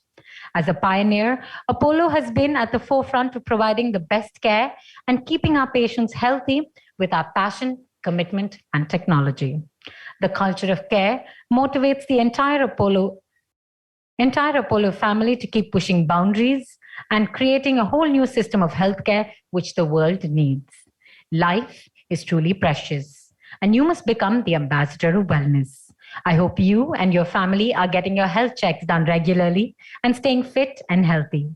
As a pioneer, Apollo has been at the forefront of providing the best care and keeping our patients healthy with our passion, commitment, and technology. The culture of care motivates the entire Apollo family to keep pushing boundaries and creating a whole new system of healthcare which the world needs. Life is truly precious, and you must become the ambassador of wellness. I hope you and your family are getting your health checks done regularly and staying fit and healthy.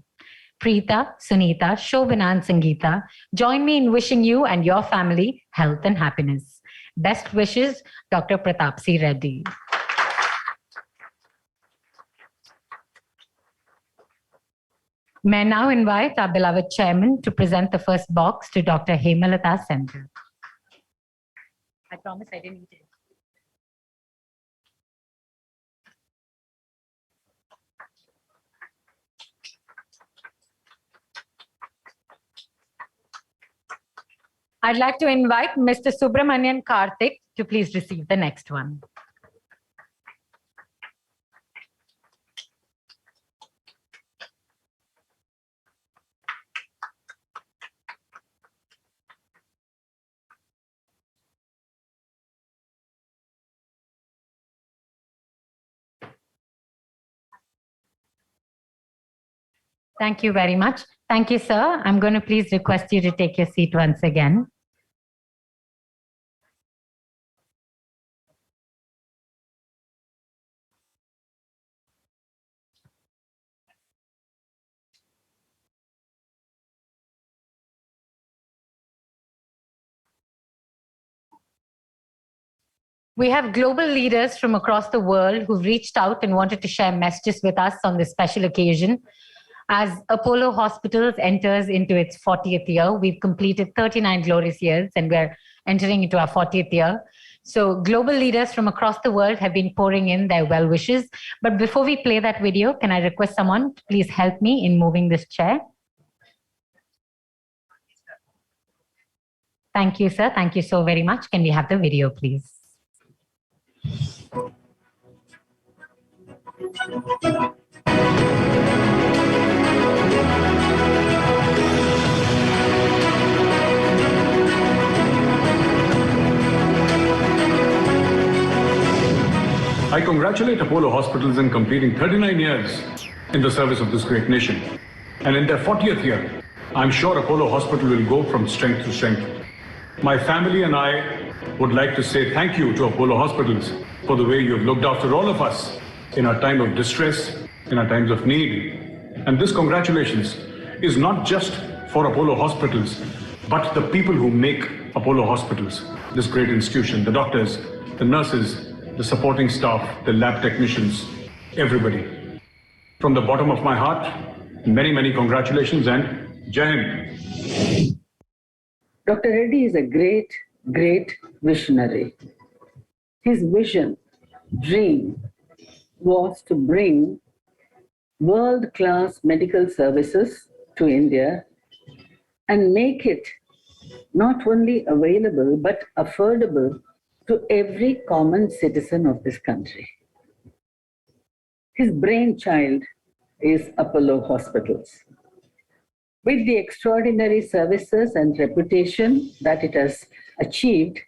Preeta, Sunita, Shobhana, and Sangeeta, join me in wishing you and your family health and happiness. Best wishes, Dr. Pratapsee Reddy. May I now invite our beloved chairman to present the first box to Dr. Hemalata Center. I promise I didn't eat it. I'd like to invite Mr. Subramanian Karthik to please receive the next one. Thank you very much. Thank you, sir. I'm going to please request you to take your seat once again. We have global leaders from across the world who reached out and wanted to share messages with us on this special occasion. As Apollo Hospitals enters into its 40th year, we've completed 39 glorious years and we're entering into our 40th year. So global leaders from across the world have been pouring in their well wishes. But before we play that video, can I request someone to please help me in moving this chair? Thank you, sir. Thank you so very much. Can we have the video, please? I congratulate Apollo Hospitals in completing 39 years in the service of this great nation. And in their 40th year, I'm sure Apollo Hospital will go from strength to strength. My family and I would like to say thank you to Apollo Hospitals for the way you've looked after all of us in our time of distress, in our times of need. And this congratulations is not just for Apollo Hospitals, but the people who make Apollo Hospitals this great institution, the doctors, the nurses, the supporting staff, the lab technicians, everybody. From the bottom of my heart, many, many congratulations and Jai Hind. Dr. Reddy is a great, great visionary. His vision, dream, was to bring world-class medical services to India and make it not only available but affordable to every common citizen of this country. His brainchild is Apollo Hospitals. With the extraordinary services and reputation that it has achieved,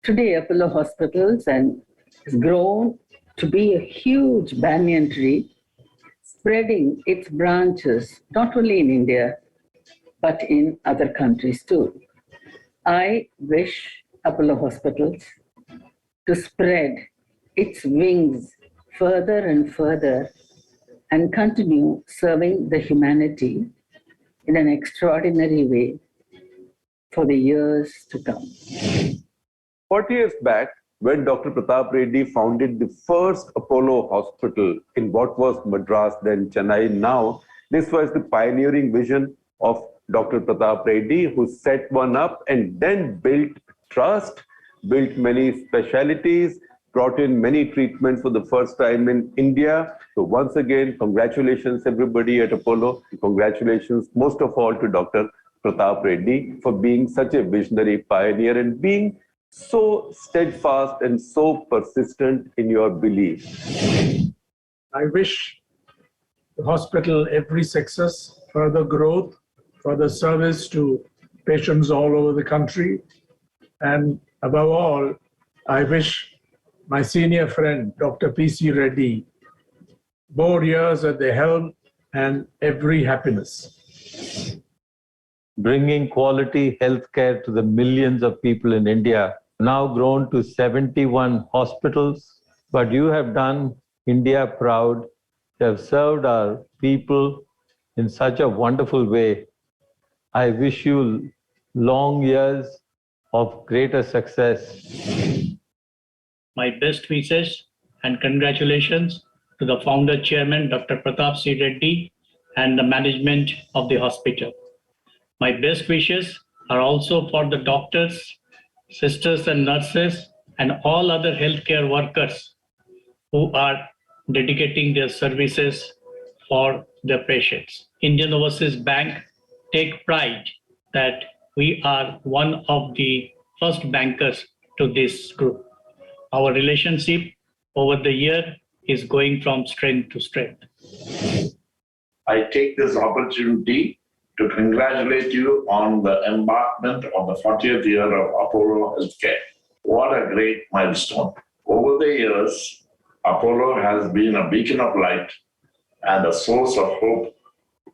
today Apollo Hospitals has grown to be a huge banyan tree, spreading its branches not only in India, but in other countries too. I wish Apollo Hospitals to spread its wings further and further and continue serving the humanity in an extraordinary way for the years to come. 40 years back, when Dr. Pratap Reddy founded the first Apollo hospital in what was Madras, then Chennai now, this was the pioneering vision of Dr. Pratap Reddy, who set one up and then built trust, built many specialities, brought in many treatments for the first time in India. So once again, congratulations everybody at Apollo. Congratulations most of all to Dr. Pratap Reddy for being such a visionary pioneer and being so steadfast and so persistent in your belief. I wish the hospital every success, further growth, further service to patients all over the country. And above all, I wish my senior friend, Dr. P.C. Reddy, more years at the helm and every happiness. Bringing quality healthcare to the millions of people in India, now grown to 71 hospitals. But you have done India proud. You have served our people in such a wonderful way. I wish you long years of greater success. My best wishes and congratulations to the founder chairman, Dr. Pratap C. Reddy, and the management of the hospital. My best wishes are also for the doctors, sisters and nurses, and all other healthcare workers who are dedicating their services for their patients. Indian Overseas Bank take pride that we are one of the first bankers to this group. Our relationship over the year is going from strength to strength. I take this opportunity to congratulate you on the embarkment of the 40th year of Apollo Healthcare. What a great milestone. Over the years, Apollo has been a beacon of light and a source of hope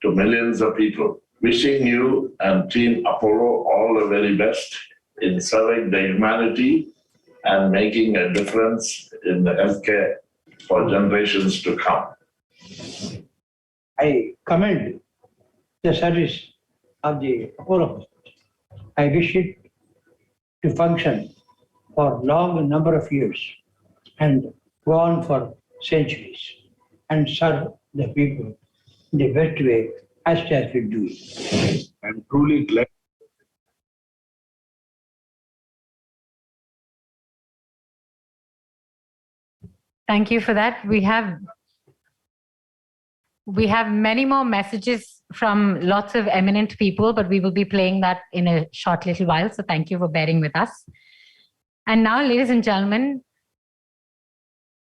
to millions of people. Wishing you and Team Apollo all the very best in serving the humanity and making a difference in the healthcare for generations to come. I commend the service of the Apollo Hospital. I wish it to function for long number of years and go on for centuries and serve the people in the best way as we do it. I'm truly glad. Thank you for that. We have many more messages from lots of eminent people, but we will be playing that in a short little while. So thank you for bearing with us. And now, ladies and gentlemen,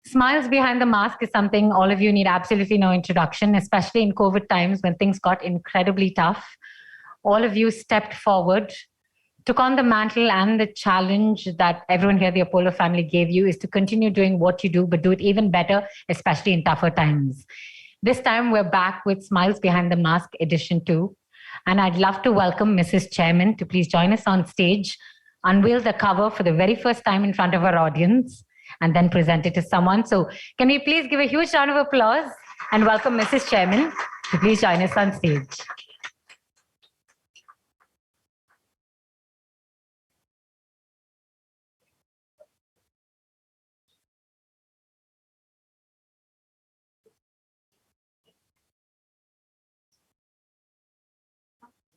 smiles behind the mask is something all of you need absolutely no introduction, especially in COVID times when things got incredibly tough. All of you stepped forward, took on the mantle and the challenge that everyone here, the Apollo family, gave you is to continue doing what you do, but do it even better, especially in tougher times. This time we're back with Smiles Behind the Mask Edition 2. And I'd love to welcome Mrs. Chairman to please join us on stage, unveil the cover for the very first time in front of our audience, and then present it to someone. So can we please give a huge round of applause and welcome Mrs. Chairman to please join us on stage.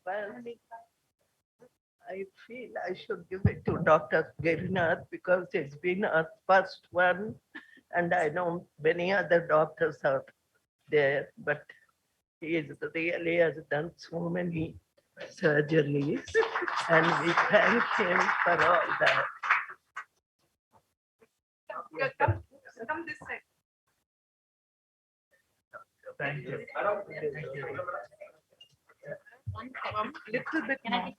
Well, I feel I should give it to Dr. Girinath because it's been our first one, and I know many other doctors are there, but he really has done so many surgeries, and we thank him for all that. Come this side. Thank you. Little bit more.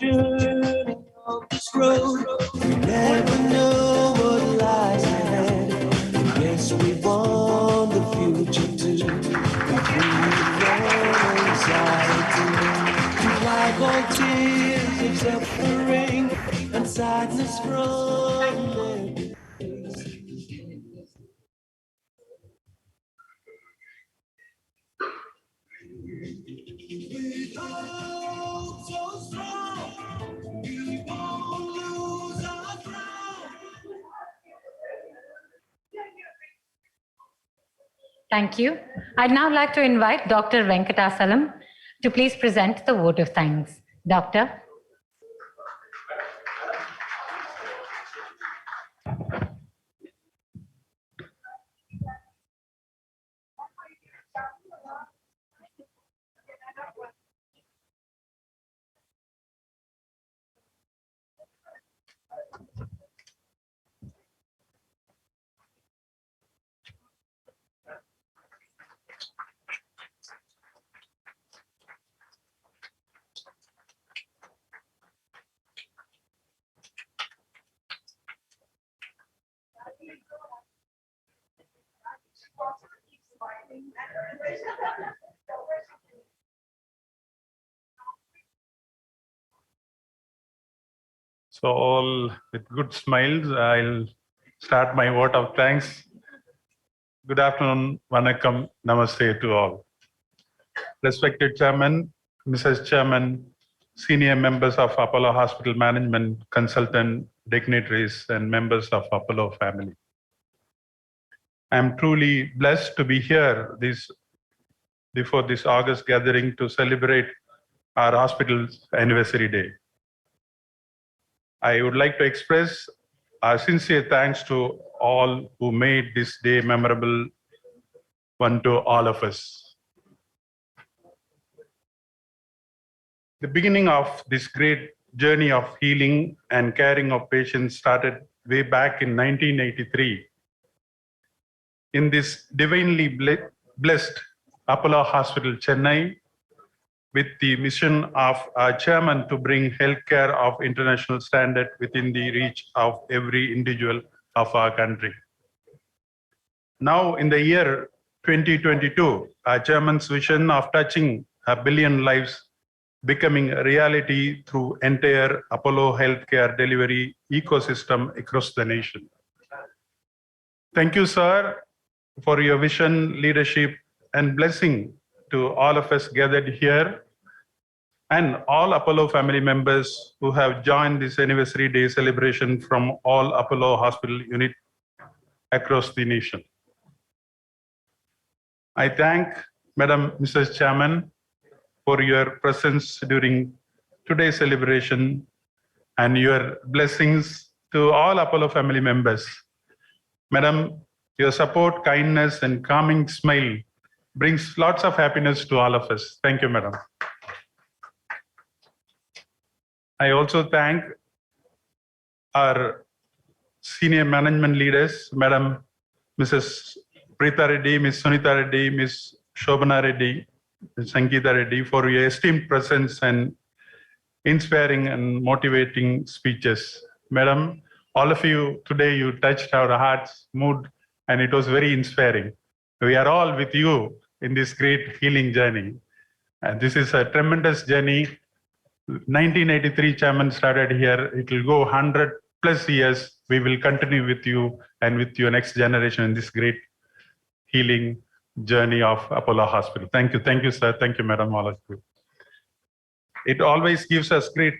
Journey on this road, we never know what lies ahead. Yes, we want the future to be free from anxiety, to wipe all tears of suffering and sadness from their faces. We hold so strong, we won't lose our ground. Thank you. I'd now like to invite Dr. Venkatasalam to please present the vote of thanks. Doctor. So all with good smiles, I'll start my vote of thanks. Good afternoon, Vanakkam, Namaste to all. Respected Chairman, Mrs. Chairman, senior members of Apollo Hospital Management, consultant, dignitaries, and members of Apollo family. I'm truly blessed to be here before this August gathering to celebrate our hospital's anniversary day. I would like to express our sincere thanks to all who made this day memorable one to all of us. The beginning of this great journey of healing and caring of patients started way back in 1983 in this divinely blessed Apollo Hospital, Chennai, with the mission of our chairman to bring healthcare of international standard within the reach of every individual of our country. Now, in the year 2022, our chairman's vision of touching 1 billion lives becoming a reality through entire Apollo healthcare delivery ecosystem across the nation. Thank you, sir, for your vision, leadership, and blessing to all of us gathered here, and all Apollo family members who have joined this anniversary day celebration from all Apollo hospital units across the nation. I thank Madam Mrs. Chairman for your presence during today's celebration and your blessings to all Apollo family members. Madam, your support, kindness, and calming smile brings lots of happiness to all of us. Thank you, Madam. I also thank our senior management leaders, Madam Mrs. Preeta Reddy, Ms. Sunita Reddy, Ms. Shobana Reddy, Ms. Sangeeta Reddy, for your esteemed presence and inspiring and motivating speeches. Madam, all of you, today you touched our hearts, mood, and it was very inspiring. We are all with you in this great healing journey. And this is a tremendous journey. 1983 chairman started here. It will go 100 plus years. We will continue with you and with your next generation in this great healing journey of Apollo Hospital. Thank you, sir. Thank you, madam, all of you. It always gives us great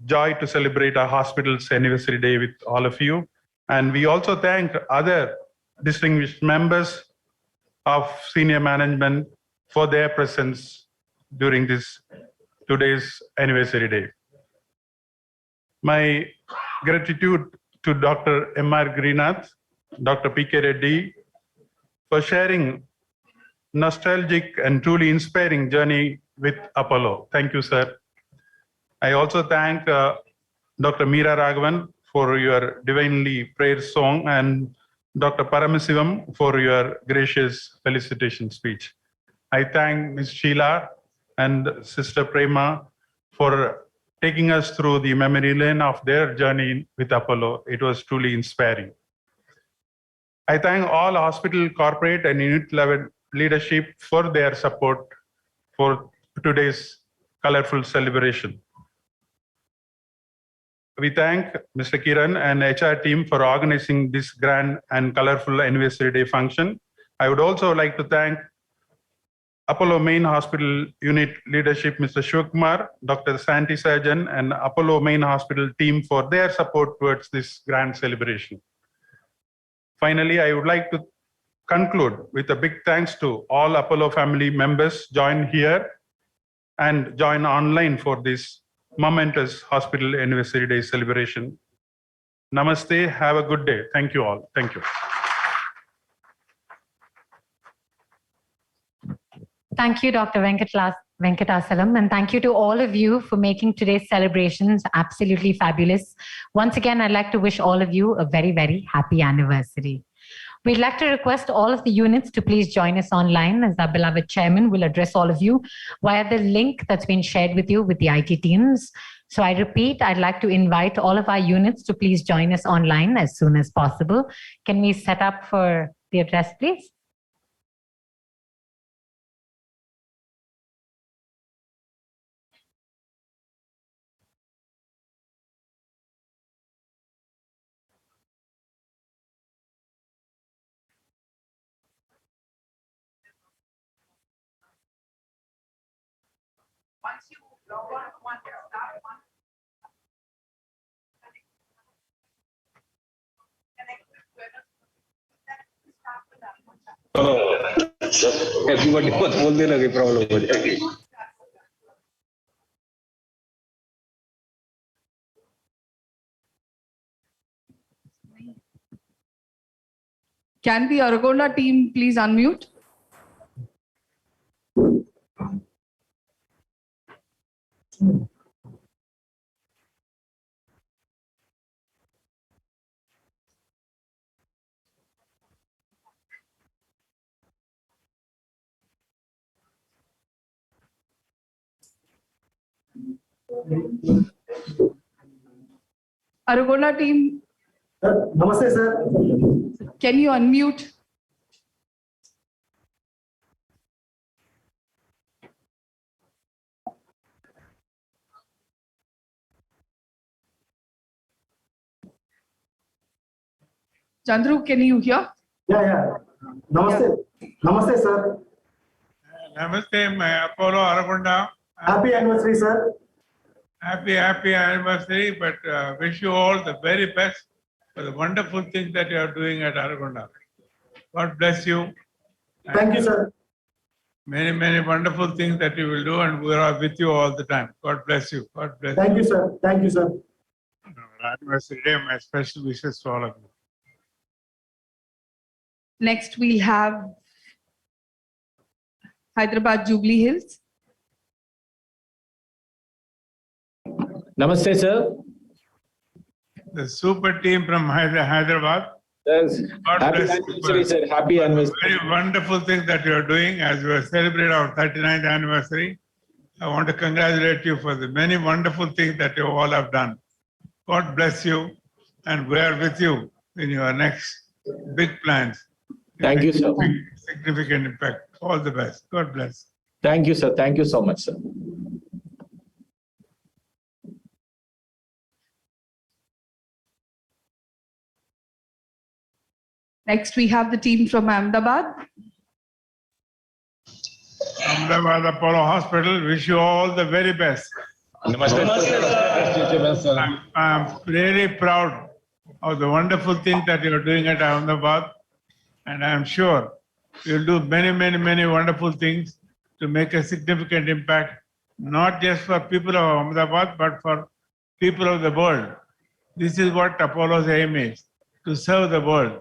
joy to celebrate our hospital's anniversary day with all of you. And we also thank other distinguished members of senior management for their presence during this today's anniversary day. My gratitude to Dr. M.R. Greenath, Dr. P.K. Reddy for sharing nostalgic and truly inspiring journey with Apollo. Thank you, sir. I also thank Dr. Meera Raghavan for your divinely prayer song and Dr. Paramasivam for your gracious felicitation speech. I thank Ms. Sheila and Sister Prema for taking us through the memory lane of their journey with Apollo. It was truly inspiring. I thank all hospital, corporate, and unit level leadership for their support for today's colorful celebration. We thank Mr. Kiran and HR team for organizing this grand and colorful anniversary day function. I would also like to thank Apollo Main Hospital Unit Leadership, Mr. Shivkumar, Dr. Santi Sajan, and Apollo Main Hospital team for their support towards this grand celebration. Finally, I would like to conclude with a big thanks to all Apollo family members join here and join online for this momentous hospital anniversary day celebration. Namaste. Have a good day. Thank you all. Thank you. Thank you, Dr. Venkatasalam, and thank you to all of you for making today's celebrations absolutely fabulous. Once again, I'd like to wish all of you a very, very happy anniversary. We'd like to request all of the units to please join us online, as our beloved chairman will address all of you via the link that's been shared with you with the IT teams. So I repeat, I'd like to invite all of our units to please join us online as soon as possible. Can we set up for the address, please? everybody was बोलने लगे problem हो जाएगी. Can the Aragonda team please unmute? Aragonda team. Namaste, sir. Can you unmute? Chandru, can you hear? Yeah. Namaste. Namaste, sir. Namaste, my Apollo Aragonda. Happy anniversary, sir. Happy anniversary, but wish you all the very best for the wonderful things that you are doing at Aragonda. God bless you. Thank you, sir. Many, many wonderful things that you will do, and we are with you all the time. God bless you. God bless Thank you. you, sir. Thank you, sir. Anniversary day, my special wishes to all of you. Next, we'll have Hyderabad Jubilee Hills. Namaste, sir. The super team from Hyderabad. Yes. God Happy bless anniversary, you. sir. Happy anniversary. Very wonderful things that you are doing as we celebrate our 39th anniversary. I want to congratulate you for the many wonderful things that you all have done. God bless you, and we are with you in your next big plans. Thank you, sir. Significant impact. All the best. God bless. Thank you, sir. Thank you so much, sir. Next, we have the team from Ahmedabad. Ahmedabad Apollo Hospital, wish you all the very best. Namaste. I'm really proud of the wonderful things that you're doing at Ahmedabad, and I'm sure you'll do many, many, many wonderful things to make a significant impact not just for people of Ahmedabad, but for people of the world. This is what Apollo's aim is, to serve the world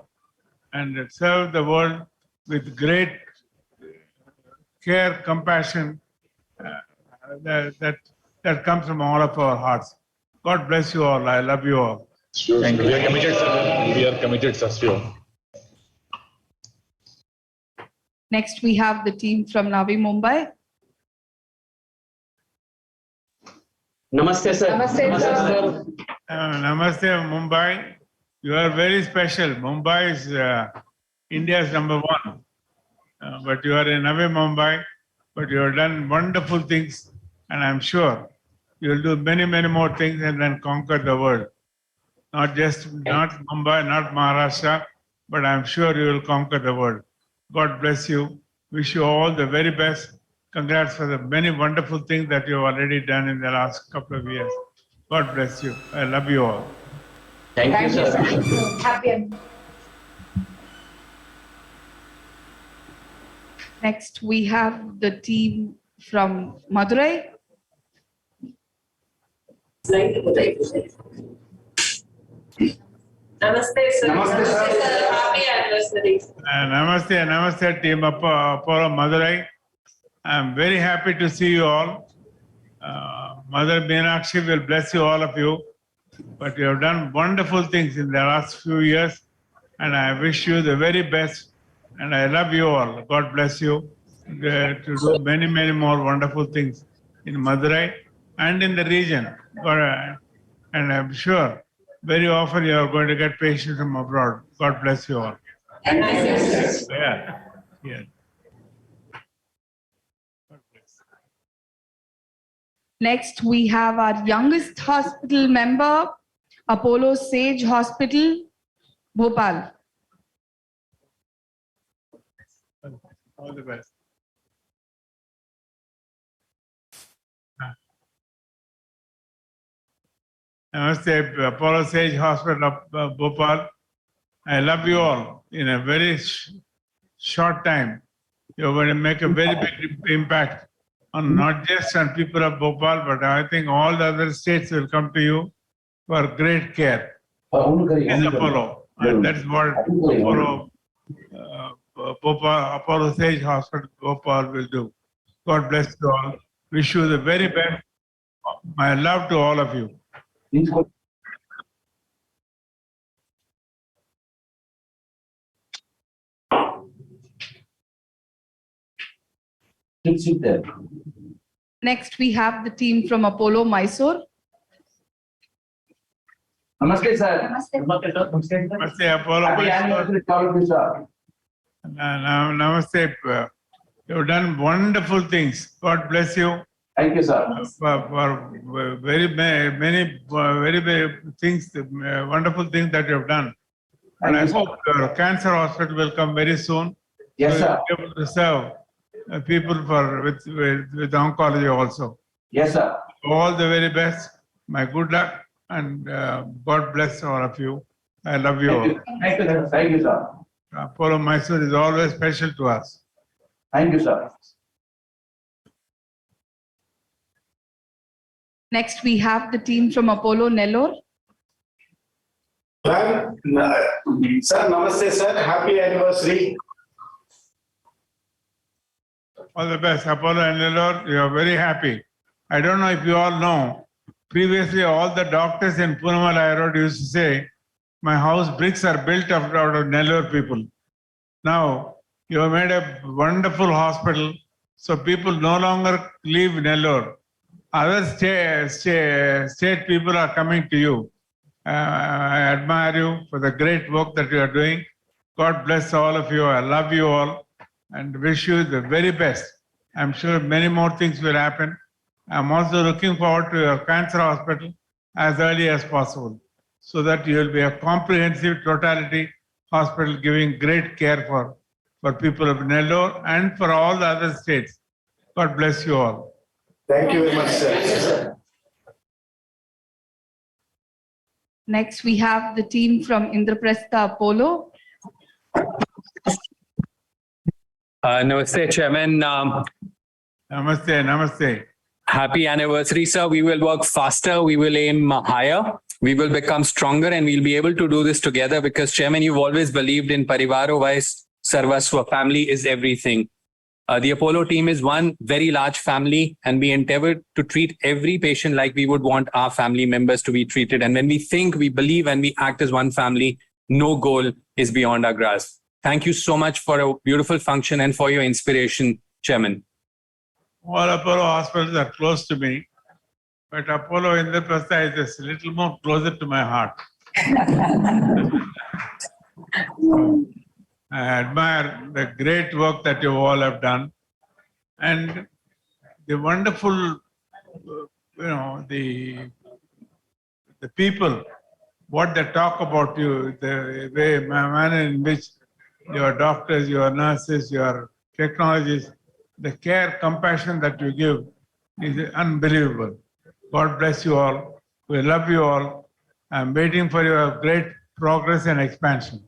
and serve the world with great care, compassion that comes from all of our hearts. God bless you all. I love you all. Thank you. We are committed, sir. We are committed, sir. Sure. Next, we have the team from Navi Mumbai. Namaste, sir. Namaste, sir. Namaste, Mumbai. You are very special. Mumbai is India's number one. But you are in Navi Mumbai. But you have done wonderful things. And I'm sure you will do many, many more things and then conquer the world. Not Mumbai, not Maharashtra, but I'm sure you will conquer the world. God bless you. Wish you all the very best. Congrats for the many wonderful things that you have already done in the last couple of years. God bless you. I love you all. Thank you, sir. Happy. Next, we have the team from Madurai. Namaste, sir. Namaste, sir. Happy anniversary. Namaste, team Apollo Madurai. I'm very happy to see you all. Mother Meenakshi will bless you, all of you. But you have done wonderful things in the last few years, and I wish you the very best. And I love you all. God bless you to do many, many more wonderful things in Madurai and in the region. And I'm sure very often you are going to get patients from abroad. God bless you all. Thank you, sir. Yeah. Next, we have our youngest hospital member, Apollo Sage Hospital, Bhopal. All the best. Namaste, Apollo Sage Hospital of Bhopal. I love you all. In a very short time, you're going to make a very big impact on not just on people of Bhopal, but I think all the other states will come to you for great care. Is Apollo. And that's what Apollo Sage Hospital Bhopal will do. God bless you all. Wish you the very best. My love to all of you. Next, we have the team from Apollo Mysore. Namaste, sir. Namaste, Apollo Happy anniversary to all of you, sir. Namaste. You've done wonderful things. God bless you. Thank you, sir. For very many things, wonderful things that you have done. And I hope your cancer hospital will come very soon. Yes, so sir. you'll be able to serve people with oncology also. Yes, sir. All the very best. My good luck, and God bless all of you. I love you all. Thank you, sir. Thank you, sir. Apollo Mysore is always special to us. Thank you, sir. Next, we have the team from Apollo Nellore. Sir, namaste, sir. Happy anniversary. All the best, Apollo and Nellore. You are very happy. I don't know if you all know, previously all the doctors in Punamalai Road used to say, my house bricks are built out of Nellore people. Now, you have made a wonderful hospital, so people no longer leave Nellore. Other state people are coming to you. I admire you for the great work that you are doing. God bless all of you. I love you all and wish you the very best. I'm sure many more things will happen. I'm also looking forward to your cancer hospital as early as possible, so that you will be a comprehensive totality hospital giving great care for people of Nellore and for all the other states. God bless you all. Thank you very much, sir. Next, we have the team from Indraprastha Apollo. Namaste, Chairman. Namaste. Happy anniversary, sir. We will work faster. We will aim higher. We will become stronger, and we'll be able to do this together because, Chairman, you've always believed in Parivaro Vais Sarvaswa. Family is everything. The Apollo team is one very large family, and we endeavor to treat every patient like we would want our family members to be treated. And when we think, we believe, and we act as one family, no goal is beyond our grasp. Thank you so much for a beautiful function and for your inspiration, Chairman. All Apollo hospitals are close to me, but Apollo Indraprastha is just a little more closer to my heart. So, I admire the great work that you all have done and the wonderful, the people, what they talk about you, the way, manner in which your doctors, your nurses, your technologists, the care, compassion that you give is unbelievable. God bless you all. We love you all. I'm waiting for your great progress and expansion.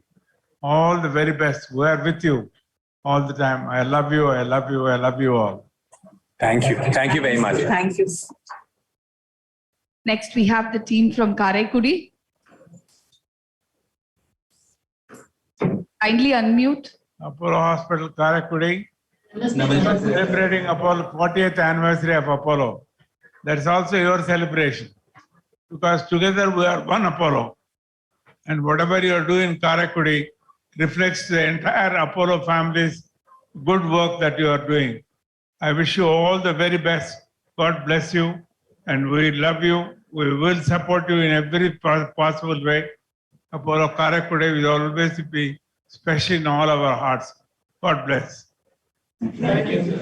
All the very best. We are with you all the time. I love you. I love you. I love you all. Thank you. Thank you very much. Thank you. Next, we have the team from Karaikudi. Kindly unmute. Apollo Hospital, Karaikudi. Celebrating Apollo 40th anniversary of Apollo. That's also your celebration. Because together we are one Apollo. And whatever you are doing in Karaikudi reflects the entire Apollo family's good work that you are doing. I wish you all the very best. God bless you. And we love you. We will support you in every possible way. Apollo Karaikudi will always be special in all our hearts. God bless. Thank you.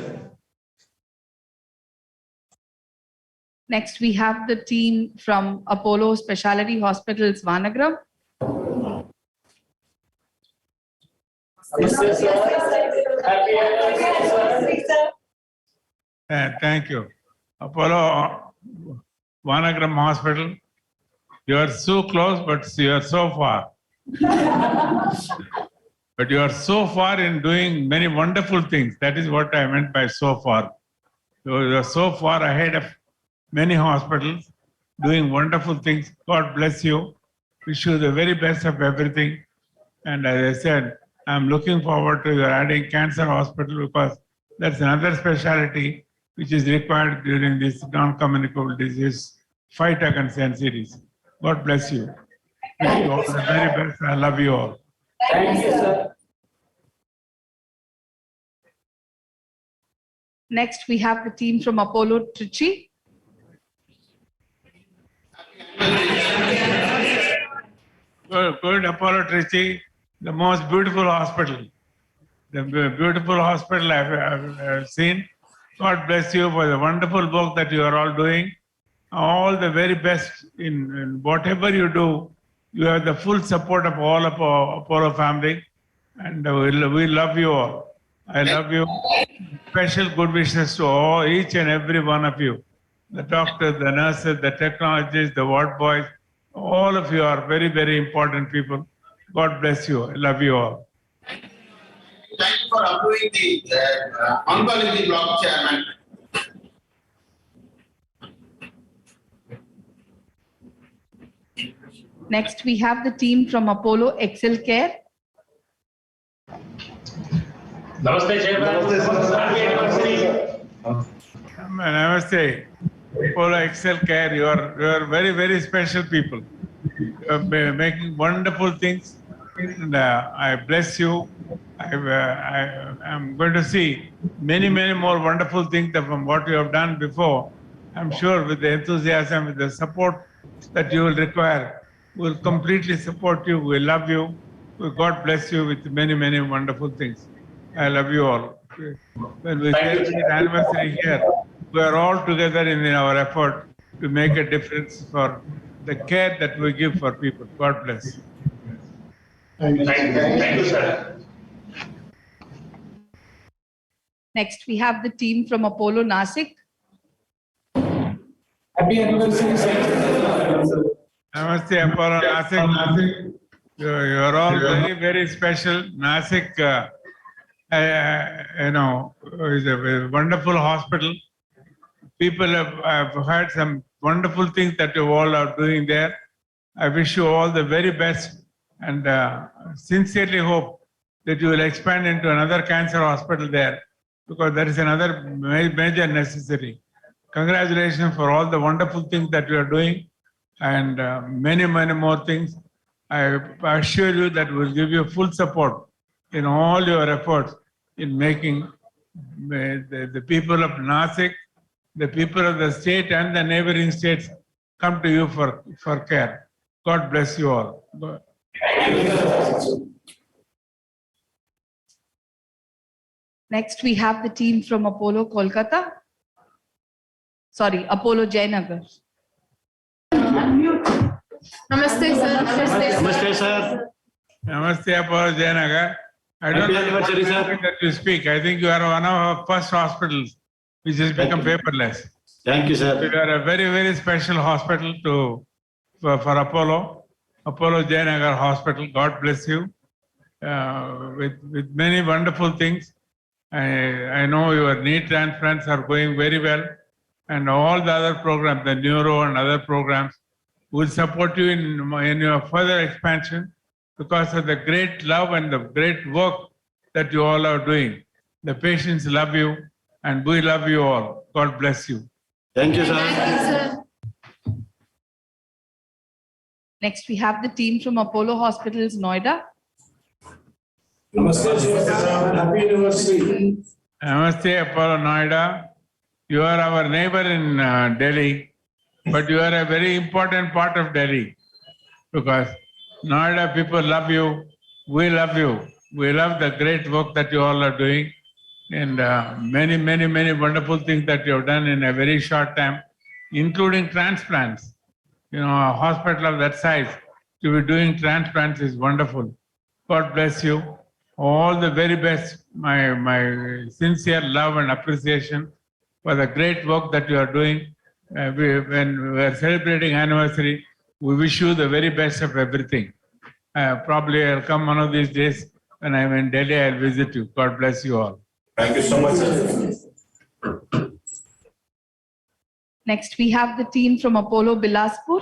Next, we have the team from Apollo Specialty Hospitals, Vanagram. Thank you. Apollo Vanagram Hospital, you are so close, but you are so far. But you are so far in doing many wonderful things. That is what I meant by so far. You are so far ahead of many hospitals, doing wonderful things. God bless you. Wish you the very best of everything. And as I said, I'm looking forward to your adding cancer hospital because that's another specialty which is required during this non-communicable disease fight against NCDs. God bless you. Wish you all the very best. I love you all. Thank you, sir. Next, we have the team from Apollo Trichy. Good Apollo Trichy, the most beautiful hospital. The beautiful hospital I've seen. God bless you for the wonderful work that you are all doing. All the very best in whatever you do. You have the full support of all of our Apollo family. And we love you all. I love you. Special good wishes to all, each and every one of you. The doctors, the nurses, the technologists, the ward boys. All of you are very, very important people. God bless you. I love you all. Thank you for approving the oncology block chairman. Next, we have the team from Apollo Excel Care. Namaste, Chairman. Namaste. Apollo Excel Care, you are very, very special people. You are making wonderful things. And I bless you. I'm going to see many, many more wonderful things from what you have done before. I'm sure with the enthusiasm, with the support that you will require, we'll completely support you. We love you. God bless you with many, many wonderful things. I love you all. When we celebrate anniversary here, we are all together in our effort to make a difference for the care that we give for people. God bless. Thank you, sir. Next, we have the team from Apollo Nasik. Happy anniversary, sir. Namaste, Apollo Nasik. You are all very, very special. Nasik, is a wonderful hospital. People have heard some wonderful things that you all are doing there. I wish you all the very best and sincerely hope that you will expand into another cancer hospital there because there is another major necessary. Congratulations for all the wonderful things that you are doing and many, many more things. I assure you that we will give you full support in all your efforts in making the people of Nasik, the people of the state and the neighboring states come to you for care. God bless you all. Next, we have the team from Apollo Kolkata. Sorry, Apollo Jayanagar. Namaste, sir. Namaste, sir. Namaste, Apollo Jayanagar. I don't know that you speak. I think you are one of our first hospitals which has become paperless. Thank you, sir. You are a very, very special hospital for Apollo Jayanagar Hospital. God bless you with many wonderful things. I know your knee transplants are going very well, and all the other programs, the neuro and other programs, will support you in your further expansion because of the great love and the great work that you all are doing. The patients love you, and we love you all. God bless you. Thank you, sir. Next, we have the team from Apollo Hospitals, Noida. Namaste, sir. Happy anniversary. Namaste, Apollo Noida. You are our neighbor in Delhi, but you are a very important part of Delhi because Noida people love you. We love you. We love the great work that you all are doing and many, many, many wonderful things that you have done in a very short time, including transplants. You know, a hospital of that size to be doing transplants is wonderful. God bless you. All the very best. My sincere love and appreciation for the great work that you are doing. When we are celebrating anniversary, we wish you the very best of everything. Probably I'll come one of these days when I'm in Delhi. I'll visit you. God bless you all. Thank you so much, sir. Next, we have the team from Apollo Bilaspur.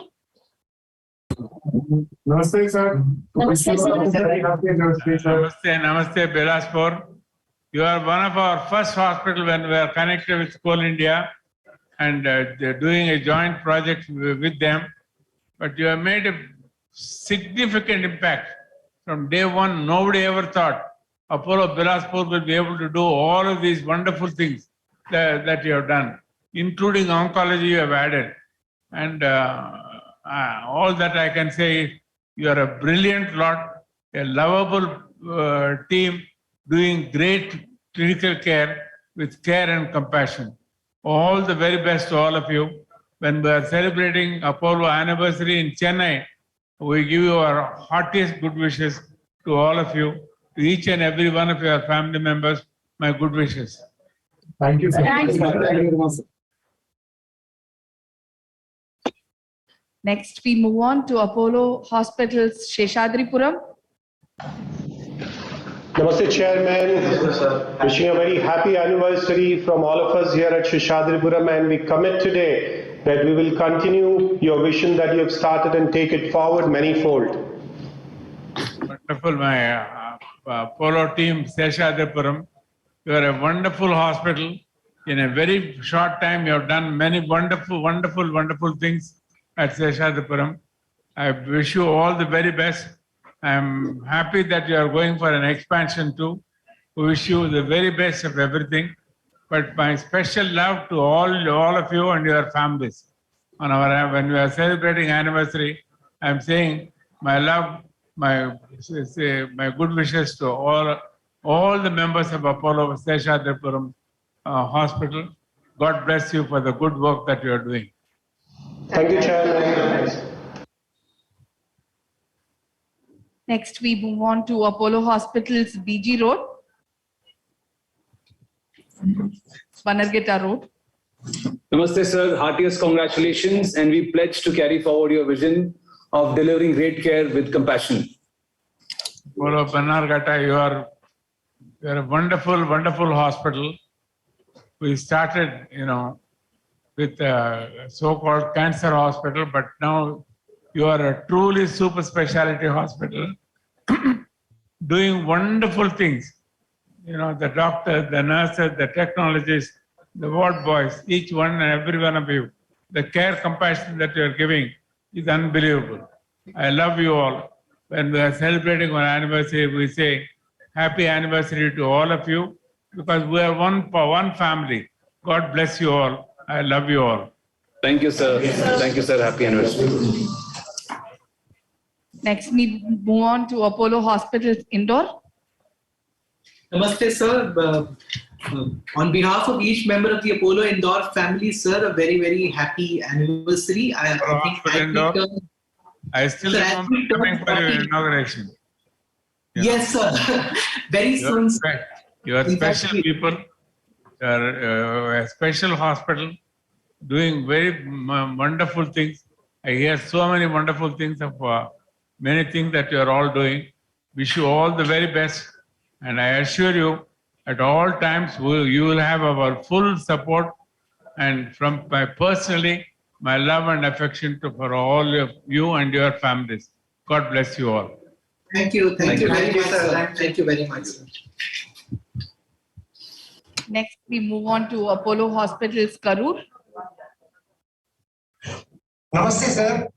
Namaste, sir. Namaste, sir. Very happy anniversary, sir. Namaste, Bilaspur. You are one of our first hospital when we are connected with Coal India and they're doing a joint project with them. But you have made a significant impact. From day one, nobody ever thought Apollo Bilaspur will be able to do all of these wonderful things that you have done, including oncology you have added. And all that I can say is you are a brilliant lot, a lovable team doing great clinical care with care and compassion. All the very best to all of you. When we are celebrating Apollo anniversary in Chennai, we give you our heartiest good wishes to all of you, to each and every one of your family members, my good wishes. Thank you, sir. Thank you. Thank you very much. Next, we move on to Apollo Hospitals, Sheshadripuram. Namaste, Chairman. Wishing a very happy anniversary from all of us here at Sheshadripuram, and we commit today that we will continue your vision that you have started and take it forward manifold. Wonderful, my Apollo team, Sheshadripuram. You are a wonderful hospital. In a very short time, you have done many wonderful things at Sheshadripuram. I wish you all the very best. I am happy that you are going for an expansion too. We wish you the very best of everything. But my special love to all of you and your families. When we are celebrating anniversary, I am saying my love, my good wishes to all the members of Apollo Sheshadripuram Hospital. God bless you for the good work that you are doing. Thank you, Chairman. Next, we move on to Apollo Hospitals, BG Road, Bannerghatta Road. Namaste, sir. Heartiest congratulations, and we pledge to carry forward your vision of delivering great care with compassion. Apollo Bannerghatta, you are a wonderful hospital. We started, with so-called cancer hospital, but now you are a truly super specialty hospital doing wonderful things. You know, the doctors, the nurses, the technologists, the ward boys, each one and every one of you, the care, compassion that you are giving is unbelievable. I love you all. When we are celebrating our anniversary, we say happy anniversary to all of you because we are one family. God bless you all. I love you all. Thank you, sir. Thank you, sir. Happy anniversary. Next, we move on to Apollo Hospitals, Indore. Namaste, sir. On behalf of each member of the Apollo Indore family, sir, a very, very happy anniversary. I still remember coming for your inauguration. Yes, sir. Very soon. You are special people. You are a special hospital doing very wonderful things. I hear so many wonderful things of many things that you are all doing. Wish you all the very best. And I assure you, at all times, you will have our full support. And from my personally, my love and affection for all of you and your families. God bless you all. Thank you. Thank you very much, sir. Thank you very much, sir. Next, we move on to Apollo Hospitals, Karur. Namaste, sir.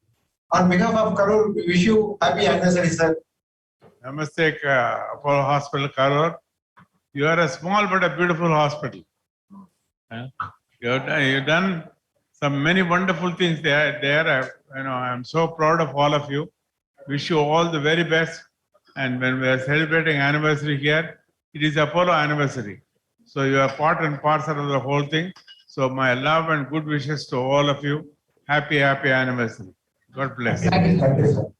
On behalf of Karur, we wish you happy anniversary, sir. Namaste, Apollo Hospital, Karur. You are a small but a beautiful hospital. You've done some many wonderful things there. I'm so proud of all of you. Wish you all the very best. And when we are celebrating anniversary here, it is Apollo anniversary. So you are part and parcel of the whole thing. So my love and good wishes to all of you. Happy anniversary. God bless. Thank you, sir.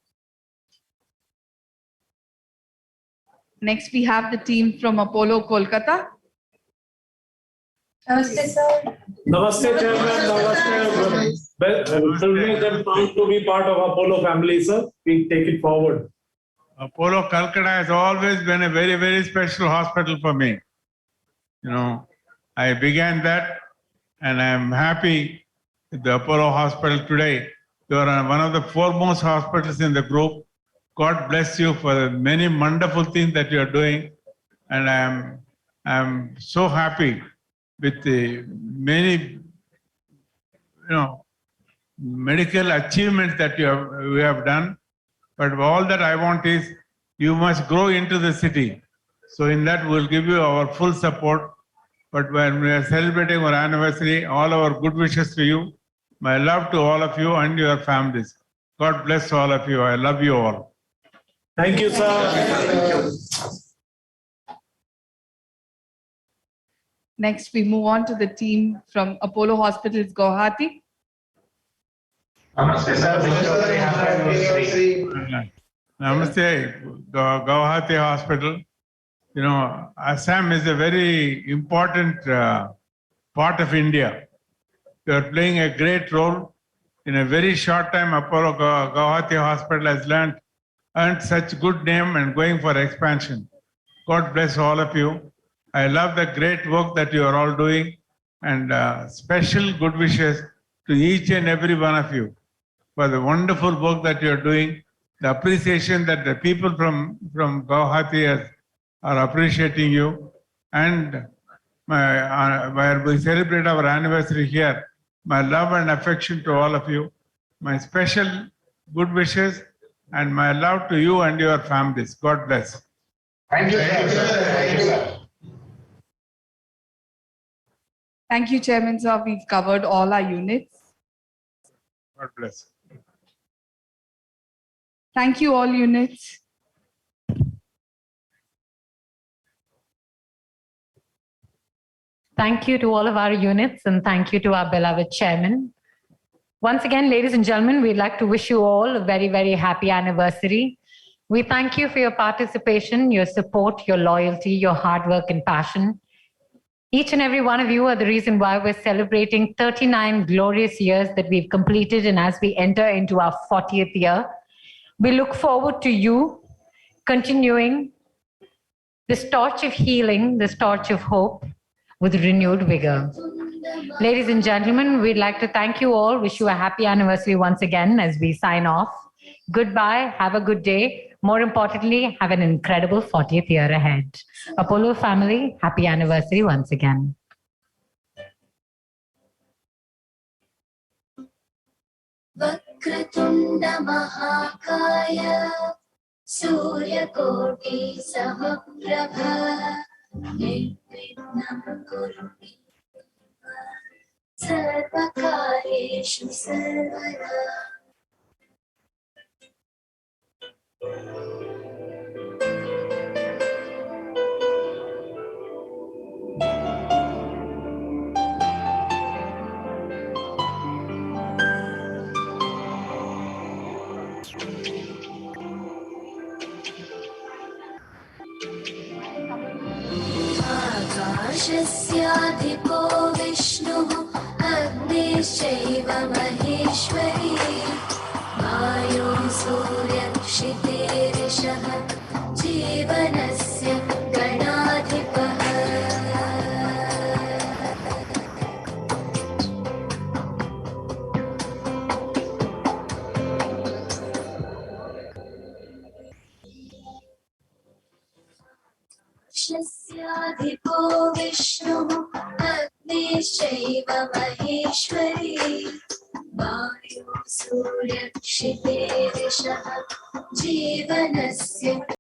Next, we have the team from Apollo, Kolkata. Namaste, sir. Namaste, Chairman. Namaste. Privilege and proud to be part of Apollo family, sir. We take it forward. Apollo Calcutta has always been a very, very special hospital for me. You know, I began that and I am happy with the Apollo Hospital today. You are one of the foremost hospitals in the group. God bless you for the many wonderful things that you are doing. And I am so happy with the many, medical achievements that we have done. But all that I want is you must grow into the city. So in that we'll give you our full support. But when we are celebrating our anniversary, all our good wishes to you. My love to all of you and your families. God bless all of you. I love you all. Thank you, sir. Thank you. Next, we move on to the team from Apollo Hospitals, Guwahati. Namaste, sir. Wish you a very happy anniversary. Namaste, Guwahati Hospital. You know, Assam is a very important part of India. You are playing a great role. In a very short time, Apollo Guwahati Hospital has earned such good name and going for expansion. God bless all of you. I love the great work that you are all doing and special good wishes to each and every one of you for the wonderful work that you are doing, the appreciation that the people from Guwahati are appreciating you, and where we celebrate our anniversary here. My love and affection to all of you, my special good wishes, and my love to you and your families. God bless. Thank you, sir. Thank you, sir. Thank you, Chairman, sir. We've covered all our units. God bless. Thank you, all units. Thank you to all of our units and thank you to our beloved chairman. Once again, ladies and gentlemen, we'd like to wish you all a very, very happy anniversary. We thank you for your participation, your support, your loyalty, your hard work and passion. Each and every one of you are the reason why we're celebrating 39 glorious years that we've completed, and as we enter into our 40th year, we look forward to you continuing this torch of healing, this torch of hope with renewed vigor. Ladies and gentlemen, we'd like to thank you all, wish you a happy anniversary once again as we sign off. Goodbye, have a good day. More importantly, have an incredible 40th year ahead. Apollo family, happy anniversary once again. वक्रतुण्ड महाकाय सूर्यकोटि समप्रभ निर्विघ्नं कुरु मे देव सर्वकार्येषु सर्वदा. आकाशस्याधिपो विष्णुः अग्निश्चैव महेश्वरी वायुः सूर्यक्षितेरिषः जीवनस्य गणाधिपः. आकाशस्याधिपो विष्णुः अग्निश्चैव महेश्वरी वायुः सूर्यक्षितेरिषः जीवनस्य